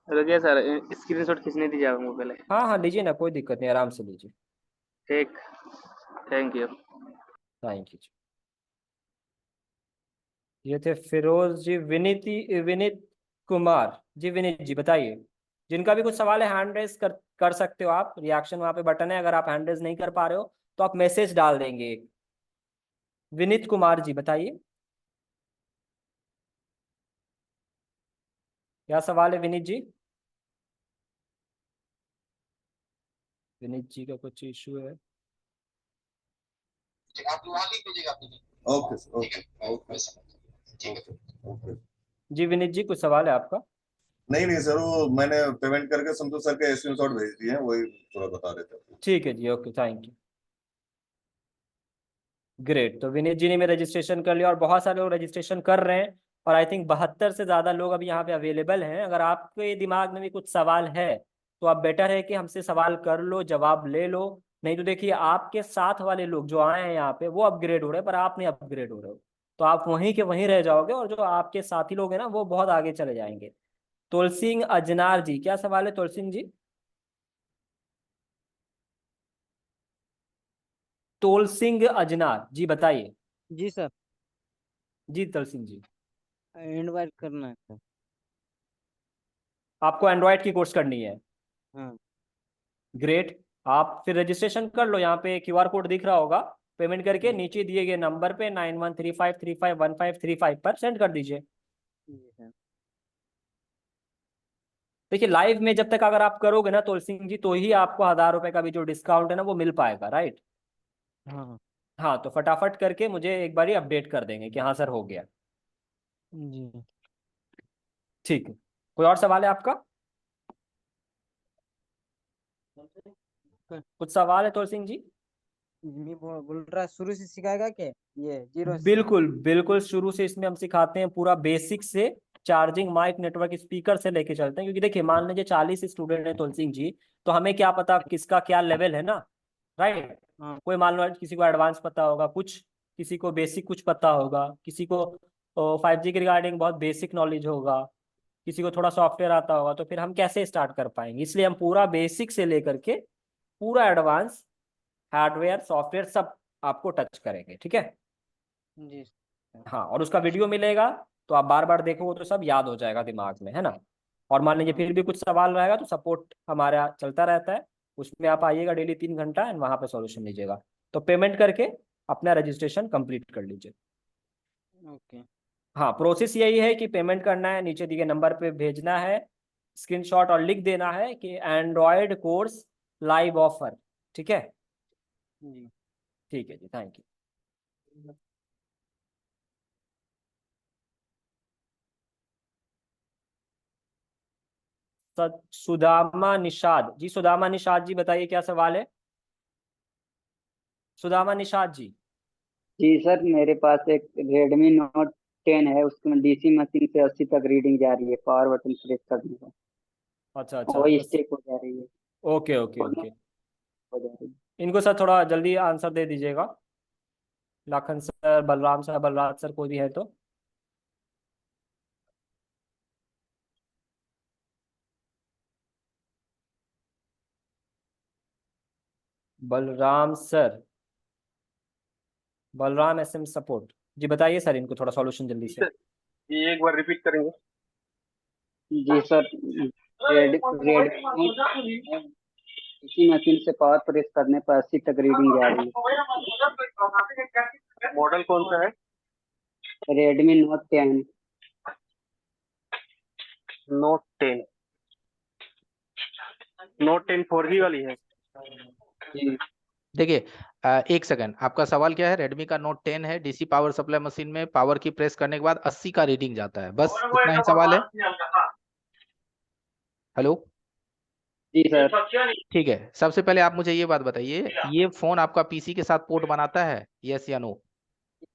रुकिए सर, स्क्रीनशॉट खींचने दीजिए आप मुझे पहले। हाँ हाँ लीजिए ना, कोई दिक्कत नहीं, आराम से लीजिए। ठीक, थैंक यू। Thank you. ये थे फिरोज जी। विनीत कुमार जी, विनीत जी बताइए। जिनका भी कुछ सवाल है हैंड रेस कर सकते हो आप, रिएक्शन वहां पे बटन है, अगर आप हैंड रेस नहीं कर पा रहे हो तो आप मैसेज डाल देंगे। विनीत कुमार जी बताइए, क्या सवाल है विनीत जी? विनीत जी का कुछ इशू है? आप वहाँ लिख दीजिएगा अपनी। ओके सर, ओके ओके ठीक है। ओके। जी विनीत जी, कुछ सवाल है आपका? नहीं नहीं सर, वो मैंने पेमेंट करके संतोष सर के स्क्रीनशॉट भेज दिए हैं, वही थोड़ा बता रहे थे। ठीक है जी, ओके थैंक यू। ग्रेट, तो विनीत जी ने मेरा रजिस्ट्रेशन कर लिया और बहुत सारे लोग रजिस्ट्रेशन कर रहे हैं, और आई थिंक 72 से ज़्यादा लोग अभी यहाँ पे अवेलेबल हैं। अगर आपके दिमाग में भी कुछ सवाल है तो आप बेटर है कि हमसे सवाल कर लो, जवाब ले लो। नहीं तो देखिए, आपके साथ वाले लोग जो आए हैं यहाँ पे वो अपग्रेड हो रहे हैं, पर आप नहीं अपग्रेड हो रहे हो, तो आप वहीं के वहीं रह जाओगे, और जो आपके साथी लोग हैं ना वो बहुत आगे चले जाएंगे। तुलसिंह अजनार जी, क्या सवाल है तुलसिंह जी? तुलसिंह अजनार जी बताइए। जी सर, जी तुलसिंह जी, इनवाइट करना है सर। आपको एंड्रॉयड की कोर्स करनी है? हाँ। ग्रेट, आप फिर रजिस्ट्रेशन कर लो। यहाँ पे क्यूआर कोड दिख रहा होगा, पेमेंट करके नीचे दिए गए नंबर पे 9135351535 पर सेंड कर दीजिए। जी सर। देखिए लाइव में जब तक अगर आप करोगे ना तुलसिंह जी, तो ही आपको 1,000 रुपये का भी जो डिस्काउंट है ना वो मिल पाएगा, राइट? हाँ हाँ, तो फटाफट करके मुझे एक बार ही अपडेट कर देंगे कि हाँ सर हो गया। जी। ठीक है, कोई और सवाल है आपका? कुछ सवाल है तुलसिंह जी? मैं बोल रहा, शुरू से सिखाएगा क्या ये जीरो से? बिल्कुल बिल्कुल, शुरू से इसमें हम सिखाते हैं पूरा बेसिक से, चार्जिंग, माइक, नेटवर्क, स्पीकर से लेके चलते हैं। क्योंकि देखिए मान लीजिए 40 स्टूडेंट हैं तुलसिंह जी, तो हमें क्या पता किसका क्या लेवल है ना, राइट? हाँ। कोई मान लो किसी को एडवांस पता होगा कुछ, किसी को बेसिक कुछ पता होगा, किसी को 5G के रिगार्डिंग बहुत बेसिक नॉलेज होगा, किसी को थोड़ा सॉफ्टवेयर आता होगा, तो फिर हम कैसे स्टार्ट कर पाएंगे। इसलिए हम पूरा बेसिक से लेकर के पूरा एडवांस हार्डवेयर सॉफ्टवेयर सब आपको टच करेंगे, ठीक है। जी। हाँ, और उसका वीडियो मिलेगा, तो आप बार बार देखोगे तो सब याद हो जाएगा दिमाग में, है ना। और मान लीजिए फिर भी कुछ सवाल रहेगा तो सपोर्ट हमारा चलता रहता है, उसमें आप आइएगा डेली 3 घंटा एंड वहाँ पे सॉल्यूशन लीजिएगा। तो पेमेंट करके अपना रजिस्ट्रेशन कंप्लीट कर लीजिए। ओके। हाँ, प्रोसेस यही है कि पेमेंट करना है, नीचे दिए नंबर पे भेजना है स्क्रीनशॉट और लिख देना है कि एंड्रॉयड कोर्स लाइव ऑफर, ठीक है। जी। ठीक है जी, थैंक यू। सुदामा निषाद जी, सुदामा निषाद जी बताइए क्या सवाल है। सुदामा निषाद जी। जी सर, मेरे पास एक रेडमी नोट 10 है, उसमें डीसी मशीन से 80 तक रीडिंग जा रही है पावर बटन प्रेस करने पर। अच्छा अच्छा, वही तो स्टिक हो जा रही है। Okay okay okay. हो जा रही है। इनको सर थोड़ा जल्दी आंसर दे दीजिएगा, Lakhan sir, Balram sir, Balraj sir, कोई भी है तो। Balram sir, Balram SM support जी, बताइए सर इनको थोड़ा सॉल्यूशन जल्दी से। ये एक बार रिपीट करेंगे। जी सर, इसी मशीन से पावर प्रेस करने पर 80 तक रीडिंग जा रही मॉडल कौन सा है? है। Redmi note 10। Note 10। Note 10 4G वाली है। जी। देखिए, एक सेकंड, आपका सवाल क्या है? रेडमी का नोट 10 है, डीसी पावर सप्लाई मशीन में पावर की प्रेस करने के बाद 80 का रीडिंग जाता है, बस इतना ही सवाल है। हेलो, जी सर। ठीक है। सबसे पहले आप मुझे ये बात बताइए, ये फोन आपका पीसी के साथ पोर्ट बनाता है, यस या नो?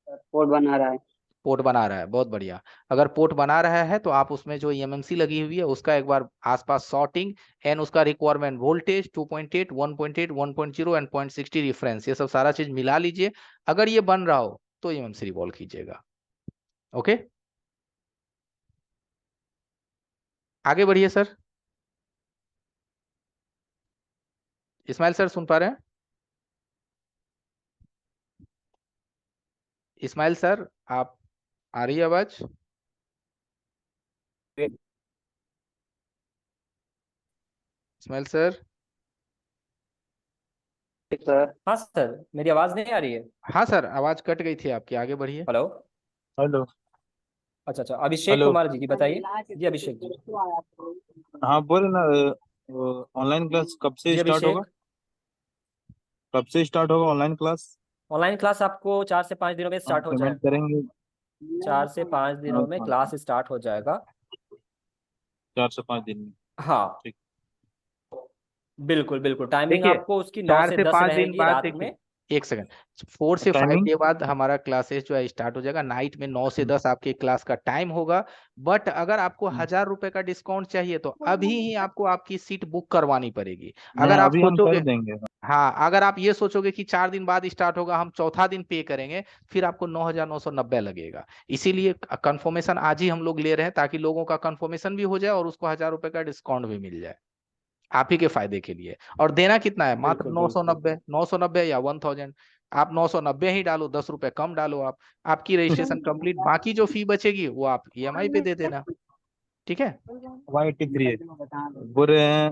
पोर्ट बना रहा है। पोर्ट बना रहा है, बहुत बढ़िबढ़िया। अगर पोर्ट बना रहा है तो आप उसमें जो एमएमसी लगी हुई है उसका एक बार आसपास सॉर्टिंग एंड उसका रिक्वायरमेंट वोल्टेज 2.8 1.8 1.0 एंड 0.60 रेफरेंस, ये सब सारा चीज मिला लीजिए। अगर ये बन रहा हो तो एमएमसी रिवॉल्व कीजिएगा। ओके, आगे बढ़िए सर। इस्माइल सर सुन पा रहे हैं? इस्माइल सर, आप, आ रही है आवाज? इस्माइल सर। सर। हाँ सर, मेरी आवाज नहीं आ रही है? हाँ सर, आवाज कट गई थी आपकी, आगे बढ़िए। हेलो। हेलो। अच्छा अच्छा, अभिषेक हेलो। कुमार जी बताइए। जी अभिषेक जी। हाँ बोले ना, ऑनलाइन क्लास कब से जी स्टार्ट होगा? अभिषेक, कब से स्टार्ट होगा ऑनलाइन क्लास? ऑनलाइन क्लास आपको 4 से 5 दिनों में हम स्टार्ट हो पेमेंट जाएगा। करेंगे। 4 से 5 दिनों में हाँ, क्लास स्टार्ट हो जाएगा। 4 से 5 दिन में। हाँ ठीक। बिल्कुल बिल्कुल, टाइमिंग देखिए, आपको उसकी 9 चार से से 10 पांच दिन रहेगी बाद रात देखिए, में। एक सेकंड, 4 से 5 टाइमिंग? के बाद हमारा क्लासेस जो है स्टार्ट हो जाएगा। नाइट में 9 से 10 आपके क्लास का टाइम होगा। बट अगर आपको 1000 रुपए का डिस्काउंट चाहिए तो अभी ही आपको आपकी सीट बुक करवानी पड़ेगी। नहीं, अगर आप अभी हम सोचोगे, कर देंगे। हाँ, अगर आप ये सोचोगे कि 4 दिन बाद स्टार्ट होगा, हम चौथा दिन पे करेंगे, फिर आपको 9990 लगेगा। इसीलिए कंफर्मेशन आज ही हम लोग ले रहे हैं, ताकि लोगों का कंफर्मेशन भी हो जाए और उसको 1000 रुपए का डिस्काउंट भी मिल जाए, आप ही के फायदे के लिए। और देना कितना है? मात्र बिल्कुल 990, 990 या 1000। आप 990 ही डालो, 10 रुपए कम डालो, आप, आपकी रजिस्ट्रेशन कंप्लीट। बाकी जो फी बचेगी वो आप ईएमआई पे दे देना, ठीक है। 183 है, बोल रहे हैं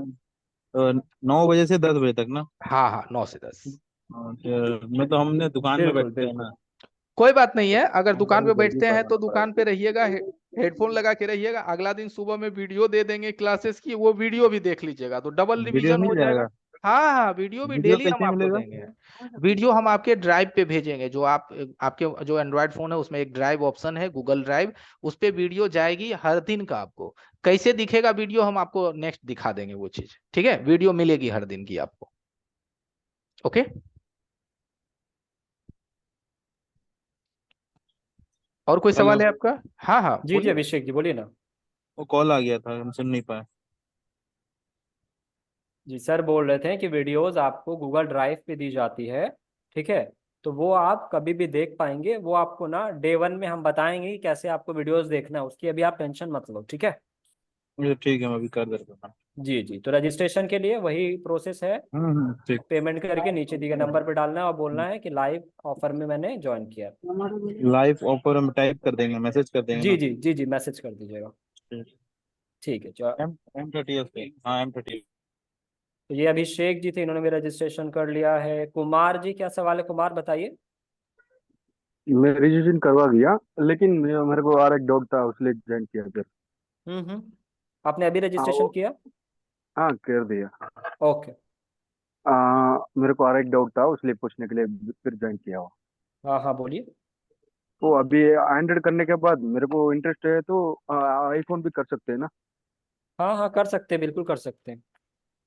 9 बजे से 10 बजे तक ना? हाँ हाँ, 9 से 10। मैं तो, हमने दुकान में बिल्कुल बैठते हैं बिल्कुल। ना। कोई बात नहीं है, अगर दुकान हमको पे भी जल्दी बैठते हैं करना तो पड़ा। दुकान पे रहिएगा, हेडफोन लगा के रहिएगा। अगला दिन सुबह में वीडियो दे देंगे क्लासेस की, वो वीडियो भी देख लीजिएगा, तो डबल वीडियो रिवीजन हो मिल जाएगा। जाएगा? हाँ हाँ, वीडियो भी वीडियो डेली हम कैसे आपको मिलेगा? देंगे। वीडियो हम आपके ड्राइव पे भेजेंगे, जो आप, आपके जो एंड्रॉयड फोन है उसमें एक ड्राइव ऑप्शन है, गूगल ड्राइव, उस पे वीडियो जाएगी हर दिन का। आपको कैसे दिखेगा वीडियो, हम आपको नेक्स्ट दिखा देंगे वो चीज, ठीक है। वीडियो मिलेगी हर दिन की आपको। ओके, और कोई सवाल हेलो। है आपका? हाँ हाँ जी जी बोलिए। अभिषेक जी बोलिए ना। वो कॉल आ गया था, हम सुन नहीं पाए। जी सर बोल रहे थे कि वीडियोस आपको गूगल ड्राइव पे दी जाती है, ठीक है। तो वो आप कभी भी देख पाएंगे, वो आपको ना डे 1 में हम बताएंगे कि कैसे आपको वीडियोस देखना है, उसकी अभी आप टेंशन मत लो, ठीक है। ये ठीक है, मैं अभी कर देता हूँ। जी जी, तो रजिस्ट्रेशन के लिए वही प्रोसेस है, ठीक। पेमेंट करके नीचे दिए गए नंबर पे डालना है और बोलना है कि लाइव ऑफर में मैंने ज्वाइन किया। लाइव ऑफर हम टाइप कर देंगे, मैसेज कर देंगे जी ना। जी जी जी, मैसेज कर दीजिएगा। ठीक है, चलो। M30 पे, हाँ M30। तो ये अभिषेक जी थे, इन्होंने भी रजिस्ट्रेशन कर लिया है। कुमार जी क्या सवाल है, कुमार बताइए। मैं रजिस्ट्रेशन करवा दिया, लेकिन मेरे को और एक डाउट था, उसलिए ज्वाइन किया फिर। आपने अभी रजिस्ट्रेशन किया? हाँ कर दिया। ओके। मेरे को और एक डाउट था, उसलिए पूछने के लिए फिर ज्वाइन किया हुआ। हाँ हाँ, बोलिए। तो अभी एंड्रॉइड करने के बाद मेरे को इंटरेस्ट है तो आईफोन भी कर सकते हैं ना? हाँ हाँ, कर सकते हैं, बिल्कुल कर सकते हैं।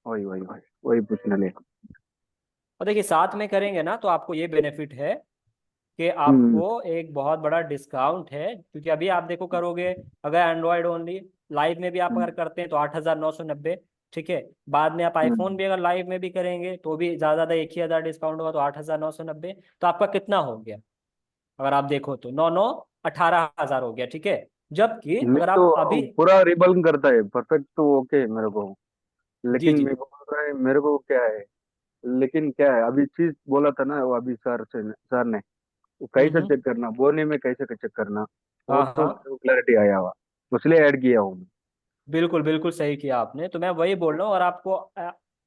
वही वही वही वही पूछने ले। और देखिए, साथ में करेंगे ना तो आपको ये बेनिफिट है कि हम्म। आपको एक बहुत बड़ा डिस्काउंट है, क्योंकि अभी आप देखो करोगे अगर एंड्रॉयड ओनली लाइव में भी आप अगर करते हैं तो 8,990, ठीक है। बाद में आप आईफोन भी अगर लाइव में भी करेंगे तो भी ज़्यादा 1,000 डिस्काउंट होगा, तो 8,990। तो आपका कितना हो गया अगर आप देखो तो 18,000 हो गया, ठीक है। जबकि नहीं अगर तो आप अभी, पूरा रिबल करता है परफेक्ट तो ओके मेरे को, जी लेकिन जी, मेरे को बोल रहा है मेरे को क्या है, लेकिन क्या है अभी चीज बोला था ना वो अभी सर ने वो कैसे हम्म, चेक करना, बोने में कैसे चेक करना, वो हाँ तो हाँ, मेरे को क्लैरिटी आया हुआ, इसलिए ऐड किया हूँ मैं। बिल्कुल बिल्कुल सही किया आपने। तो मैं वही बोल रहा हूँ, और आपको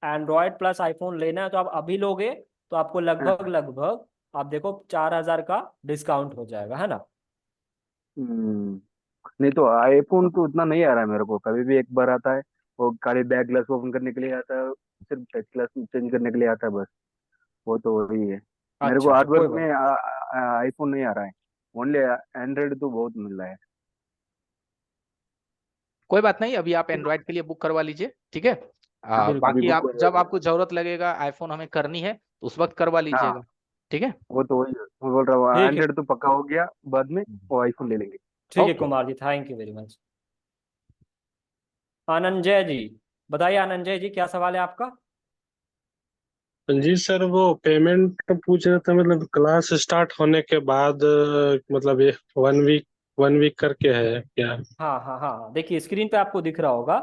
एंड्रॉयड प्लस आईफोन लेना है तो आप अभी लोगे तो आपको लगभग लगभग आप देखो 4,000 का डिस्काउंट हो जाएगा, है ना। हम्म। नहीं तो आईफोन तो उतना नहीं आ रहा है मेरे को, कभी भी एक बार आता है, वो खाली बैक ग्लास ओपन करने के लिए आता है, सिर्फ टच ग्लास चेंज करने के लिए आता है बस, वो तो वही है। मेरे को अच्छा अच्छा, हार्डवेयर कोई बात। में आईफोन नहीं आ रहा है, ओनली एंड्रॉइड तो बहुत मिल रहा है। कोई बात नहीं, अभी आप एंड्रॉयड के लिए बुक करवा लीजिए, ठीक है। बिल्कुल। अभी बाकी बुक आप कर जब दिया। आपको जरूरत लगेगा आईफोन हमें करनी है तो उस वक्त करवा हाँ लीजिएगा, ठीक है। वो तो वही है। मैं बोल रहा हूँ ठीक है, एंड्रॉइड तो पक्का हो गया, बाद में वो आईफोन ले लेंगे। ठीक है okay. Kumar ji, thank you very much. Anandjay ji बताइए, आनंदजय जी क्या सवाल है आपका? जी सर, वो पेमेंट पूछ रहे थे, मतलब क्लास स्टार्ट होने के बाद मतलब ये 1 वीक करके है क्या? हाँ हाँ हाँ, देखिए स्क्रीन पे आपको दिख रहा होगा,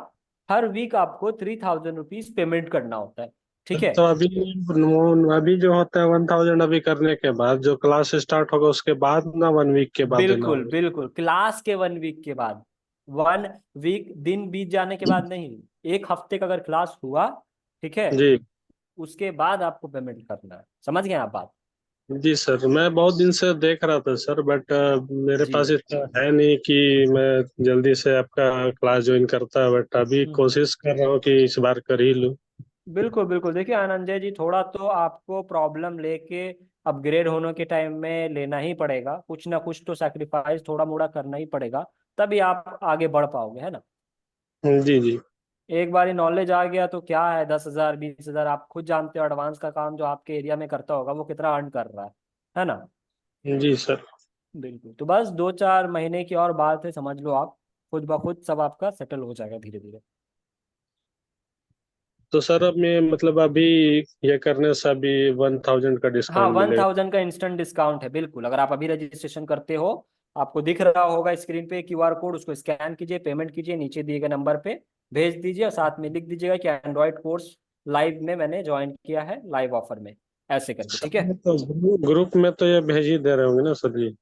हर वीक आपको 3,000 रुपीज पेमेंट करना होता है, ठीक है। तो अभी जो होता है 1,000 अभी करने के बाद, जो क्लास स्टार्ट होगा उसके बाद ना, 1 वीक के बाद देना बिल्कुल होगा? बिल्कुल, क्लास के 1 वीक के बाद, 1 वीक दिन बीत जाने के बाद नहीं, 1 हफ्ते का अगर क्लास हुआ, ठीक है, जी उसके बाद आपको पेमेंट करना है। समझ गए आप बात? जी सर, मैं बहुत दिन से देख रहा था सर, बट मेरे जी पास इतना है नहीं कि मैं जल्दी से आपका क्लास ज्वाइन करता, बट अभी हम्म। कोशिश कर रहा हूँ कि इस बार कर ही लूँ। बिल्कुल बिल्कुल, देखिए आनंदजय जी, थोड़ा तो आपको प्रॉब्लम लेके अपग्रेड होने के टाइम में लेना ही पड़ेगा, कुछ ना कुछ तो सैक्रिफाइस थोड़ा मोड़ा करना ही पड़ेगा, तभी आप आगे बढ़ पाओगे, है ना। जी जी एक बार नॉलेज आ गया तो क्या है, 10,000 20,000, आप खुद जानते हो एडवांस का काम जो आपके एरिया में करता होगा वो कितना अर्न कर रहा है ना। जी सर। बिल्कुल, तो बस 2-4 महीने की और बात है, समझ लो आप, खुद ब खुद सब आपका सेटल हो जाएगा धीरे धीरे। तो सर अब मैं मतलब अभी ये करने से अभी 1,000 का हाँ, डिस्काउंट वन मिलेगा? थाउजेंड का इंस्टेंट डिस्काउंट है, बिल्कुल। अगर आप अभी रजिस्ट्रेशन करते हो, आपको दिख रहा होगा स्क्रीन पे QR कोड, उसको स्कैन कीजिए, पेमेंट कीजिए, नीचे दिए गए नंबर पे भेज दीजिए और साथ में लिख दीजिएगा कि एंड्रॉइड कोर्स लाइव में मैंने ज्वाइन किया है, लाइव ऑफर में, ऐसे करके, ठीक है। तो ग्रुप में तो ये भेज ही दे रहे होंगे ना सर जी?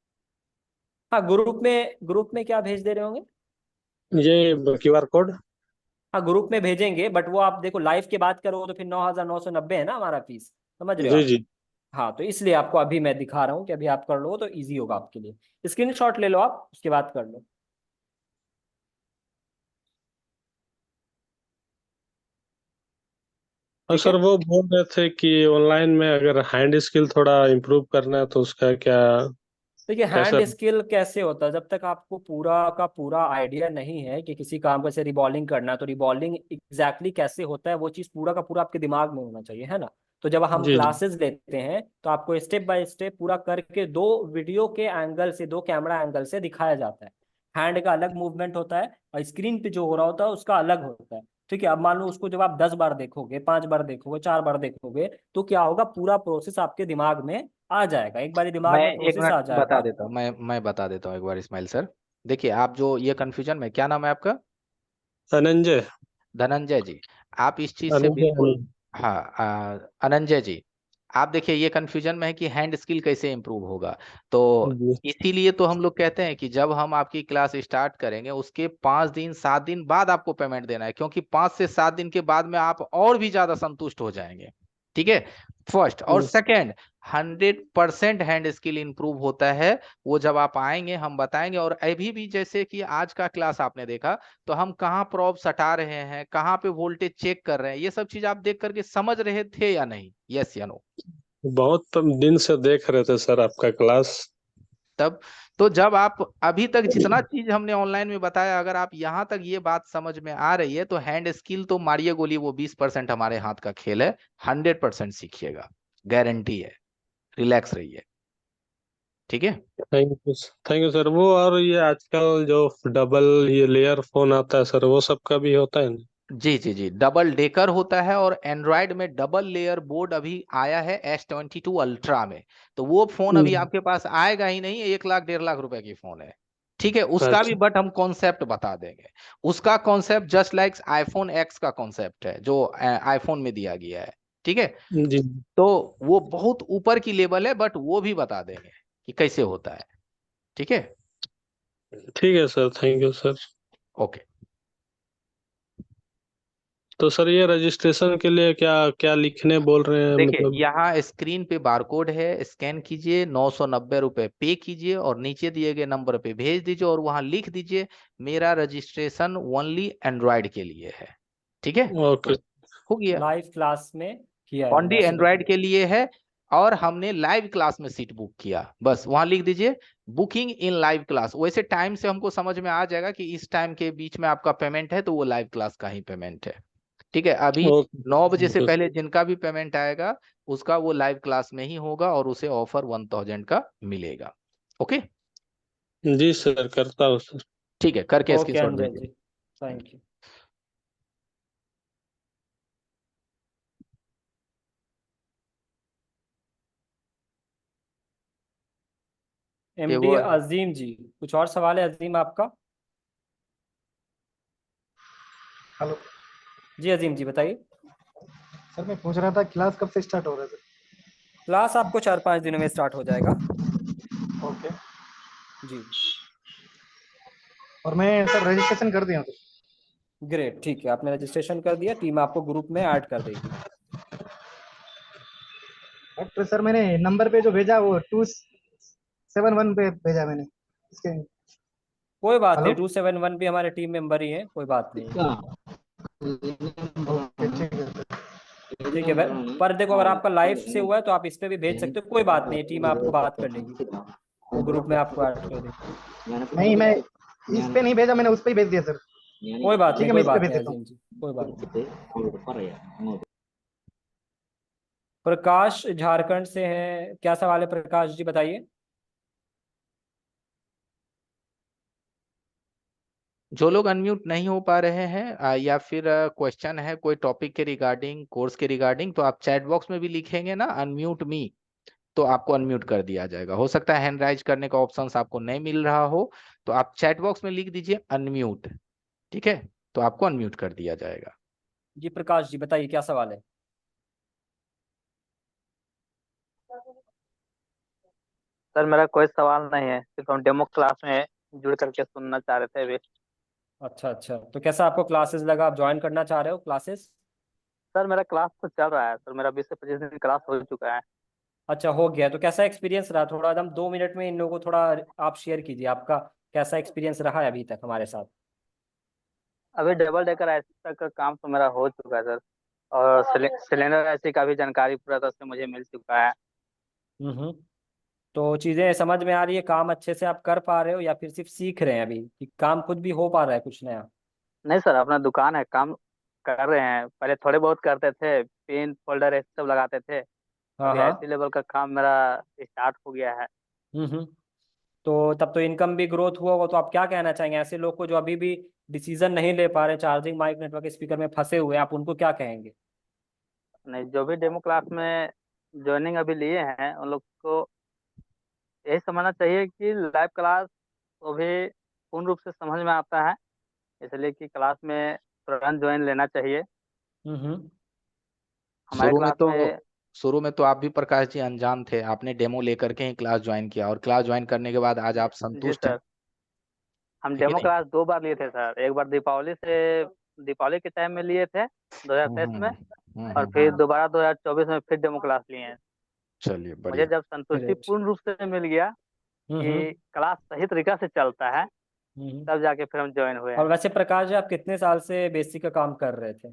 हाँ, ग्रुप में क्या भेज दे रहे होंगे? ये QR कोड? हाँ, ग्रुप में भेजेंगे, बट वो आप देखो लाइव की बात करो तो फिर 9,990 है ना हमारा फीस, समझ रहे हो जी आप। जी हाँ, तो इसलिए आपको अभी मैं दिखा रहा हूँ कि अभी आप कर लो तो इजी होगा आपके लिए। स्क्रीनशॉट ले लो आप, उसके बाद कर लो। और ठीक है, सर वो बोल रहे थे कि ऑनलाइन में अगर हैंड स्किल थोड़ा इम्प्रूव करना है तो उसका क्या, देखिए कैसा? हैंड स्किल कैसे होता है, जब तक आपको पूरा का पूरा आइडिया नहीं है कि किसी काम को जैसे रिबॉलिंग करना है तो रिबॉलिंग एग्जैक्टली कैसे होता है, वो चीज़ पूरा का पूरा आपके दिमाग में होना चाहिए, है ना। तो जब हम जी जी क्लासेस लेते हैं तो आपको स्टेप बाय स्टेप पूरा करके 2 वीडियो के एंगल से, 2 कैमरा एंगल से दिखाया जाता है। हैंड का अलग मूवमेंट होता है और स्क्रीन पे जो हो रहा होता है उसका अलग होता है, ठीक है। अब मान लो उसको जब आप 10 बार देखोगे, 5 बार देखोगे, 4 बार देखोगे, तो क्या होगा, पूरा प्रोसेस आपके दिमाग में आ जाएगा। एक बार मैं दिमाग में एक प्रोसेस आ मिनट बता जाएगा। देता हूँ, मैं बता देता हूँ एक बार इस्माइल सर। देखिए आप जो ये कंफ्यूजन में, क्या नाम है आपका? धनंजय धनंजय जी, आप इस चीज से धनंजय बिल्कुल, अनिल। हाँ, अनंजय जी, आप देखिए ये कंफ्यूजन में है कि हैंड स्किल कैसे इंप्रूव होगा। तो जी इसीलिए तो हम लोग कहते हैं कि जब हम आपकी क्लास स्टार्ट करेंगे उसके 5 दिन 7 दिन बाद आपको पेमेंट देना है, क्योंकि 5 से 7 दिन के बाद में आप और भी ज्यादा संतुष्ट हो जाएंगे। ठीक है, फर्स्ट। और सेकंड, 100% हैंड स्किल इंप्रूव होता है वो जब आप आएंगे, हम बताएंगे। और अभी भी जैसे कि आज का क्लास आपने देखा, तो हम कहाँ प्रोब सटा रहे हैं, कहाँ पे वोल्टेज चेक कर रहे हैं, ये सब चीज आप देख करके समझ रहे थे या नहीं? यस या नो? बहुत दिन से देख रहे थे सर आपका क्लास। तब तो जब आप अभी तक जितना चीज हमने ऑनलाइन में बताया, अगर आप यहाँ तक ये बात समझ में आ रही है, तो हैंड स्किल तो मारिए गोली, वो 20% हमारे हाथ का खेल है। 100% सीखिएगा, गारंटी है। रिलैक्स रहिए, ठीक है। Thank you sir. वो और ये आजकल जो डबल ये लेयर फोन आता है सर, वो सब का भी होता है ना? जी जी जी, डबल डेकर होता है। और एंड्रॉयड में डबल लेयर बोर्ड अभी आया है S22 अल्ट्रा में। तो वो फोन अभी आपके पास आएगा ही नहीं, 1 लाख 1.5 लाख रुपए की फोन है। ठीक है, उसका भी अच्छा बट हम कॉन्सेप्ट बता देंगे। उसका concept just like iPhone x का कॉन्सेप्ट है जो आईफोन में दिया गया है। ठीक है, जी, तो वो बहुत ऊपर की लेवल है, बट वो भी बता देंगे कि कैसे होता है। ठीक है, ठीक है sir, thank you sir. Okay. तो सर ये रजिस्ट्रेशन के लिए क्या क्या लिखने बोल रहे हैं देखिए मतलब? यहाँ स्क्रीन पे बारकोड है, स्कैन कीजिए, 990 रुपये पे कीजिए और नीचे दिए गए नंबर पे भेज दीजिए और वहां लिख दीजिए मेरा रजिस्ट्रेशन ओनली एंड्रॉयड के लिए है। ठीक है, ओके। हो गया। लाइव क्लास में किया है ओनली वैसे एंड्रॉयड बताइए। के लिए है। और हमने लाइव क्लास में सीट बुक किया, बस वहां लिख दीजिए बुकिंग इन लाइव क्लास। वैसे टाइम से हमको समझ में आ जाएगा कि इस टाइम के बीच में आपका पेमेंट है, तो वो लाइव क्लास का ही पेमेंट है। ठीक है, अभी ओके 9 बजे से ओके पहले जिनका भी पेमेंट आएगा उसका वो लाइव क्लास में ही होगा और उसे ऑफर 1000 का मिलेगा। ओके, जी सर, करता हूँ सर। ठीक है, करके ओके स्क्रीनशॉट अंजय भेजिए। जी, थैंक यू। ये एमडी वो अजीम जी, कुछ और सवाल है अजीम आपका? हेलो जी अजीम जी बताइए। सर, मैं पूछ रहा था क्लास कब से स्टार्ट हो रहा है क्लास आपको 4-5 दिनों में स्टार्ट हो जाएगा। सर? ओके। जी और मैं सर रजिस्ट्रेशन कर दिया हूँ ग्रेट, ठीक है, आपने रजिस्ट्रेशन कर दिया, टीम आपको ग्रुप में ऐड कर देगी। तो सर मैंने नंबर पे जो भेजा वो 271 पे भेजा मैंने इसके। कोई बात हेलो। नहीं, 271 भी हमारे टीम मेंबर ही है, कोई बात नहीं है। ओके ठीक है सर। ठीक है भाई, पर देखो अगर आपका लाइव से हुआ है तो आप इस पे भी भेज सकते हो, कोई बात नहीं, टीम आपको बात कर लेगी, वो ग्रुप में आपको ऐड कर देगी। नहीं, मैं इस पे नहीं भेजा, मैंने उस पे ही भेज दिया सर। कोई बात ठीक नहीं, है, मैं कोई इस पे बात भेज नहीं देता हूँ। अजीम जी, कोई बात नहीं। प्रकाश झारखंड से हैं, क्या सवाल है प्रकाश जी बताइए। जो लोग अनम्यूट नहीं हो पा रहे हैं या फिर क्वेश्चन है कोई टॉपिक के रिगार्डिंग, कोर्स के रिगार्डिंग, तो आप चैट बॉक्स में भी लिखेंगे ना अनम्यूट मी, तो आपको अनम्यूट कर दिया जाएगा। हो सकता है हैंड राइज करने का ऑप्शन आपको नहीं मिल रहा हो, तो आप चैट बॉक्स में लिख दीजिए अनम्यूट। ठीक है, तो आपको अनम्यूट कर दिया जाएगा। जी प्रकाश जी बताइए क्या सवाल है। सर मेरा कोई सवाल नहीं है, सिर्फ हम डेमो क्लास में जुड़ करके सुनना चाह रहे थे अभी। अच्छा अच्छा, तो कैसा आपको क्लासेस लगा, आप ज्वाइन करना चाह रहे हो क्लासेस? सर मेरा क्लास तो चल रहा है सर, मेरा 20 से 25 दिन क्लास हो चुका है। अच्छा हो गया, तो कैसा एक्सपीरियंस रहा, थोड़ा एकदम 2 मिनट में इन लोगों को थोड़ा आप शेयर कीजिए, आपका कैसा एक्सपीरियंस रहा है अभी तक हमारे साथ? अभी डबल डेकर एसी तक का काम तो मेरा हो चुका है सर, और सिलेंडर एसी का भी जानकारी पूरा तरह से मुझे मिल चुका है। हम्म। तो चीजें समझ में आ रही है, काम अच्छे से आप कर पा रहे हो या फिर सिर्फ सीख रहे हैं अभी, कि काम खुद भी हो पा रहा है कुछ नया? नहीं सर, अपना दुकान है, काम कर रहे हैं, पहले थोड़े बहुत करते थे, पेन फोल्डर ये सब लगाते थे। हाँ अभी हाँ। ऐसी लेवल का काम मेरा स्टार्ट हो गया है। हम्म। तो तब तो इनकम भी ग्रोथ हुआ होगा, तो आप क्या कहना चाहेंगे ऐसे लोग को जो अभी भी डिसीजन नहीं ले पा रहे, चार्जिंग माइक नेटवर्क स्पीकर में फंसे हुए हैं, आप उनको क्या कहेंगे? नहीं, जो भी डेमो क्लास में ज्वाइनिंग अभी लिए हैं उन लोग को यही समझना चाहिए कि लाइव क्लास तो भी पूर्ण रूप से समझ में आता है, इसलिए कि क्लास में तुरंत ज्वाइन लेना चाहिए। हम्म। हमारे शुरू में क्लास तो में शुरू में तो आप भी प्रकाश जी अनजान थे, आपने डेमो लेकर के ही क्लास ज्वाइन किया, और क्लास ज्वाइन करने के बाद आज आप जी संतुष्ट हैं, सर, हम है कि डेमो नहीं? क्लास 2 बार लिए थे सर। एक बार दीपावली के टाइम में लिए थे हम्म 2023 में, और फिर हम्म। दोबारा 2024 में फिर डेमो क्लास लिए हैं। चलिए मुझे बढ़िया। जब संतुष्टि ग्रेट। पूर्ण रूप से मिल गया कि क्लास सही तरीका से चलता है, हम्म। तब जाके फिर हम ज्वाइन हुए और हैं। वैसे प्रकाश जी, आप कितने साल से बेसिक का काम कर रहे थे?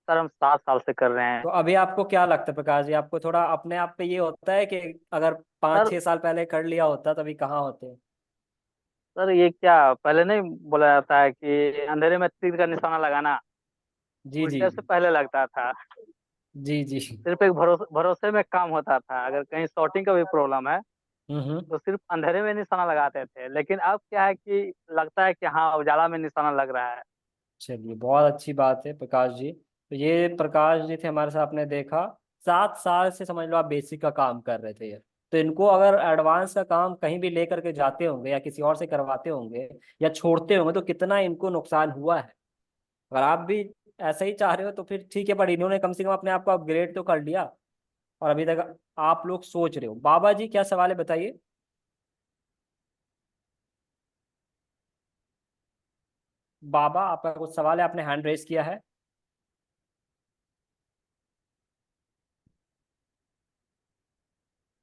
सर हम 7 साल से कर रहे हैं। तो अभी आपको क्या लगता है प्रकाश जी, आपको थोड़ा अपने आप पे ये होता है कि अगर पाँच सर छह साल पहले कर लिया होता तभी कहाँ होते? सर ये क्या पहले नहीं बोला जाता है कि अंधेरे में तीर का निशाना लगाना, जी उस जी टाइप से पहले लगता था। जी जी। सिर्फ एक भरोसे में काम होता था। अगर कहीं शॉर्टिंग का भी प्रॉब्लम है हम्म। तो सिर्फ अंधेरे में निशाना लगाते थे, लेकिन अब क्या है कि लगता है कि हाँ उजाला में निशाना लग रहा है। चलिए, बहुत अच्छी बात है प्रकाश जी। तो ये प्रकाश जी थे हमारे साथ, आपने देखा 7 साल से समझ लो आप बेसिक का काम कर रहे थे ये। तो इनको अगर एडवांस का काम कहीं भी लेकर के जाते होंगे या किसी और से करवाते होंगे या छोड़ते होंगे तो कितना इनको नुकसान हुआ है। अगर आप भी ऐसा ही चाह रहे हो तो फिर ठीक है, पर इन्होंने कम से कम अपने आप को अपग्रेड तो कर लिया, और अभी तक आप लोग सोच रहे हो। बाबा जी क्या सवाल है बताइए। बाबा, आपका कुछ सवाल है, आपने हैंड रेस किया है।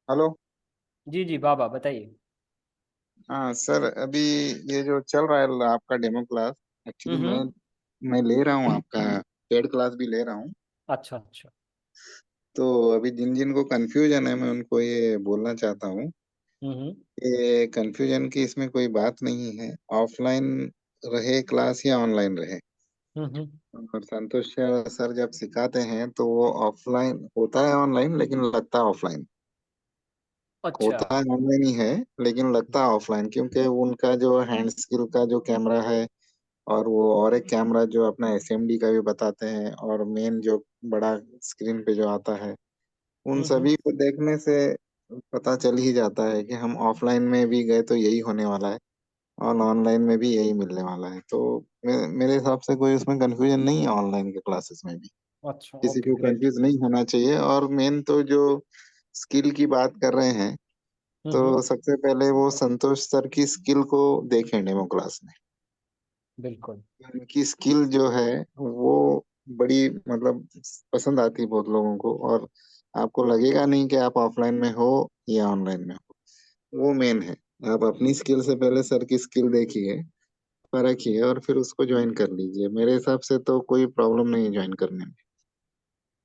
हेलो। जी जी बाबा बताइए। हाँ सर, अभी ये जो चल रहा है आपका डेमो क्लास, एक्चुअली हम्म। मैं ले रहा हूँ आपका पेड क्लास भी ले रहा हूँ। अच्छा अच्छा। तो अभी जिन जिन को कंफ्यूजन है मैं उनको ये बोलना चाहता हूँ, हम्म ये कंफ्यूजन की इसमें कोई बात नहीं है। ऑफलाइन रहे क्लास या ऑनलाइन रहे, हम्म। और संतोष सर जब सिखाते हैं तो वो ऑफलाइन होता है ऑनलाइन, लेकिन लगता है ऑफलाइन। अच्छा। होता है ऑनलाइन ही है, लेकिन लगता है ऑफलाइन, क्योंकि उनका जो हैंड स्किल का जो कैमरा है, और वो और एक कैमरा जो अपना एसएमडी का भी बताते हैं, और मेन जो बड़ा स्क्रीन पे जो आता है, उन हम्म। सभी को देखने से पता चल ही जाता है कि हम ऑफलाइन में भी गए तो यही होने वाला है, और ऑनलाइन में भी यही मिलने वाला है। तो मेरे हिसाब से कोई उसमें कंफ्यूजन नहीं है ऑनलाइन के क्लासेस में भी। अच्छा, किसी ओके को ग्रेट। कंफ्यूज नहीं होना चाहिए। और मेन तो जो स्किल की बात कर रहे हैं, हम्म। तो सबसे पहले वो संतोष सर की स्किल को देखें डेमो क्लास में। बिल्कुल। उनकी स्किल जो है वो बड़ी मतलब पसंद आती है बहुत लोगों को, और आपको लगेगा नहीं कि आप ऑफलाइन में हो या ऑनलाइन में हो। वो मेन है। आप अपनी स्किल से पहले सर की स्किल देखिए, परखिए, और फिर उसको ज्वाइन कर लीजिए। मेरे हिसाब से तो कोई प्रॉब्लम नहीं है ज्वाइन करने में।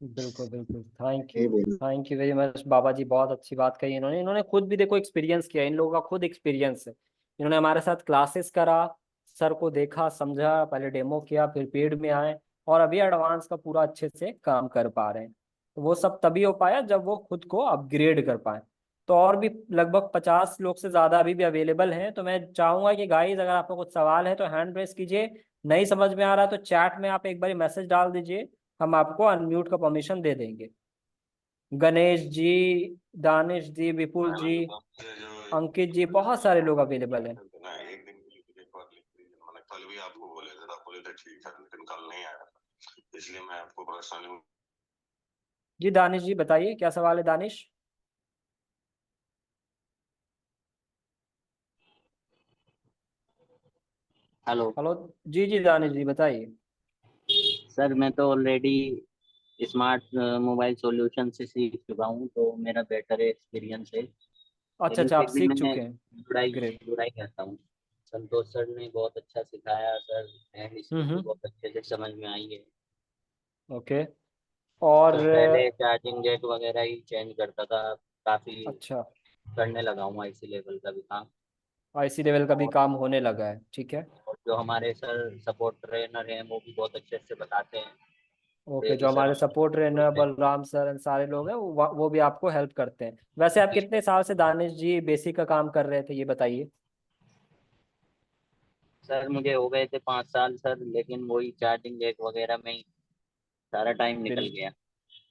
बिल्कुल बिल्कुल, थैंक यही यू। बोल। थैंक यू वेरी मच बाबा जी, बहुत अच्छी बात कही इन्होंने। इन्होंने खुद भी देखो एक्सपीरियंस किया, इन लोगों का खुद एक्सपीरियंस है। इन्होंने हमारे साथ क्लासेस करा, सर को देखा समझा, पहले डेमो किया, फिर पेड में आए, और अभी एडवांस का पूरा अच्छे से काम कर पा रहे हैं। तो वो सब तभी हो पाया जब वो खुद को अपग्रेड कर पाए। तो और भी लगभग 50 लोग से ज्यादा अभी भी अवेलेबल हैं। तो मैं चाहूंगा कि गाइज, अगर आपको कुछ सवाल है तो हैंड रेस कीजिए, नहीं समझ में आ रहा तो चैट में आप एक बार मैसेज डाल दीजिए, हम आपको अनम्यूट का परमिशन दे देंगे। गणेश जी, दानिश जी, विपुल जी, अंकित जी, बहुत सारे लोग अवेलेबल हैं। एक दिन के लिए मुझे एक बार लिख दीजिए। मैंने कल भी आपको बोले थे, आप बोले थे ठीक है, लेकिन कल नहीं आया, इसलिए मैं आपको पर्सनली। जी दानिश जी बताइए, क्या सवाल है दानिश? Hello hello. जी जी दानिश जी बताइए। सर, मैं तो ऑलरेडी स्मार्ट मोबाइल सॉल्यूशन से सीख चुका हूँ, तो मेरा बेटर एक्सपीरियंस है। अच्छा लेकिन अच्छा, आप फिर भी सीख मैं चुके हैं। जुड़ाई ग्रेट। जुड़ाई करता हूँ। संतोष सर ने बहुत अच्छा सिखाया सर, एंड स्किल भी हम्म। बहुत अच्छे से समझ में आई है। ओके। और तो पहले चार्जिंग जेक वगैरह ही चेंज करता था, काफी अच्छा, करने लगा हूँ आईसी लेवल का भी काम। आईसी लेवल का भी और, काम होने लगा है, ठीक है। और जो हमारे सर सपोर्ट ट्रेनर हैं वो भी बहुत अच्छे से बताते हैं। ओके, जो बेबी सर हमारे हमसे सपोर्ट बहुत खुश ट्रेनर हैं। बलराम सर सारे लोग हैं, वो भी आपको हेल्प करते हैं। वैसे आप कितने साल से दानिश जी बेसिक का काम कर रहे थे ये बताइए? सर मुझे हो गए थे 5 साल सर, लेकिन वही चार्जिंग जेक वगैरह में ही सारा टाइम निकल बिल गया।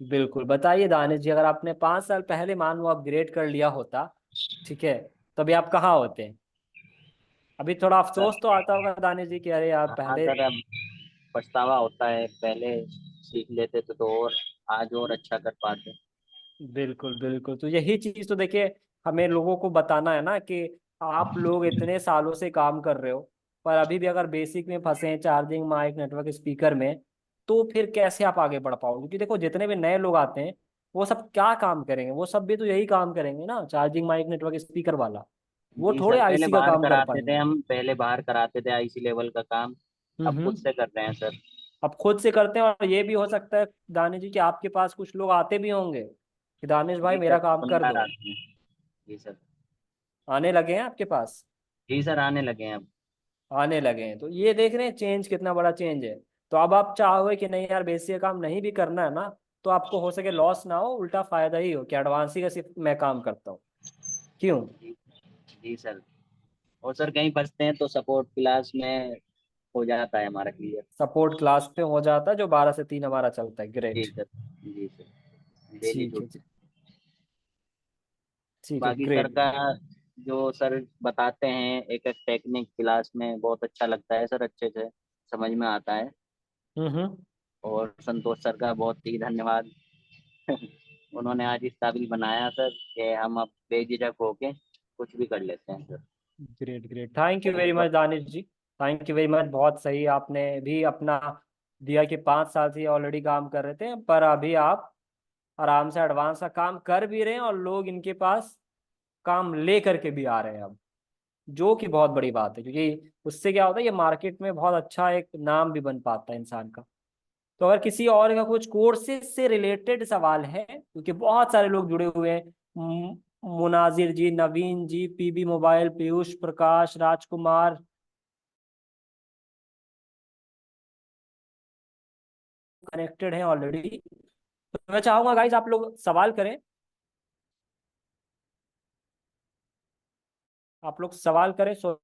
बिल्कुल बताइए दानिश जी, अगर आपने 5 साल पहले मान लो अपग्रेड कर लिया होता, ठीक है, तभी आप कहाँ होते? अभी थोड़ा अफसोस तो आता होगा दानिश जी कि अरे यार हाँ पहले। सर, अब पछतावा होता है, पहले सीख लेते तो और आज और अच्छा कर पाते। बिल्कुल बिल्कुल, तो यही चीज तो देखिए हमें लोगों को बताना है ना कि आप लोग इतने सालों से काम कर रहे हो, पर अभी भी अगर बेसिक में फंसे हैं, चार्जिंग माइक नेटवर्क स्पीकर में, तो फिर कैसे आप आगे बढ़ पाओगे? क्योंकि देखो जितने भी नए लोग आते हैं वो सब क्या काम करेंगे? वो सब भी तो यही काम करेंगे ना, चार्जिंग माइक नेटवर्क स्पीकर वाला। वो जी सर, थोड़े पहले आईसी का बाहर काम कर कराते थे पाएंगे। हम, पहले बाहर कराते थे आईसी लेवल का काम। अब खुद हम्म। से कर रहे हैं सर। अब खुद से करते हैं, और ये भी हो सकता है दानिश जी कि आपके पास कुछ लोग आते भी होंगे कि दानिश भाई जी सर, मेरा काम कर सुनकर दो। आते हैं। जी सर। आने लगे हैं आपके पास? जी सर, आने लगे हैं अब। आने लगे हैं, तो ये देख रहे हैं चेंज, कितना बड़ा चेंज है। तो अब आप चाहोगे कि नहीं यार बेसिक काम नहीं भी करना है ना, तो आपको हो सके लॉस ना हो, उल्टा फायदा ही हो कि एडवांस ही का सिर्फ मैं काम करता हूँ। क्यों? जी, जी सर। और सर कहीं फंसते हैं तो सपोर्ट क्लास में हो जाता है हमारा क्लियर। सपोर्ट क्लास पे हो जाता है जो 12 से 3 हमारा चलता है। जी ग्रेट। सर। जी सर, डेली ठीक है ड्यूटी। जी। ठीक है, बाकी सर ग्रेट। का जो सर बताते हैं एक एक टेक्निक क्लास में, बहुत अच्छा लगता है सर, अच्छे से समझ में आता है। हम्म। और संतोष सर का बहुत ही धन्यवाद। उन्होंने आज इस काबिल बनाया सर कि हम अब बेझिझक होके कुछ भी कर लेते हैं sir. Great great, thank you very तो much Danish ji. Thank you very much, बहुत सही आपने भी अपना दिया कि 5 साल से ऑलरेडी काम कर रहे थे, पर अभी आप आराम से एडवांस का काम कर भी रहे हैं और लोग इनके पास काम ले करके भी आ रहे हैं अब, जो कि बहुत बड़ी बात है, क्योंकि उससे क्या होता है, ये मार्केट में बहुत अच्छा एक नाम भी बन पाता है इंसान का। तो अगर किसी और का कुछ कोर्सेज से रिलेटेड सवाल है, क्योंकि बहुत सारे लोग जुड़े हुए हैं, मुनाजिर जी, नवीन जी, पीबी मोबाइल, पीयूष प्रकाश, राजकुमार, कनेक्टेड हैं ऑलरेडी। तो मैं चाहूंगा गाइज आप लोग सवाल करें, आप लोग सवाल करें। सो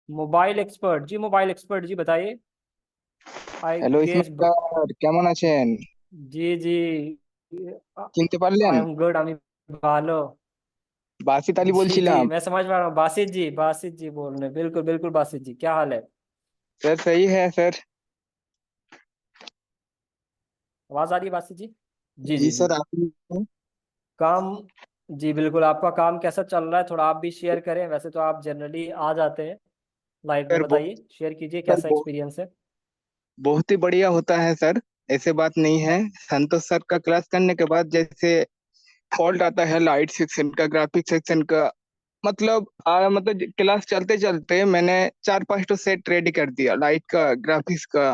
मोबाइल एक्सपर्ट जी, मोबाइल एक्सपर्ट जी बताइए। आई হ্যালো गेस। ইসমাইল স্যার, কেমন আছেন? जी जी। চিনতে পারলেন? आई एम गुड, আমি ভালো। বাসিত আলী जी जी, বলছিলাম। मैं समझ पा रहा हूँ। बासित जी बोल रहे हैं, बिल्कुल बिल्कुल बासित जी, क्या हाल है? सर सही है सर। आवाज आ रही है बासित जी? जी जी जी जी। सर, आप? काम। जी बिल्कुल, आपका काम कैसा चल रहा है, थोड़ा आप भी शेयर करें, वैसे तो आप जनरली आ जाते हैं लाइव में, सर बहुत बताइए शेयर कीजिए सर कैसा बहुत एक्सपीरियंस है। बहुत ही बढ़िया होता है सर। ऐसे बात नहीं है। संतोष सर का क्लास करने के बाद जैसे फॉल्ट आता है लाइट सेक्शन का, ग्राफिक सेक्शन का, मतलब क्लास चलते चलते मैंने 4-5 तो सेट रेडी कर दिया, लाइट का, ग्राफिक्स का।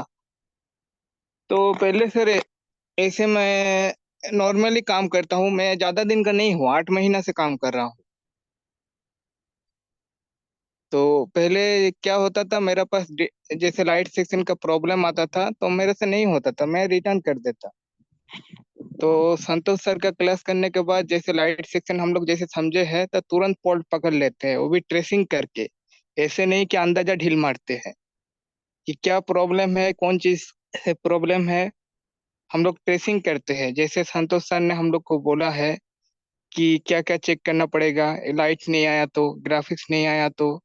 तो पहले सर ऐसे मैं नॉर्मली काम करता हूँ, मैं ज्यादा दिन का नहीं हूँ, 8 महीना से काम कर रहा हूँ। तो पहले क्या होता था, मेरे पास जैसे लाइट सेक्शन का प्रॉब्लम आता था तो मेरे से नहीं होता था, मैं रिटर्न कर देता। तो संतोष सर का क्लास करने के बाद जैसे लाइट सेक्शन हम लोग जैसे समझे हैं तो तुरंत फॉल्ट पकड़ लेते हैं, वो भी ट्रेसिंग करके। ऐसे नहीं कि अंदाजा ढील मारते हैं कि क्या प्रॉब्लम है, कौन चीज से प्रॉब्लम है। हम लोग ट्रेसिंग करते हैं, जैसे संतोष सर ने हम लोग को बोला है कि क्या क्या चेक करना पड़ेगा, लाइट नहीं आया तो, ग्राफिक्स नहीं आया तो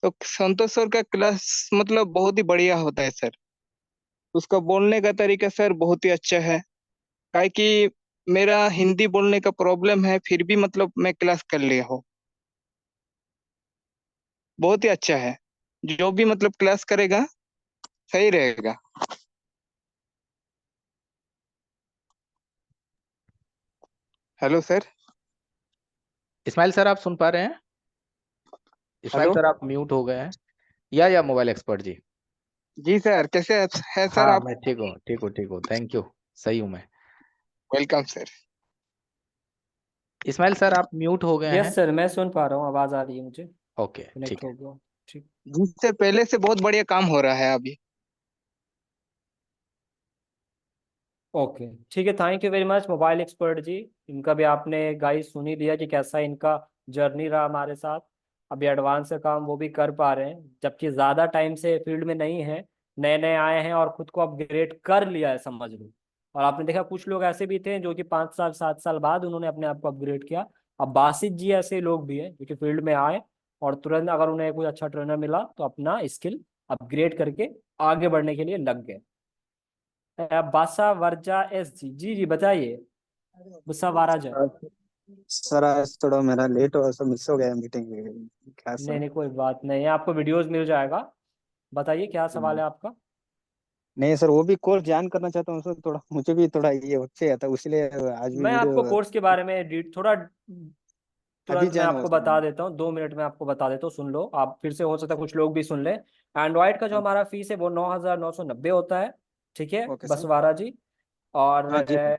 संतोष सर का क्लास मतलब बहुत ही बढ़िया होता है सर। उसका बोलने का तरीका सर बहुत ही अच्छा है। काहे कि मेरा हिंदी बोलने का प्रॉब्लम है, फिर भी मतलब मैं क्लास कर लिया हूँ। बहुत ही अच्छा है। जो भी मतलब क्लास करेगा सही रहेगा। Hello sir. इस्माइल सर आप सुन पा रहे हैं? इस्माइल हेलो। सर आप म्यूट हो गए हैं। या मोबाइल एक्सपर्ट जी। जी सर, कैसे है सर हाँ आप? मैं ठीक हूँ, ठीक हूँ, ठीक हूँ, थैंक यू। सही हूँ मैं। Welcome sir. इस्माइल सर आप म्यूट हो गए हैं। यस सर, मैं सुन पा रहा हूँ, आवाज आ रही है मुझे, ओके कनेक्ट ठीक हो है। गया। ठीक। जिससे पहले से बहुत बढ़िया काम हो रहा है अभी। ओके ठीक है, thank you very much mobile expert जी। इनका भी आपने गाइस सुन ही लिया कि कैसा इनका जर्नी रहा हमारे साथ। अभी एडवांस का काम वो भी कर पा रहे हैं, जबकि ज़्यादा टाइम से फील्ड में नहीं है, नए नए आए हैं और खुद को अपग्रेड कर लिया है समझ लो। और आपने देखा कुछ लोग ऐसे भी थे जो कि 5 साल 7 साल बाद उन्होंने अपने आप को अपग्रेड किया। अब बासित जी ऐसे लोग भी हैं जो कि फील्ड में आए और तुरंत अगर उन्हें कोई अच्छा ट्रेनर मिला तो अपना स्किल अपग्रेड करके आगे बढ़ने के लिए लग गए। बासा वर्जा एस जी, जी जी बताइए। बुसा वाराजा। सर आज थोड़ा मेरा लेट हुआ, सब मिस हो गया मीटिंग में। क्या नहीं सर? नहीं कोई बात नहीं है, आपको वीडियोस मिल जाएगा। बताइए क्या सवाल है आपका। नहीं सर, वो भी कोर्स ज्वाइन करना चाहता हूँ सर, थोड़ा मुझे भी थोड़ा ये होते आता, इसलिए आज भी मैं आपको वीडियो कोर्स के बारे में थोड़ा अभी तुरंत मैं ज्वाइन हुआ आपको सर। बता देता हूँ, 2 मिनट में आपको बता देता हूँ, सुन लो आप, फिर से हो सकता है कुछ लोग भी सुन ले। एंड्रॉइड का जो हमारा फीस है वो 9,990 होता है, ठीक है ओके सर। बसवारा जी। और हाँ जी सर।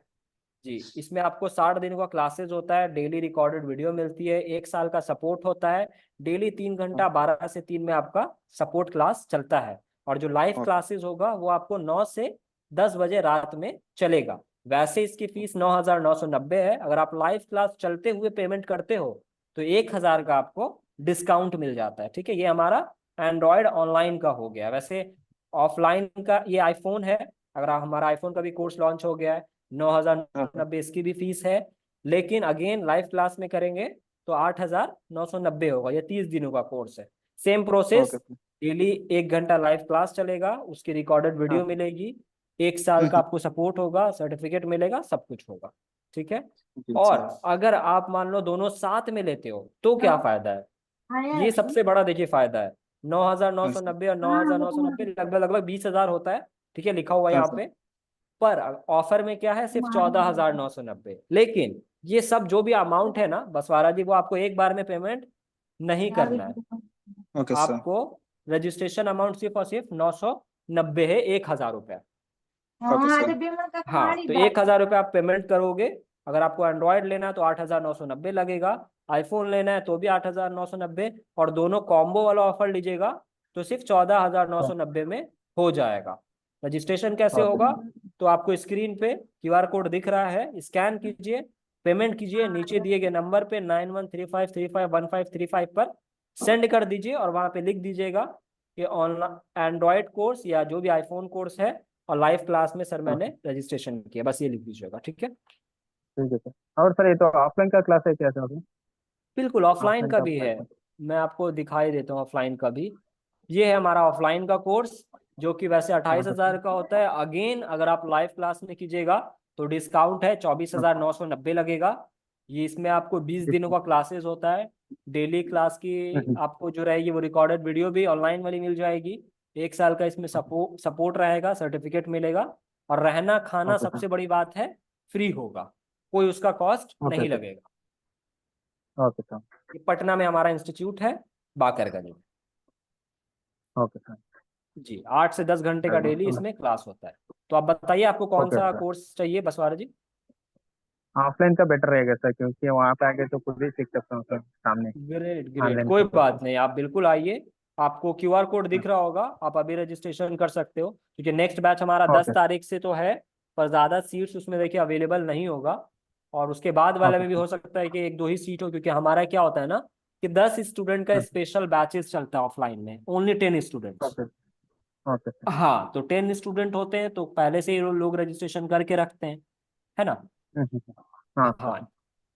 जी इसमें आपको 60 दिन का क्लासेस होता है, डेली रिकॉर्डेड वीडियो मिलती है, 1 साल का सपोर्ट होता है, डेली 3 घंटा 12 से 3 में आपका सपोर्ट क्लास चलता है। और जो लाइव ओके क्लासेस होगा वो आपको 9 से 10 बजे रात में चलेगा। वैसे इसकी फीस 9,990 है। अगर आप लाइव क्लास चलते हुए पेमेंट करते हो तो 1,000 का आपको डिस्काउंट मिल जाता है, ठीक है। ये हमारा एंड्रॉयड ऑनलाइन का हो गया। वैसे ऑफलाइन का ये आईफोन है, अगर आप, हमारा आईफोन का भी कोर्स लॉन्च हो गया है, 9,990 इसकी भी फीस है। लेकिन अगेन लाइव क्लास में करेंगे तो 8,990 होगा। ये 30 दिनों का कोर्स है। Same process, okay sir. Daily 1 घंटा लाइव क्लास चलेगा, उसकी रिकॉर्डेड वीडियो हाँ। मिलेगी, 1 साल का आपको सपोर्ट होगा, सर्टिफिकेट मिलेगा, सब कुछ होगा, ठीक है। जी और सर। अगर आप मान लो दोनों साथ में लेते हो तो क्या फायदा है, ये सबसे बड़ा देखिए फायदा है। हाँ सर। 9,990 और 9,990 लगभग लगभग 20,000 होता है, ठीक है, लिखा हुआ है हाँ यहाँ सर। पे। पर ऑफर में क्या है, सिर्फ 14,990। लेकिन ये सब जो भी अमाउंट है ना बसवारा जी, वो आपको एक बार में पेमेंट नहीं करना है। Okay sir. आपको रजिस्ट्रेशन अमाउंट सिर्फ और सिर्फ 990 है, 1,000 रुपया। Okay sir. हाँ तो 1,000 रुपया आप पेमेंट करोगे। अगर आपको एंड्रॉयड लेना है तो 8,990 लगेगा, आईफोन लेना है तो भी 8,990, और दोनों कॉम्बो वाला ऑफर लीजिएगा तो सिर्फ 14,990 में हो जाएगा। रजिस्ट्रेशन कैसे ओके होगा, तो आपको स्क्रीन पे क्यूआर कोड दिख रहा है, स्कैन कीजिए, पेमेंट कीजिए, नीचे दिए गए नंबर पे 9135351535 पर सेंड कर दीजिए, और वहां पे लिख दीजिएगा कि ऑनलाइन एंड्रॉयड कोर्स या जो भी आईफोन कोर्स है और लाइव क्लास में सर मैंने रजिस्ट्रेशन किया, बस ये लिख दीजिएगा, ठीक है। ठीक है सर। और सर ये तो ऑफलाइन का क्लास है क्या सर? बिल्कुल ऑफलाइन ऑफलाइन का का भी है, ऑफलाइन मैं आपको दिखाई देता हूँ ऑफलाइन का भी। ये है हमारा ऑफलाइन का कोर्स, जो कि वैसे हाँ सर। 28,000 का होता है। अगेन अगर आप लाइव क्लास में कीजिएगा तो डिस्काउंट है, 24,990 लगेगा। ये इसमें आपको 20 दिनों का क्लासेस होता है, डेली क्लास की आपको जो रहेगी वो रिकॉर्डेड वीडियो भी ऑनलाइन वाली मिल जाएगी, 1 साल का इसमें सपोर्ट रहेगा, सर्टिफिकेट मिलेगा, और रहना खाना ओके सर। सबसे बड़ी बात है फ्री होगा, कोई उसका कॉस्ट ओके नहीं सर। लगेगा। Okay sir. ये पटना में हमारा इंस्टीट्यूट है, बाकरगंज में। Okay sir. जी 8 से 10 घंटे का डेली इसमें क्लास होता है। तो आप बताइए आपको कौन ओके सा सर। कोर्स चाहिए बसवारा जी। ऑफलाइन का बेटर रहेगा सर, क्योंकि वहाँ पे आके तो खुद ही सीख सकता हूँ सर सामने। ग्रेट ग्रेट, ऑनलाइन कोई का तो बात नहीं, आप बिल्कुल आइए। आपको क्यूआर कोड दिख रहा होगा, आप अभी रजिस्ट्रेशन कर सकते हो, क्योंकि नेक्स्ट बैच हमारा 10 ओके। तारीख से तो है, पर ज़्यादा सीट्स उसमें देखिए अवेलेबल नहीं होगा। और उसके बाद वाले ओके में भी सर। हो सकता है कि 1-2 ही सीट हो, क्योंकि हमारा क्या होता है ना कि 10 स्टूडेंट का स्पेशल बैचेस चलता है ऑफलाइन में, only 10 students. Okay. Okay sir. हाँ तो 10 स्टूडेंट होते हैं तो पहले से ही लोग रजिस्ट्रेशन करके रखते हैं, है ना। हाँ सर। हाँ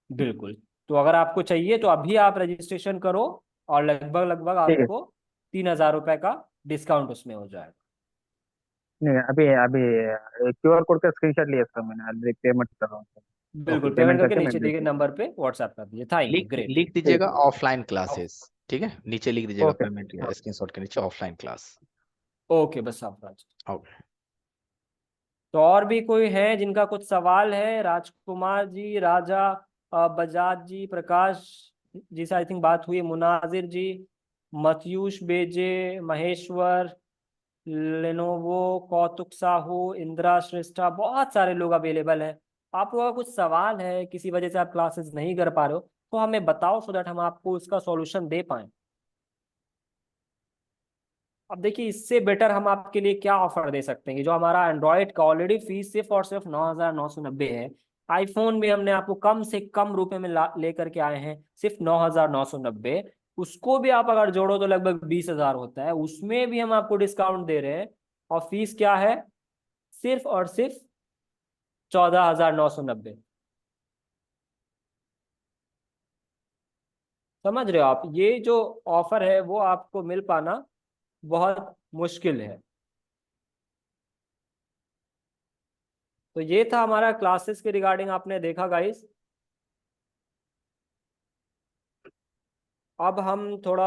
बिल्कुल। तो अगर आपको चाहिए तो अभी आप रजिस्ट्रेशन करो, और लगभग लगभग ठीक है। आपको 3,000 रुपए का डिस्काउंट उसमें हो जाएगा। नहीं अभी अभी क्यूआर कोड का स्क्रीनशॉट लिया सर मैंने, अभी पेमेंट कर रहा हूँ सर। ओके बिल्कुल, पेमेंट पेमेंट करके करके मैं नीचे दिए भेज गए दूँ। नंबर पे व्हाट्सएप कर दीजिए। थैंक यू, लिख ग्रेट। लिख ठीक दीजिएगा है। ऑफलाइन क्लासेस, ठीक है, नीचे लिख दीजिएगा ओके। पेमेंट स्क्रीनशॉट के नीचे ऑफलाइन क्लास। ओके बस आप राज। ओके। तो और भी कोई है जिनका कुछ सवाल है, राजकुमार जी, राजा, बजाज जी, प्रकाश जी से आई थिंक बात हुई, मुनाजिर जी, मथयूश बेजे, महेश्वर, लेनोवो, कौतुक साहू, इंदिरा श्रेष्ठा, बहुत सारे लोग अवेलेबल हैं। आप लोगों का कुछ सवाल है, किसी वजह से आप क्लासेस नहीं कर पा रहे हो, तो हमें बताओ, सो दैट हम आपको उसका सॉल्यूशन दे पाएं। अब देखिए इससे बेटर हम आपके लिए क्या ऑफर दे सकते हैं कि जो हमारा एंड्रॉयड का ऑलरेडी फीस सिर्फ और सिर्फ 9,990 है। आईफोन में हमने आपको कम से कम रुपए में लेकर के आए हैं सिर्फ 9,990। उसको भी आप अगर जोड़ो तो लगभग 20,000 होता है, उसमें भी हम आपको डिस्काउंट दे रहे हैं। और फीस क्या है? सिर्फ और सिर्फ 14,990। समझ रहे हो आप? ये जो ऑफर है वो आपको मिल पाना बहुत मुश्किल है। तो ये था हमारा क्लासेस के रिगार्डिंग, आपने देखा गाइस। अब हम थोड़ा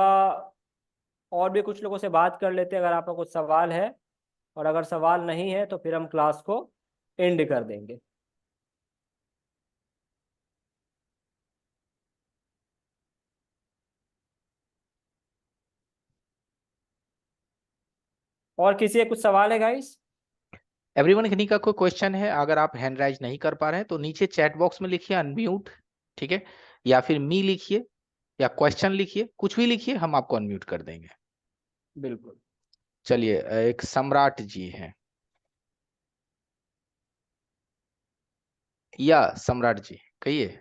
और भी कुछ लोगों से बात कर लेते हैं अगर आपका कुछ सवाल है, और अगर सवाल नहीं है तो फिर हम क्लास को एंड कर देंगे। और किसी का कुछ सवाल है गाइस? एवरीवन, किन्हीं का कोई क्वेश्चन है? अगर आप हैंड राइज नहीं कर पा रहे हैं तो नीचे चैट बॉक्स में लिखिए अनम्यूट, ठीक है, या फिर मी लिखिए या क्वेश्चन लिखिए, कुछ भी लिखिए, हम आपको अनम्यूट कर देंगे। बिल्कुल। चलिए, एक सम्राट जी हैं, या सम्राट जी कहिए।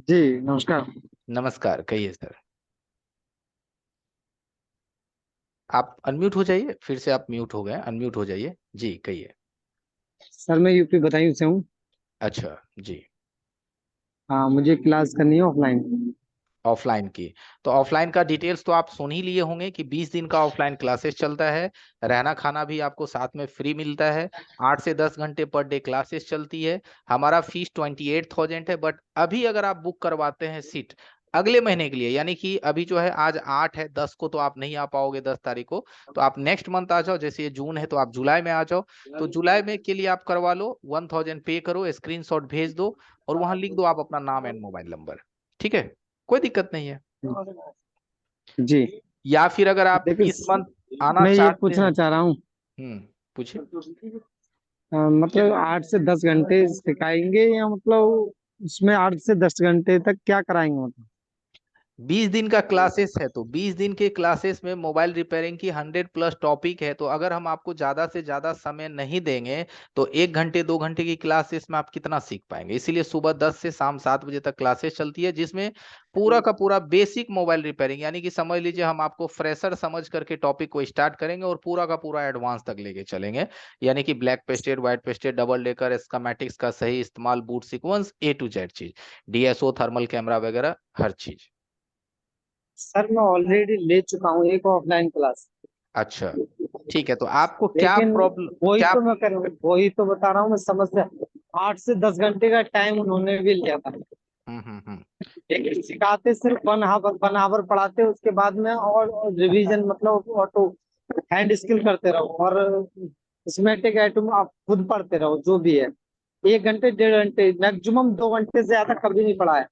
जी नमस्कार। नमस्कार, कहिए सर। आप अनम्यूट हो जाइए, फिर से आप म्यूट हो गए, अनम्यूट हो जाइए जी, कहिए। सर मैं यूपी बदायूं से हूँ। अच्छा जी। हाँ मुझे क्लास करनी है ऑफलाइन। ऑफलाइन की, तो ऑफलाइन का डिटेल्स तो आप सुन ही लिए होंगे कि 20 दिन का ऑफलाइन क्लासेस चलता है। रहना खाना भी आपको साथ में फ्री मिलता है। 8 से 10 घंटे पर डे क्लासेस चलती है। हमारा फीस 28,000 है, बट अभी अगर आप बुक करवाते हैं सीट अगले महीने के लिए, यानी कि अभी जो है आज 8 है, 10 को तो आप नहीं आ पाओगे, 10 तारीख को, तो आप नेक्स्ट मंथ आ जाओ। जैसे ये जून है तो आप जुलाई में आ जाओ। तो जुलाई में के लिए आप करवा लो, 1,000 पे करो, स्क्रीनशॉट भेज दो और वहां लिख दो आप अपना नाम एंड मोबाइल नंबर, ठीक है, कोई दिक्कत नहीं है। जी। या फिर अगर आप देखिए इस मंथ आना मैं ये चाहते पूछना हैं। चाह रहा हूँ, पूछिए। मतलब 8 से 10 घंटे सिखाएंगे या मतलब उसमें 8 से 10 घंटे तक क्या कराएंगे मतलब? 20 दिन का क्लासेस है, तो 20 दिन के क्लासेस में मोबाइल रिपेयरिंग की 100+ टॉपिक है। तो अगर हम आपको ज्यादा से ज्यादा समय नहीं देंगे तो 1 घंटे 2 घंटे की क्लासेस में आप कितना सीख पाएंगे। इसीलिए सुबह 10 से शाम 7 बजे तक क्लासेस चलती है, जिसमें पूरा का पूरा बेसिक मोबाइल रिपेयरिंग, यानी कि समझ लीजिए हम आपको फ्रेशर समझ करके टॉपिक को स्टार्ट करेंगे और पूरा का पूरा एडवांस तक लेके चलेंगे। यानी कि black pasted, white pasted, double decker, schematics का सही इस्तेमाल, boot sequence, A to Z चीज, DSO, थर्मल कैमरा वगैरह हर चीज। सर मैं ऑलरेडी ले चुका हूँ एक ऑफलाइन क्लास। अच्छा, ठीक है, तो आपको क्या लेकिन प्रॉब्लम, वही क्या? तो मैं कर वही तो बता रहा हूँ मैं, समस्या 8 से 10 घंटे का टाइम उन्होंने भी लिया था। लेकिन सिखाते सिर्फ 1 आवर पढ़ाते, उसके बाद में और रिवीजन मतलब ऑटो हैंड स्किल करते रहो, और सिस्टमैटिक आइटम आप खुद पढ़ते रहो जो भी है। 1 घंटे 1.5 घंटे मैक्सिमम 2 घंटे से ज्यादा कभी नहीं पढ़ाया।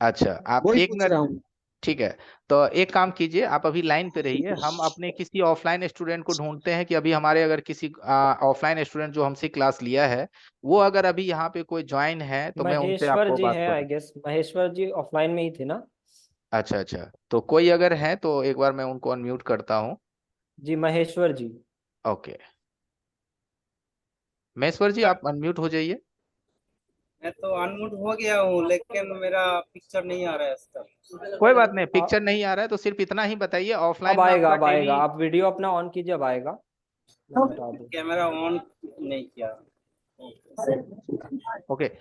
अच्छा, आप वही एक पूछ मिनट, रहा हूँ। ठीक है, तो एक काम कीजिए, आप अभी लाइन पे रहिए, हम अपने किसी ऑफलाइन स्टूडेंट को ढूंढते हैं कि अभी हमारे अगर किसी ऑफलाइन स्टूडेंट जो हमसे क्लास लिया है वो अगर अभी यहाँ पे कोई ज्वाइन है तो मैं उनसे महेश्वर आपको जी बात हैं, आई करूँ। गेस महेश्वर जी ऑफलाइन में ही थे ना? अच्छा अच्छा, तो कोई अगर है तो एक बार मैं उनको अनम्यूट करता हूँ। जी महेश्वर जी। ओके, महेश्वर जी आप अनम्यूट हो जाइए। मैं तो अनम्यूट हो गया हूँ लेकिन मेरा पिक्चर नहीं आ रहा है इसका। कोई बात नहीं, पिक्चर नहीं आ रहा है तो सिर्फ इतना ही बताइए, ऑफलाइन अब में आएगा, आपका अब आएगा, डेली। आप वीडियो अपना ऑन कीजिए, अब आएगा। मैं बता दूं। कैमरा ऑन नहीं किया। ओके,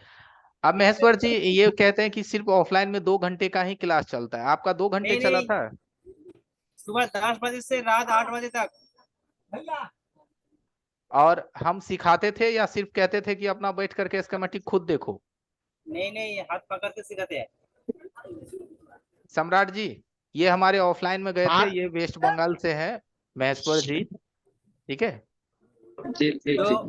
अब महेश्वर जी ये कहते हैं कि सिर्फ ऑफलाइन में 2 घंटे का ही क्लास चलता है, आपका 2 घंटे नहीं चला नहीं, था? सुबह 10 बजे से रात 8 बजे तक। और हम सिखाते थे या सिर्फ कहते थे कि अपना बैठ करके स्कीमेटिक खुद देखो? नहीं नहीं, हाथ पकड़ के सिखाते हैं। सम्राट जी, ये हमारे ऑफलाइन में गए थे, ये वेस्ट बंगाल से है, महेश्वर जी, ठीक है,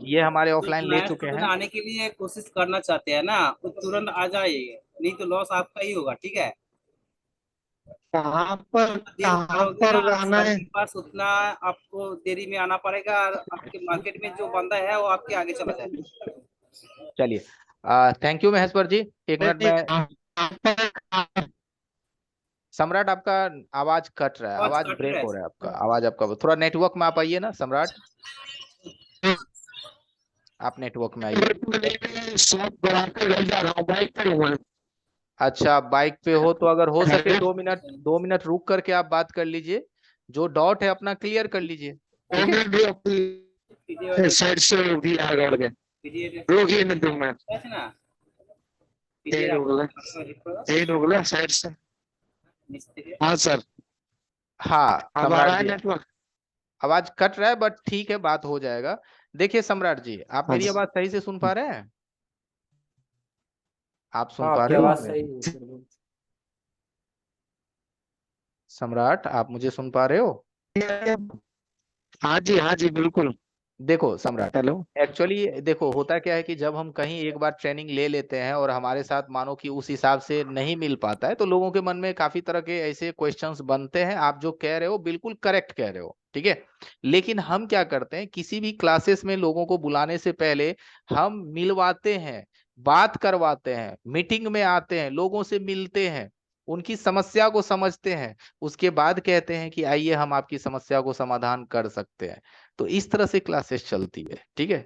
ये हमारे जो ऑफलाइन ले नया चुके स्टूडेंट हैं। आने के लिए कोशिश करना चाहते हैं ना, वो तुरंत आ जाइए, नहीं तो लॉस आपका ही होगा, ठीक है? कहाँ देर पढ़ोगे ना पर आना सर है? के पास, उतना आपको देरी में आना पड़ेगा और आपके मार्केट में जो बंदा है वो आपके आगे चला जाएगा। चलिए, थैंक यू महेश्वर जी, एक मिनट में। सम्राट आपका आवाज कट रहा है, आवाज आवाज कट ब्रेक रहा हो है। रहा है आपका, आवाज आपका थोड़ा नेटवर्क में आप आइए ना सम्राट, आप नेटवर्क में आइए। अच्छा बाइक पे हो तो अगर हो सके 2 मिनट रुक करके आप बात कर लीजिए, जो डॉट है अपना क्लियर कर लीजिए, ठीक है। साइड से भी आगे बढ़ गए, रोकिए ना 2 मिनट, यही रोक साइड से। हाँ सर, हाँ अब आ सम्राट रहा है जी नेटवर्क। आवाज कट रहा है बट ठीक है, बात हो जाएगा। देखिए सम्राट जी, आप हाँ मेरी जी। आवाज सही से सुन पा रहे हैं? आप सुन हाँ पा आपकी रहे हो आवाज हमें? सही है बिल्कुल। सम्राट आप मुझे सुन पा रहे हो? हाँ जी बिल्कुल। देखो सम्राट, हेलो। एक्चुअली देखो होता क्या है कि जब हम कहीं एक बार ट्रेनिंग ले लेते हैं और हमारे साथ मानो कि उस हिसाब से नहीं मिल पाता है, तो लोगों के मन में काफी तरह के ऐसे क्वेश्चंस बनते हैं। आप जो कह रहे हो बिल्कुल करेक्ट कह रहे हो, ठीक है। लेकिन हम क्या करते हैं, किसी भी क्लासेस में लोगों को बुलाने से पहले हम मिलवाते हैं, बात करवाते हैं, मीटिंग में आते हैं, लोगों से मिलते हैं, उनकी समस्या को समझते हैं, उसके बाद कहते हैं कि आइए हम आपकी समस्या को समाधान कर सकते हैं। तो इस तरह से क्लासेस चलती है, ठीक है।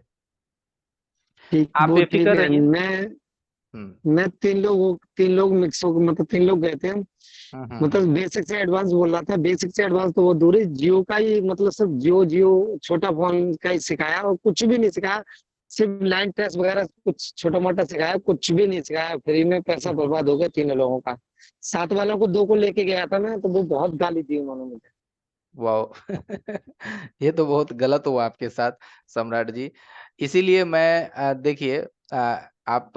ठीक, आप वो ठीक बेफिक्र है। रहिए। मैं 3 लोग मिक्स हो, मतलब 3 लोग गए थे हम। मतलब बेसिक से एडवांस बोल रहा था, बेसिक से एडवांस तो वो दूर ही, जियो का ही, मतलब सिर्फ जियो जियो छोटा फोन का ही सिखाया, और कुछ भी नहीं सिखाया। सिर्फ लाइन टेस्ट वगैरह कुछ छोटा मोटा सिखाया, कुछ भी नहीं सिखाया। फ्री में पैसा बर्बाद हो गया 3 लोगों का। साथ वालों को 2 को लेके गया था मैं, तो वो बहुत गाली दी उन्होंने मुझे। वाह ये तो बहुत गलत हुआ आपके साथ सम्राट जी। इसीलिए मैं देखिए आप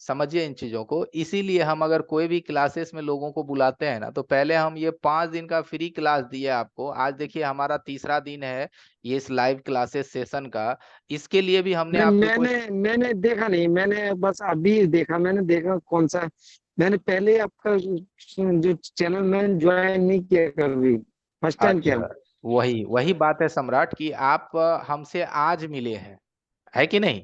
समझिए इन चीजों को। इसीलिए हम अगर कोई भी क्लासेस में लोगों को बुलाते हैं ना, तो पहले हम ये 5 दिन का फ्री क्लास दिए आपको। आज देखिए हमारा तीसरा दिन है ये इस लाइव क्लासेस सेशन का। इसके लिए भी हमने नहीं, आपसे कुछ मैंने देखा नहीं, मैंने बस अभी देखा। मैंने देखा कौन सा, मैंने पहले आपका जो चैनल में ज्वाइन नहीं किया कभी, फर्स्ट टाइम किया। अच्छा वही वही बात है सम्राट कि आप हमसे आज मिले हैं, है कि नहीं?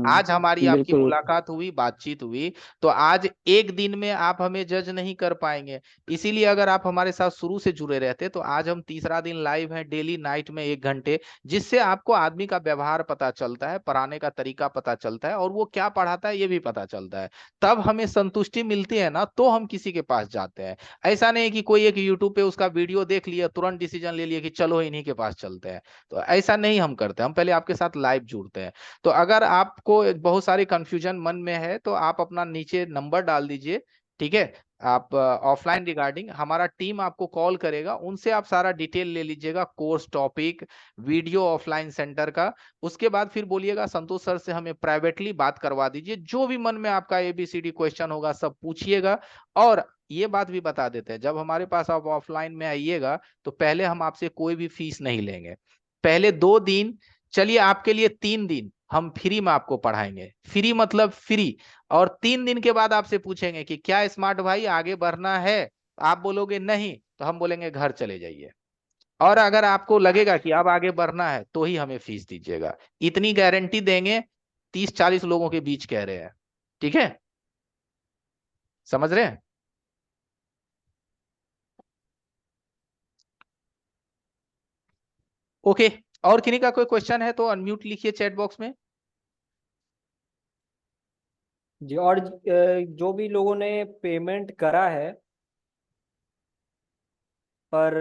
आज हमारी आपकी बिल्कुल। मुलाकात हुई, बातचीत हुई, तो आज एक दिन में आप हमें जज नहीं कर पाएंगे। इसीलिए अगर आप हमारे साथ शुरू से जुड़े रहते तो आज हम तीसरा दिन लाइव हैं, डेली नाइट में 1 घंटे, जिससे आपको आदमी का व्यवहार पता चलता है, पढ़ाने का तरीका पता चलता है, और वो क्या पढ़ाता है ये भी पता चलता है। तब हमें संतुष्टि मिलती है ना, तो हम किसी के पास जाते हैं। ऐसा नहीं कि कोई एक यूट्यूब पे उसका वीडियो देख लिया, तुरंत डिसीजन ले लिया कि चलो इन्हीं के पास चलते हैं। तो ऐसा नहीं हम करते, हम पहले आपके साथ लाइव जुड़ते हैं। तो अगर आपको बहुत सारी कंफ्यूजन मन में है तो आप अपना नीचे नंबर डाल दीजिए, ठीक है। आप ऑफलाइन रिगार्डिंग हमारा टीम आपको कॉल करेगा, उनसे आप सारा डिटेल ले लीजिएगा, course topic, video offline centre का। उसके बाद फिर बोलिएगा संतोष सर से हमें प्राइवेटली बात करवा दीजिए। जो भी मन में आपका ABCD क्वेश्चन होगा सब पूछिएगा। और ये बात भी बता देते हैं, जब हमारे पास आप ऑफलाइन में आइएगा तो पहले हम आपसे कोई भी फीस नहीं लेंगे। पहले 2 दिन, चलिए आपके लिए 3 दिन हम फ्री में आपको पढ़ाएंगे। फ्री मतलब फ्री। और 3 दिन के बाद आपसे पूछेंगे कि क्या स्मार्ट भाई आगे बढ़ना है, आप बोलोगे नहीं, तो हम बोलेंगे घर चले जाइए। और अगर आपको लगेगा कि अब आगे बढ़ना है तो ही हमें फीस दीजिएगा। इतनी गारंटी देंगे, 30-40 लोगों के बीच कह रहे हैं, ठीक है। समझ रहे हैं? ओके। और किन्हीं का कोई क्वेश्चन है तो अनम्यूट लिखिए चैट बॉक्स में। जी, और जो भी लोगों ने पेमेंट करा है पर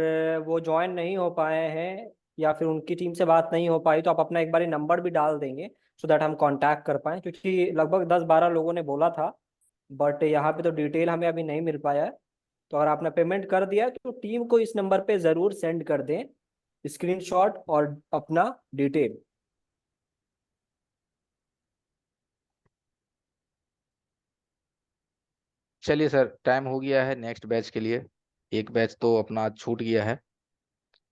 वो ज्वाइन नहीं हो पाए हैं या फिर उनकी टीम से बात नहीं हो पाई, तो आप अपना एक बार नंबर भी डाल देंगे सो दैट हम कांटेक्ट कर पाएँ, क्योंकि लगभग 10-12 लोगों ने बोला था, बट यहाँ पे तो डिटेल हमें अभी नहीं मिल पाया है। तो अगर आपने पेमेंट कर दिया है तो टीम को इस नंबर पे ज़रूर सेंड कर दें स्क्रीनशॉट और अपना डिटेल। चलिए सर, टाइम हो गया है नेक्स्ट बैच के लिए। एक बैच तो अपना छूट गया है।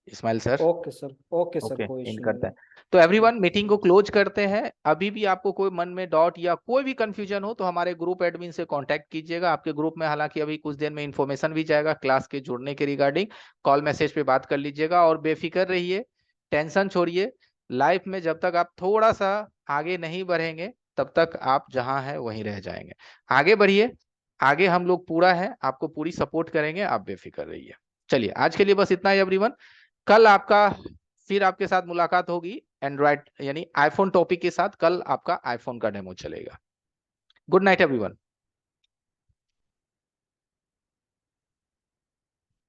Ismail sir, okay sir, okay sir, okay कोई इन इशू नहीं करते है। हैं। तो एवरीवन मीटिंग को क्लोज करते हैं। अभी भी आपको कोई मन में डॉट या कोई भी कंफ्यूजन हो तो हमारे ग्रुप एडमिन से कांटेक्ट कीजिएगा। आपके ग्रुप में हालांकि अभी कुछ देर में इंफॉर्मेशन भी जाएगा क्लास के जुड़ने के रिगार्डिंग। कॉल मैसेज पे बात कर लीजिएगा और बेफिक्र रहिए, टेंशन छोड़िए। लाइफ में जब तक आप थोड़ा सा आगे नहीं बढ़ेंगे तब तक आप जहां हैं वहीं रह जाएंगे। आगे बढ़िए, आगे हम लोग पूरा है, आपको पूरी सपोर्ट करेंगे, आप बेफिक्र रहिए। चलिए आज के लिए बस इतना ही एवरीवन। कल आपका फिर आपके साथ मुलाकात होगी एंड्रॉइड यानी आईफोन टॉपिक के साथ। कल आपका आईफोन का डेमो चलेगा। Good night everyone.